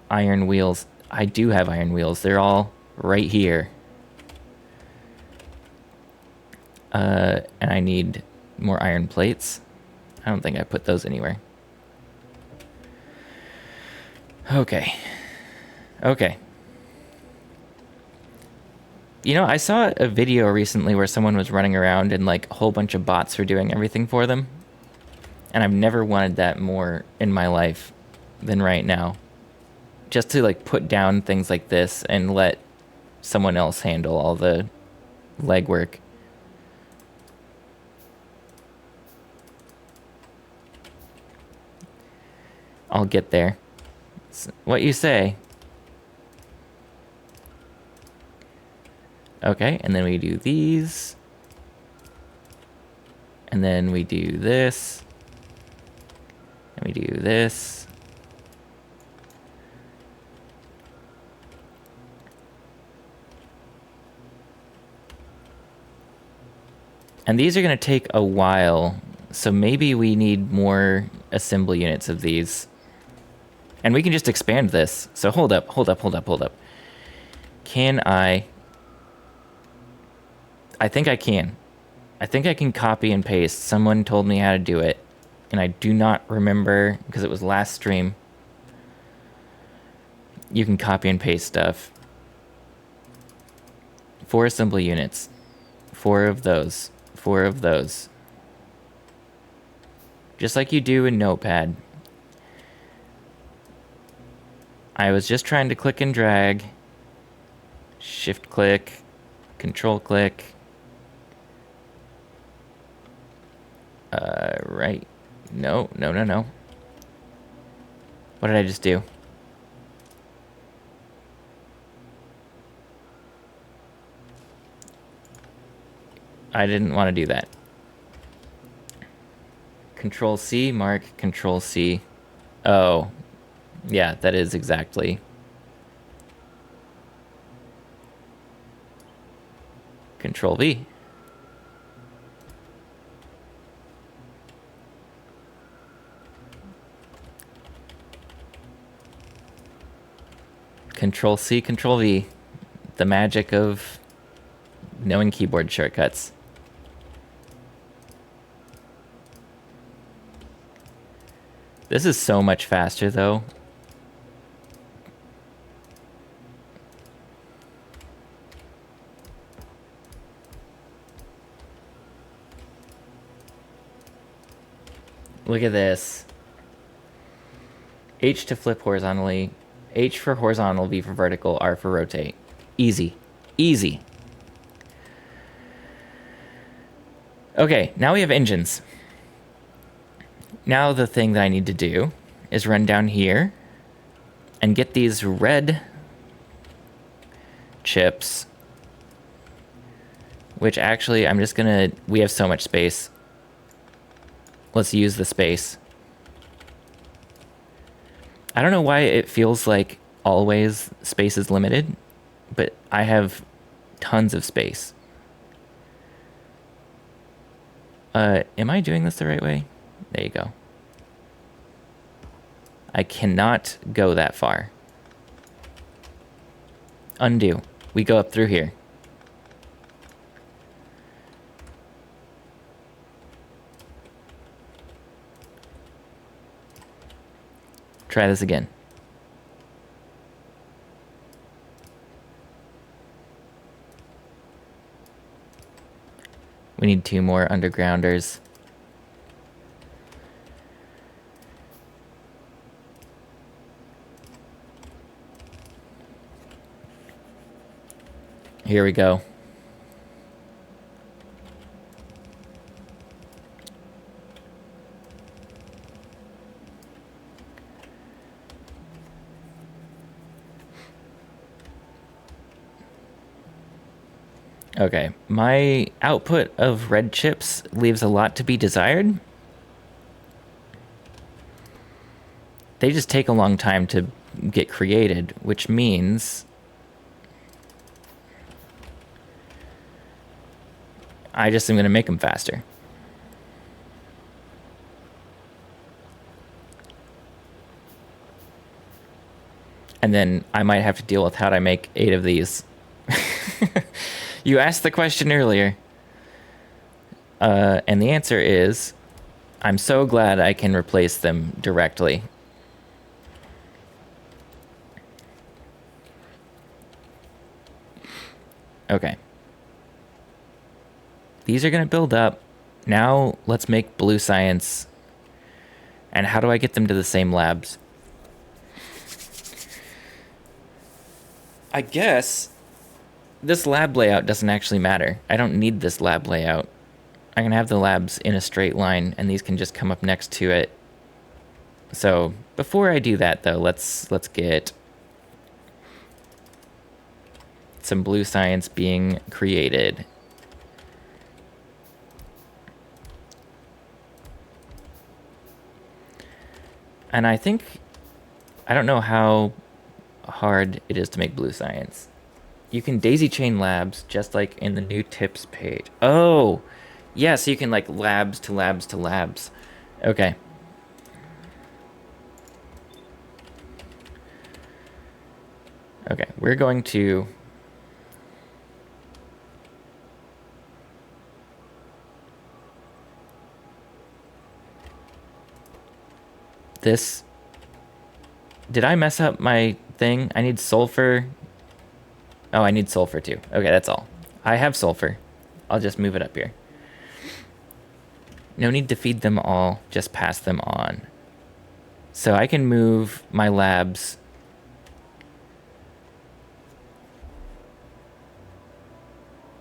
iron wheels. I do have iron wheels. They're all right here. And I need more iron plates. I don't think I put those anywhere. Okay. You know, I saw a video recently where someone was running around and like a whole bunch of bots were doing everything for them. And I've never wanted that more in my life than right now. Just to like put down things like this and let someone else handle all the legwork. I'll get there. It's what you say. Okay, and then we do these. And then we do this. And we do this. And these are going to take a while, so maybe we need more assembly units of these. And we can just expand this. So hold up. Can I think I can. I think I can copy and paste. Someone told me how to do it, and I do not remember because it was last stream. You can copy and paste stuff. 4 assembly units. 4 of those. 4 of those. Just like you do in Notepad. I was just trying to click and drag. Shift click. Control click. Right. No. What did I just do? I didn't want to do that. Control C, mark, Control C. Oh, yeah, that is exactly. Control V. Control C, Control V. The magic of knowing keyboard shortcuts. This is so much faster, though. Look at this. H to flip horizontally. H for horizontal, V for vertical, R for rotate. Easy. Easy. Okay, now we have engines. Now the thing that I need to do is run down here and get these red chips, which actually I'm just gonna, we have so much space. Let's use the space. I don't know why it feels like always space is limited, but I have tons of space. Am I doing this the right way? There you go. I cannot go that far. Undo. We go up through here. Try this again. We need 2 more undergrounders. Here we go. Okay, my output of red chips leaves a lot to be desired. They just take a long time to get created, which means I just am going to make them faster. And then I might have to deal with how to make 8 of these. You asked the question earlier. And the answer is, I'm so glad I can replace them directly. Okay. These are going to build up. Now let's make blue science. And how do I get them to the same labs? I guess this lab layout doesn't actually matter. I don't need this lab layout. I can have the labs in a straight line and these can just come up next to it. So before I do that though, let's get some blue science being created. And I think, I don't know how hard it is to make blue science. You can daisy chain labs just like in the new tips page. Oh, yeah, so you can like labs to labs to labs. Okay. Okay, we're going to this. Did I mess up my thing. I need sulfur. Oh, I need sulfur too. Okay, that's all. I have sulfur. I'll just move it up here. No need to feed them all, just pass them on. So I can move my labs.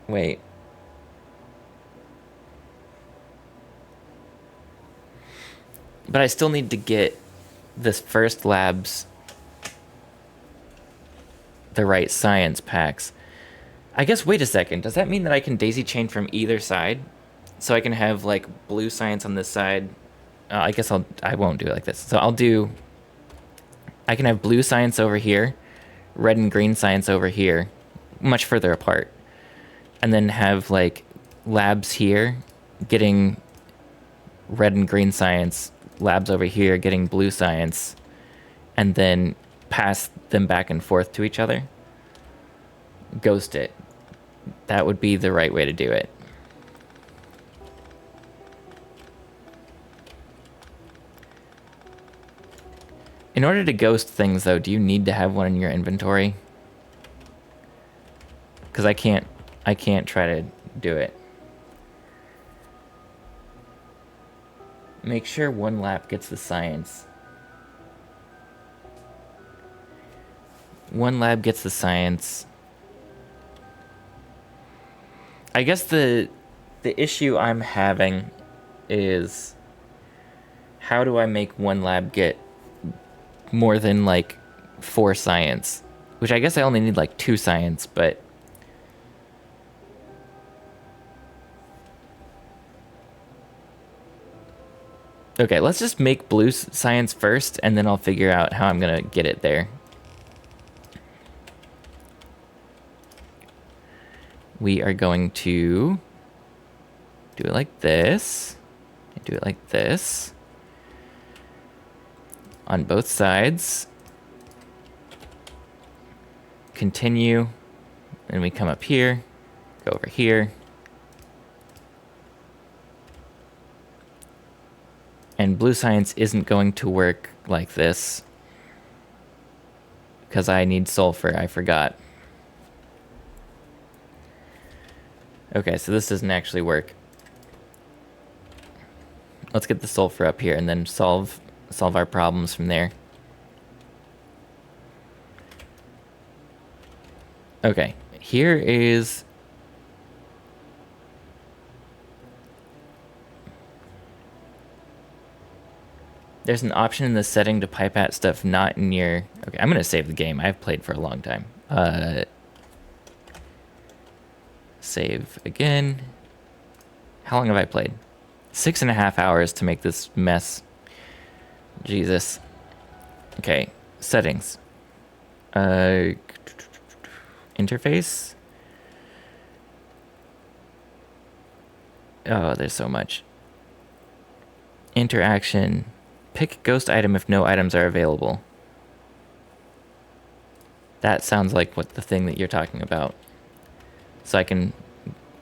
Wait. But I still need to get this first lab's the right science packs. I guess, wait a second. Does that mean that I can daisy chain from either side? So I can have like blue science on this side. I guess I won't do it like this. So I can have blue science over here, red and green science over here, much further apart. And then have like labs here getting red and green science, labs over here getting blue science, and then pass them back and forth to each other. Ghost it. That would be the right way to do it. In order to ghost things, though, do you need to have one in your inventory? Because I can't try to do it. Make sure one lap gets the science. One lab gets the science. I guess the issue I'm having is how do I make one lab get more than like 4 science? Which I guess I only need like 2 science, but okay, let's just make blue science first, and then I'll figure out how I'm gonna get it there. We are going to do it like this. Do it like this. On both sides. Continue. Then we come up here. Go over here. And blue science isn't going to work like this. Because I need sulfur, I forgot. Okay, so this doesn't actually work. Let's get the sulfur up here and then solve our problems from there. Okay, here is... There's an option in the setting to pipe at stuff not in your... Okay, I'm going to save the game. I've played for a long time. Save again. How long have I played? 6.5 hours to make this mess. Jesus. Okay, settings. Interface. Oh, there's so much. Interaction. Pick ghost item if no items are available. That sounds like what the thing that you're talking about. So I can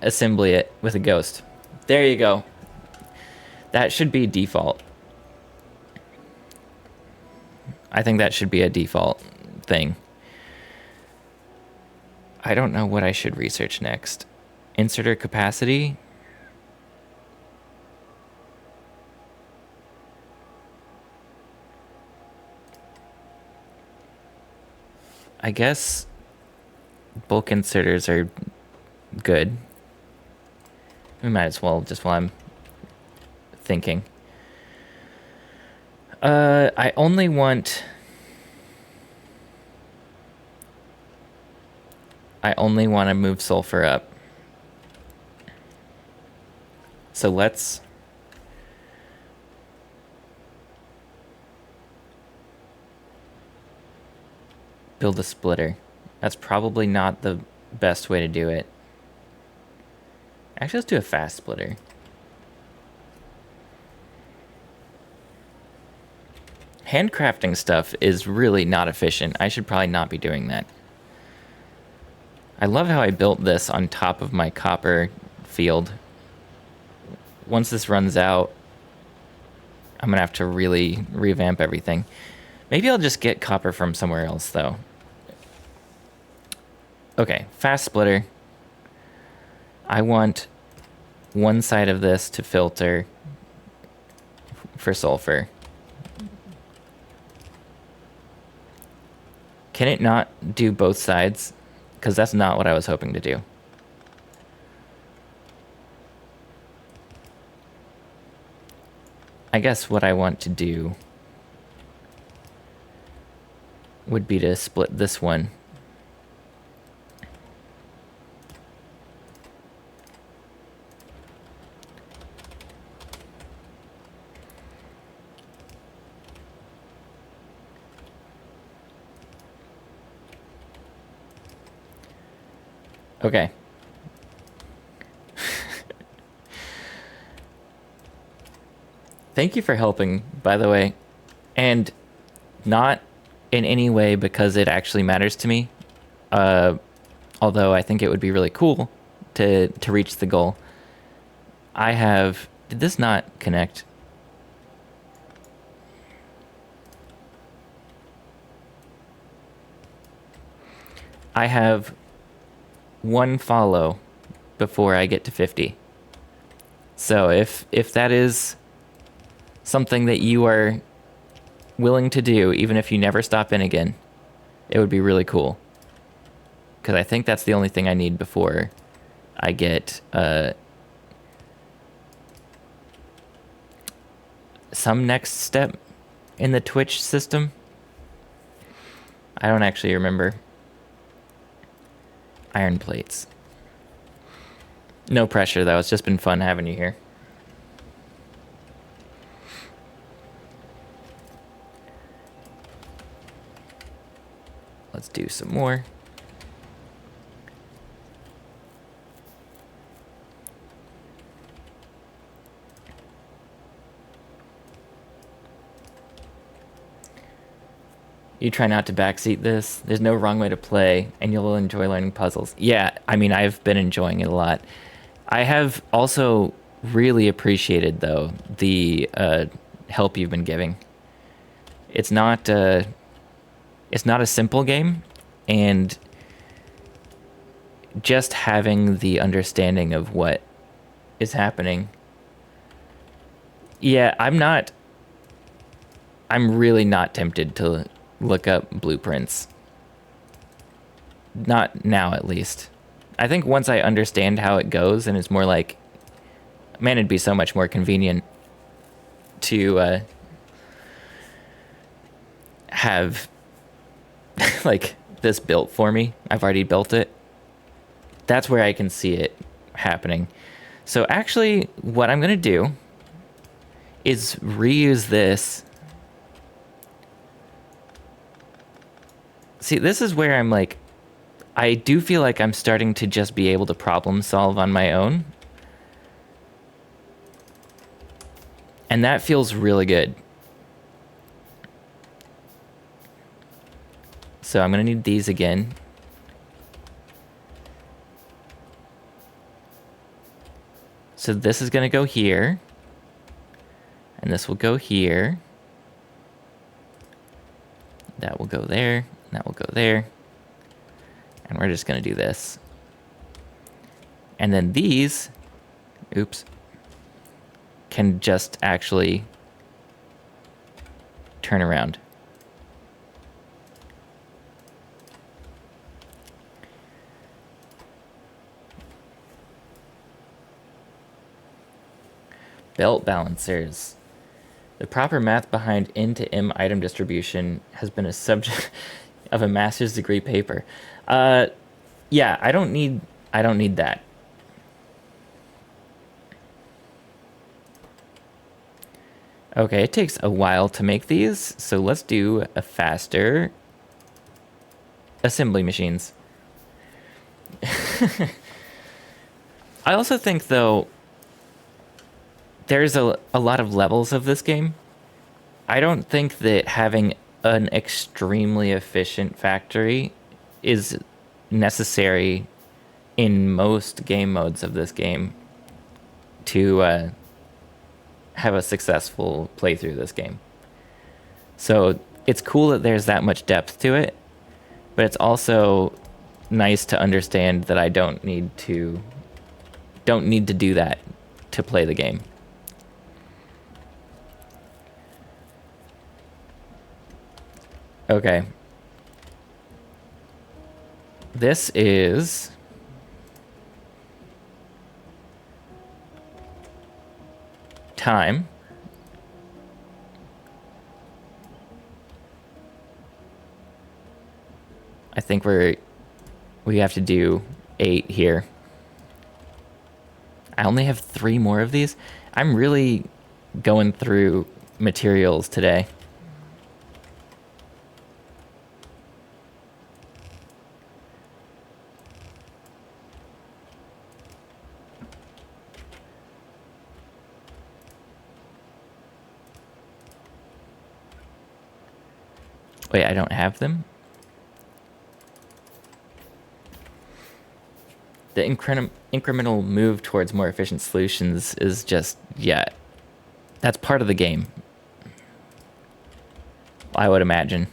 assembly it with a ghost. There you go. That should be default. I think that should be a default thing. I don't know what I should research next. Inserter capacity. I guess bulk inserters are good. We might as well, just while I'm thinking. I only want to move sulfur up. So let's build a splitter. That's probably not the best way to do it. Actually, let's do a fast splitter. Handcrafting stuff is really not efficient. I should probably not be doing that. I love how I built this on top of my copper field. Once this runs out, I'm gonna have to really revamp everything. Maybe I'll just get copper from somewhere else, though. Okay, fast splitter. I want one side of this to filter for sulfur. Can it not do both sides? Because that's not what I was hoping to do. I guess what I want to do would be to split this one. Okay. Thank you for helping, by the way. And not in any way because it actually matters to me. Although I think it would be really cool to reach the goal. I have... Did this not connect? I have one follow before I get to 50. So if that is something that you are willing to do, even if you never stop in again, it would be really cool. Because I think that's the only thing I need before I get some next step in the Twitch system. I don't actually remember. Iron plates. No pressure, though. It's just been fun having you here. Let's do some more. You try not to backseat this. There's no wrong way to play, and you'll enjoy learning puzzles. Yeah, I mean, I've been enjoying it a lot. I have also really appreciated, though, the help you've been giving. It's not a simple game, and just having the understanding of what is happening. Yeah, I'm really not tempted to look up blueprints. Not now, at least. I think once I understand how it goes, and it's more like, man, it'd be so much more convenient to have like this built for me. I've already built it. That's where I can see it happening. So actually, what I'm gonna do is reuse this. See, this is where I'm like, I do feel like I'm starting to just be able to problem solve on my own. And that feels really good. So I'm going to need these again. So this is going to go here. And this will go here. That will go there. That will go there. And we're just going to do this. And then these, oops, can just actually turn around. Belt balancers. The proper math behind N to M item distribution has been a subject of a master's degree paper. Yeah, I don't need that. Okay, it takes a while to make these, so let's do a faster assembly machines. I also think, though, there's a lot of levels of this game. I don't think that having an extremely efficient factory is necessary in most game modes of this game to have a successful playthrough of this game. So it's cool that there's that much depth to it, but it's also nice to understand that I don't need to do that to play the game. Okay. This is time. I think we have to do 8 here. I only have 3 more of these. I'm really going through materials today. Wait, I don't have them? The incremental move towards more efficient solutions is just, yeah, that's part of the game, I would imagine.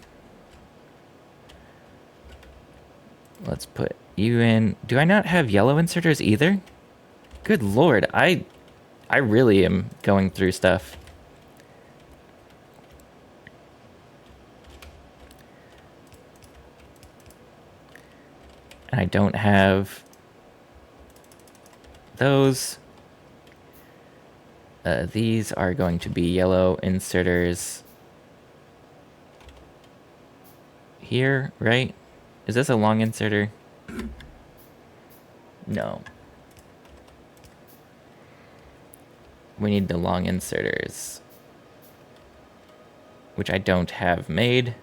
Let's put you in. Do I not have yellow inserters either? Good lord, I really am going through stuff. And I don't have those. These are going to be yellow inserters here, right? Is this a long inserter? No. We need the long inserters, which I don't have made.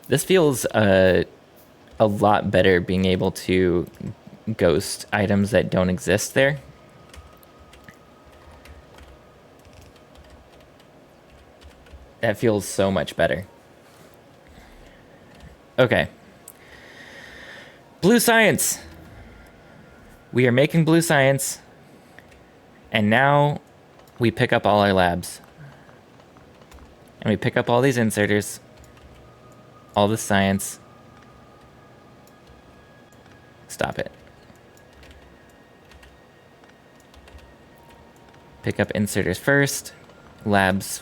This feels a lot better, being able to ghost items that don't exist there. That feels so much better. Okay. Blue science. We are making blue science. And now we pick up all our labs. And we pick up all these inserters. All the science. Stop it. Pick up inserters first. Labs.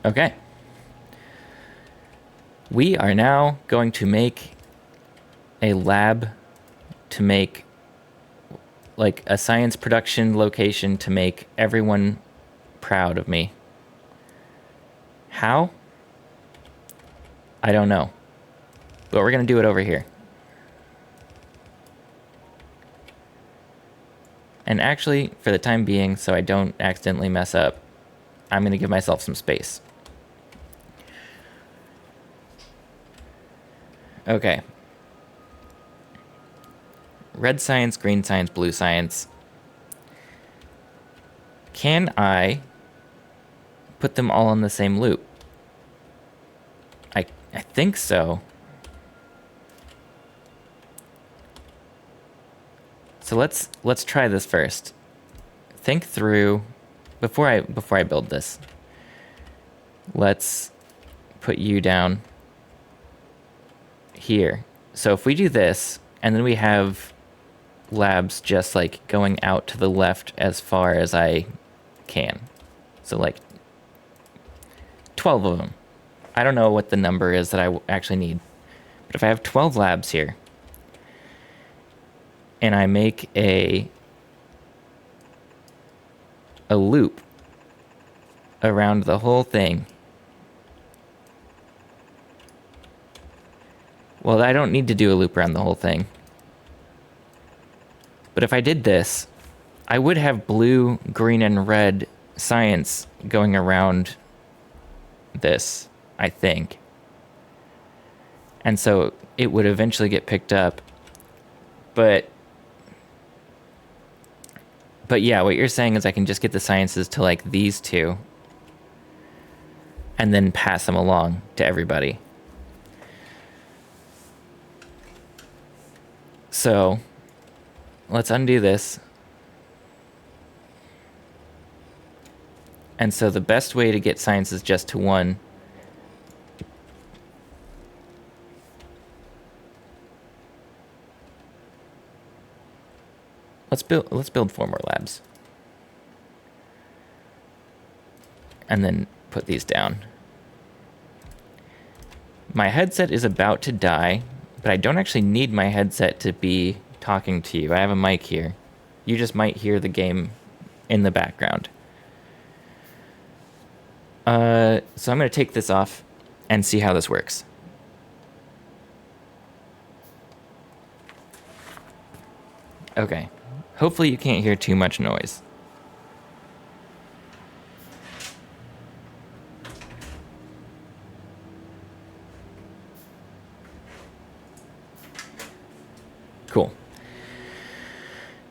Okay. We are now going to make a lab to make like a science production location to make everyone proud of me. How? I don't know. But we're going to do it over here. And actually, for the time being, so I don't accidentally mess up, I'm going to give myself some space. Okay. Red science, green science, blue science. Can I put them all in the same loop? I think so. So let's try this first. Think through before I build this. Let's put you down here. So if we do this, and then we have labs just like going out to the left as far as I can. So like 12 of them. I don't know what the number is that I actually need. But if I have 12 labs here, and I make a loop around the whole thing. Well, I don't need to do a loop around the whole thing. But if I did this, I would have blue, green, and red science going around this, I think. And so it would eventually get picked up. But yeah, what you're saying is I can just get the sciences to like these two. and then pass them along to everybody. So let's undo this. And so the best way to get sciences just to 1 let's build 4 more labs. And then put these down. My headset is about to die, but I don't actually need my headset to be talking to you. I have a mic here. You just might hear the game in the background. So I'm going to take this off and see how this works. Okay. Hopefully you can't hear too much noise. Cool.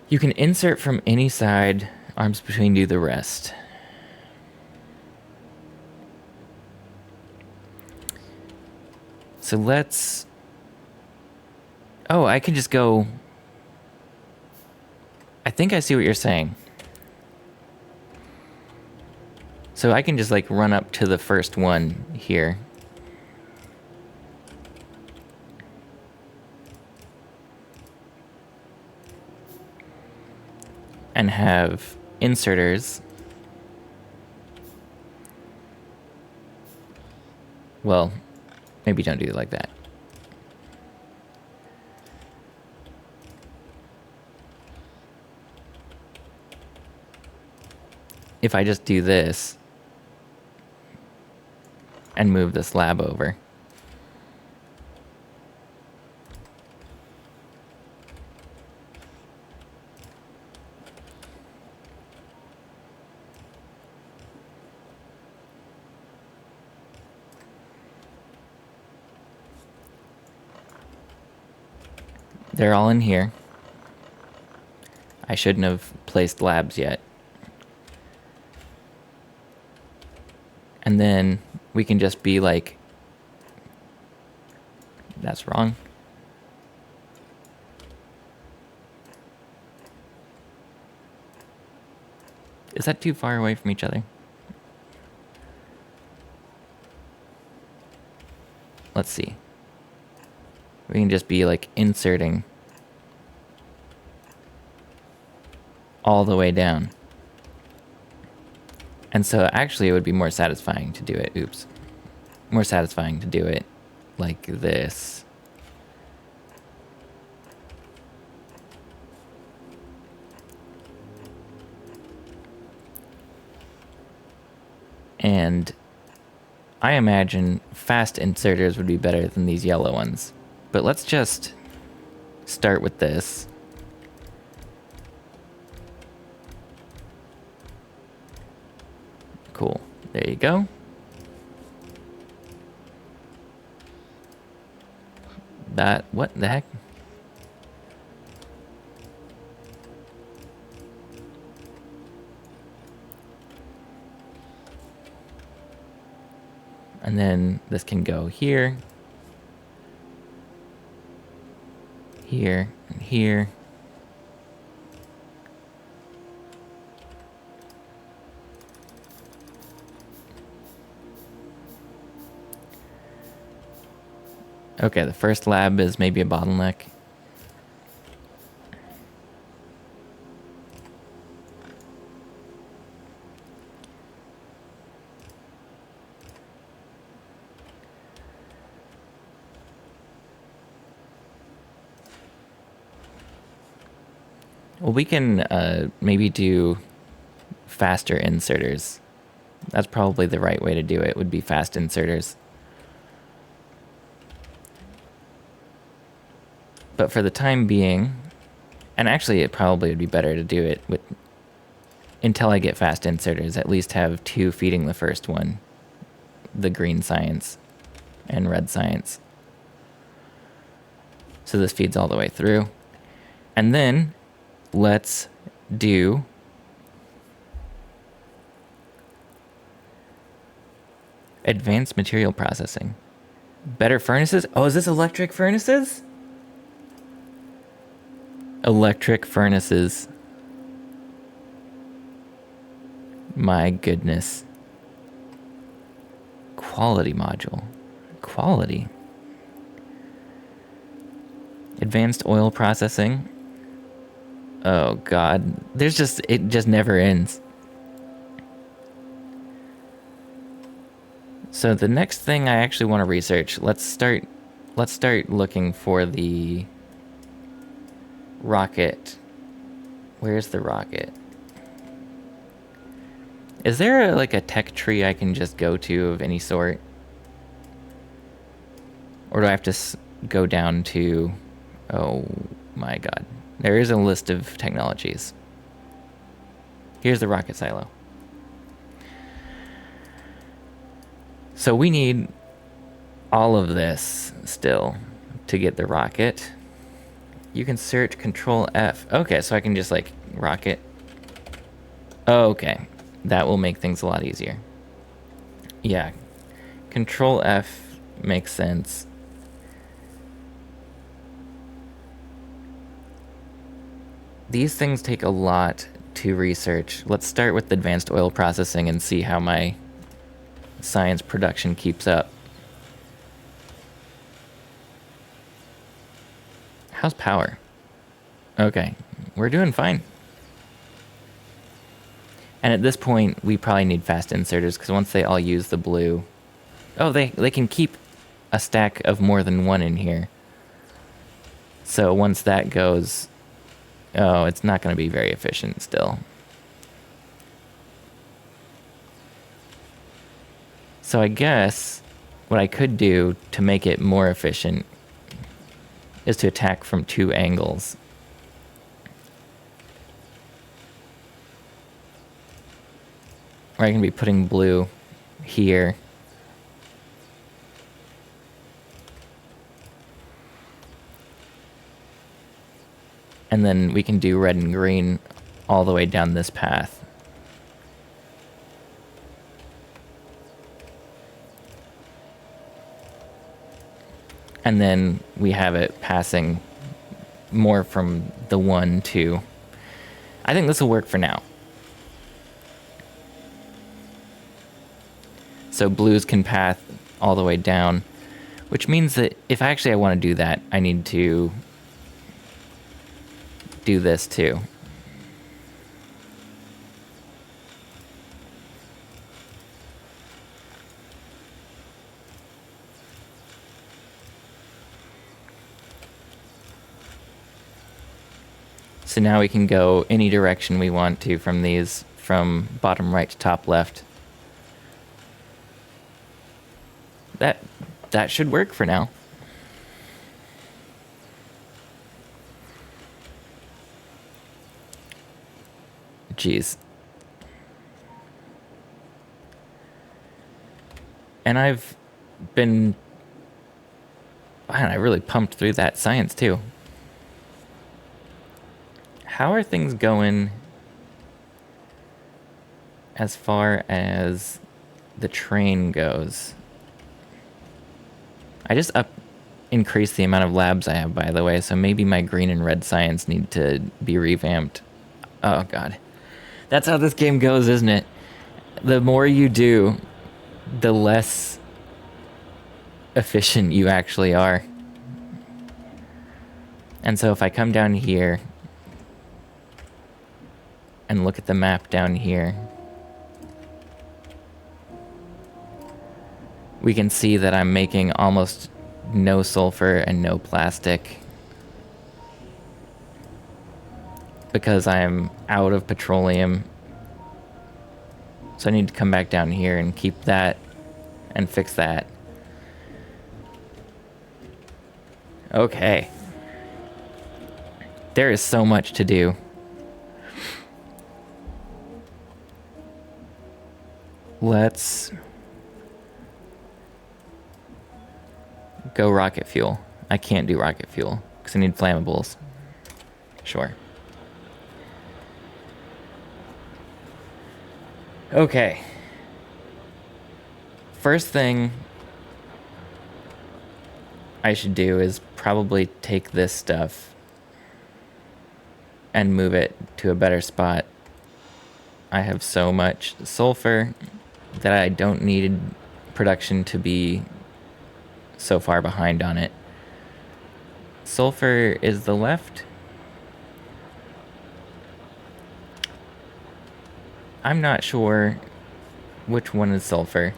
You can insert from any side, arms between do the rest. So let's... Oh, I can just go... I think I see what you're saying. So I can just like run up to the first one here. And have inserters. Well, maybe don't do it like that. If I just do this and move this lab over. They're all in here. I shouldn't have placed labs yet. And then we can just be like, that's wrong. Is that too far away from each other? Let's see. We can just be like inserting all the way down. And so actually it would be more satisfying to do it. Oops. More satisfying to do it like this. And I imagine fast inserters would be better than these yellow ones. But let's just start with this. Cool. There you go. What the heck? And then this can go here, here, and here. Okay, the first lab is maybe a bottleneck. Well, we can maybe do faster inserters. That's probably the right way to do it, would be fast inserters. But for the time being, and actually it probably would be better to do it with, until I get fast inserters, at least have 2 feeding the first one, the green science and red science. So this feeds all the way through. And then let's do Advanced material processing. Better furnaces? Oh, is this electric furnaces? Electric furnaces. My goodness. Quality module. Quality. Advanced oil processing. Oh god. It just never ends. So the next thing I actually want to research, let's start looking for the rocket. Where's the rocket? Is there like a tech tree I can just go to of any sort? Or do I have to go down to... Oh my god. There is a list of technologies. Here's the rocket silo. So we need all of this still to get the rocket. You can search Control F. Okay, so I can just like rocket. Oh, okay. That will make things a lot easier. Yeah. Control F makes sense. These things take a lot to research. Let's start with advanced oil processing and see how my science production keeps up. How's power? Okay, we're doing fine. And at this point, we probably need fast inserters, because once they all use the blue... Oh, they can keep a stack of more than one in here. So once that goes... Oh, it's not going to be very efficient still. So I guess what I could do to make it more efficient is to attack from two angles. Or I can be putting blue here. And then we can do red and green all the way down this path. And then we have it passing more from the 1 to... I think this will work for now. So blues can path all the way down, which means that if actually I want to do that, I need to do this too. So now we can go any direction we want to from these, from bottom right to top left. That should work for now. Jeez. And I've been... Man, I really pumped through that science too. How are things going as far as the train goes? I just increased the amount of labs I have, by the way, so maybe my green and red science need to be revamped. Oh, God. That's how this game goes, isn't it? The more you do, the less efficient you actually are. And so if I come down here and look at the map down here, we can see that I'm making almost no sulfur and no plastic because I'm out of petroleum. So I need to come back down here and keep that and fix that. Okay. There is so much to do. Let's go rocket fuel. I can't do rocket fuel because I need flammables. Sure. Okay. First thing I should do is probably take this stuff and move it to a better spot. I have so much sulfur that I don't need production to be so far behind on it. Sulfur is the left. I'm not sure which one is sulfur.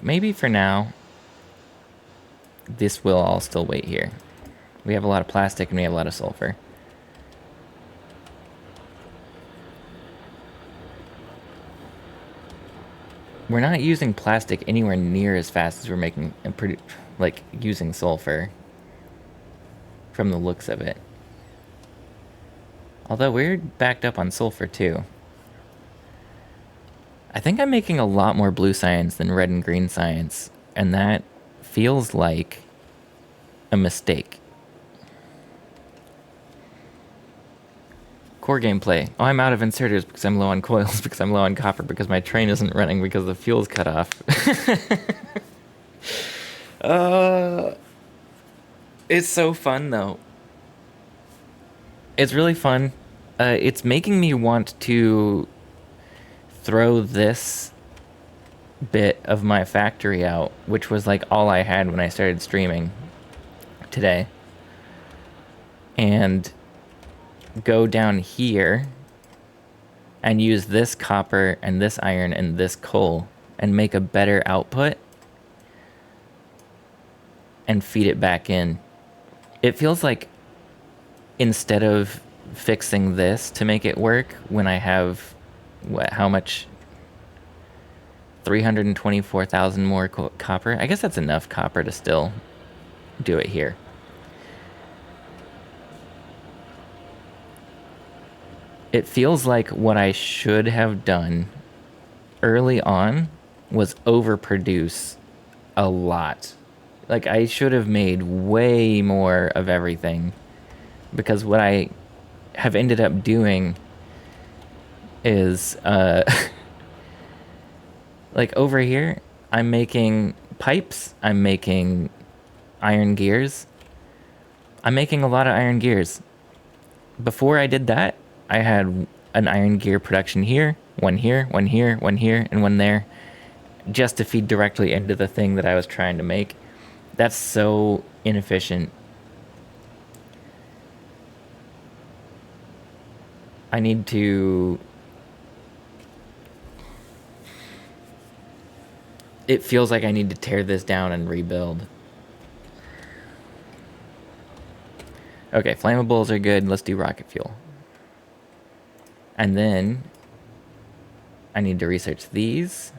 Maybe for now, this will all still wait here. We have a lot of plastic and we have a lot of sulfur. We're not using plastic anywhere near as fast as we're making, like, using sulfur. From the looks of it. Although we're backed up on sulfur too. I think I'm making a lot more blue science than red and green science, and that feels like a mistake. Core gameplay. Oh, I'm out of inserters because I'm low on coils, because I'm low on copper, because my train isn't running because the fuel's cut off. It's so fun though. It's really fun. It's making me want to throw this bit of my factory out, which was like all I had when I started streaming today, and go down here and use this copper and this iron and this coal and make a better output and feed it back in. It feels like instead of fixing this to make it work when I have how much, 324,000 more copper. I guess that's enough copper to still do it here. It feels like what I should have done early on was overproduce a lot. Like, I should have made way more of everything, because what I have ended up doing is like over here I'm making pipes, I'm making iron gears, I'm making a lot of iron gears. Before I did that, I had an iron gear production here, one here, one here, one here, and one there, just to feed directly into the thing that I was trying to make. That's so inefficient. I need to... It feels like I need to tear this down and rebuild. Okay, flammables are good. Let's do rocket fuel. And then I need to research these.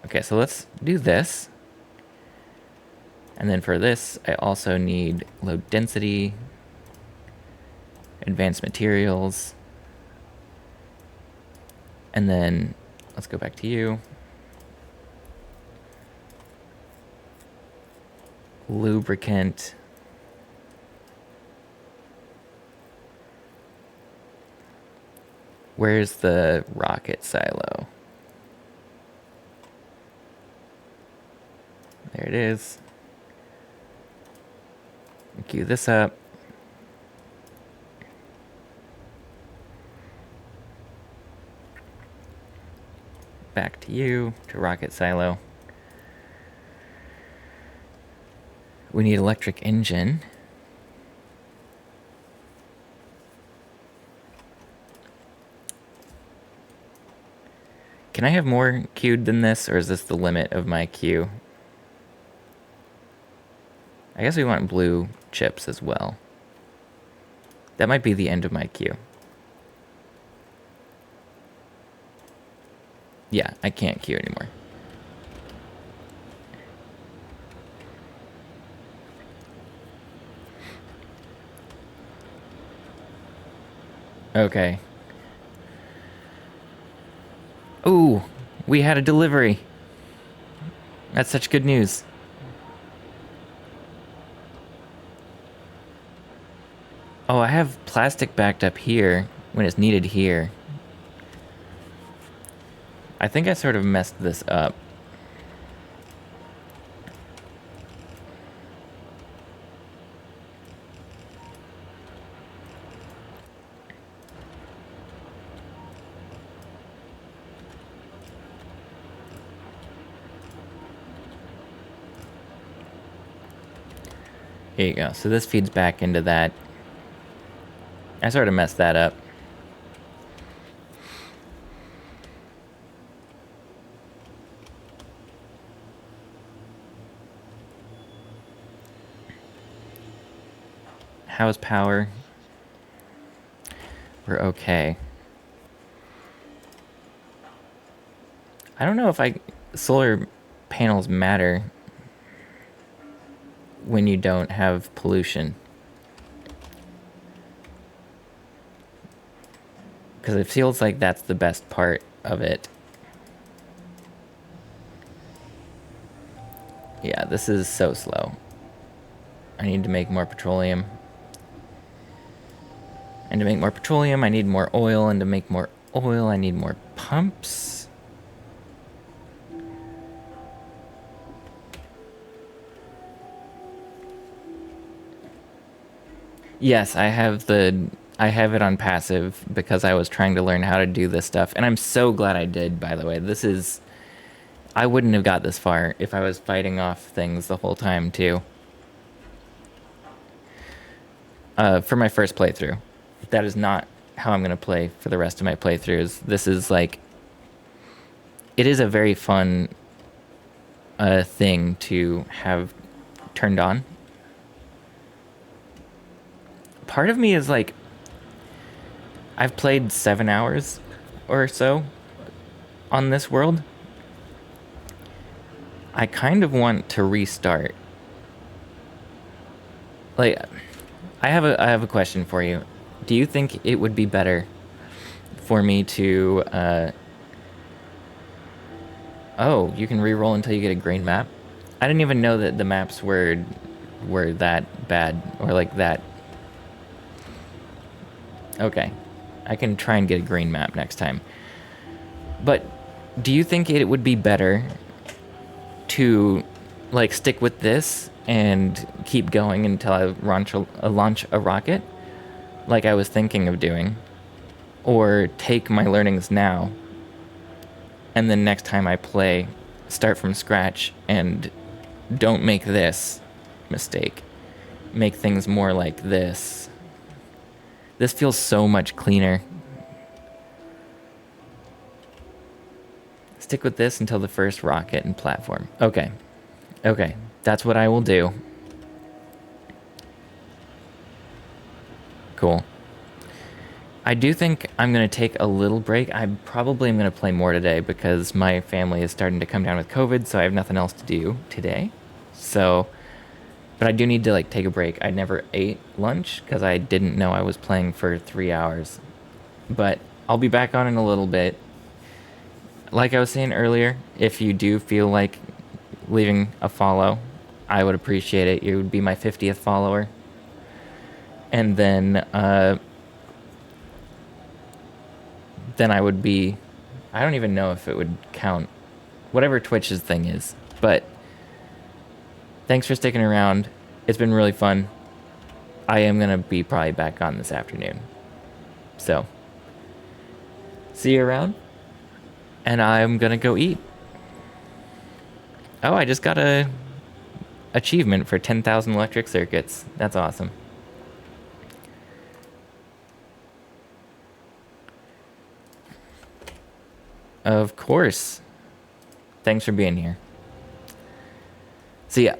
Okay, so let's do this. And then for this, I also need low density, advanced materials. And then let's go back to you. Lubricant. Where's the rocket silo? There it is. Queue this up. Back to you, to rocket silo. We need electric engine. Can I have more queued than this, or is this the limit of my queue? I guess we want blue chips as well. That might be the end of my queue. Yeah, I can't queue anymore. Okay. Ooh, we had a delivery. That's such good news. Oh, I have plastic backed up here. when it's needed here. I think I sort of messed this up. Here you go. So this feeds back into that. I sort of messed that up. How's power? We're okay. I don't know if solar panels matter when you don't have pollution. Because it feels like that's the best part of it. Yeah, this is so slow. I need to make more petroleum. And to make more petroleum, I need more oil. And to make more oil, I need more pumps. Yes, I have it on passive because I was trying to learn how to do this stuff. And I'm so glad I did, by the way. I wouldn't have got this far if I was fighting off things the whole time, too. For my first playthrough. That is not how I'm going to play for the rest of my playthroughs. This is like... It is a very fun thing to have turned on. Part of me is like... I've played 7 hours or so on this world. I kind of want to restart. Like, I have a question for you. Do you think it would be better for me to oh, you can re-roll until you get a green map? I didn't even know that the maps were that bad or like that. Okay. I can try and get a green map next time. But do you think it would be better to like stick with this and keep going until I launch a rocket like I was thinking of doing, or take my learnings now and then next time I play start from scratch and don't make this mistake, make things more like this. This feels so much cleaner. Stick with this until the first rocket and platform. Okay. Okay. That's what I will do. Cool. I do think I'm going to take a little break. I probably am going to play more today because my family is starting to come down with COVID, so I have nothing else to do today. So, but I do need to like take a break. I never ate lunch because I didn't know I was playing for 3 hours. But I'll be back on in a little bit. Like I was saying earlier, if you do feel like leaving a follow, I would appreciate it. You would be my 50th follower. And then I would be... I don't even know if it would count. Whatever Twitch's thing is. But thanks for sticking around. It's been really fun. I am going to be probably back on this afternoon. So, see you around. And I'm going to go eat. Oh, I just got a achievement for 10,000 electric circuits. That's awesome. Of course. Thanks for being here. See ya.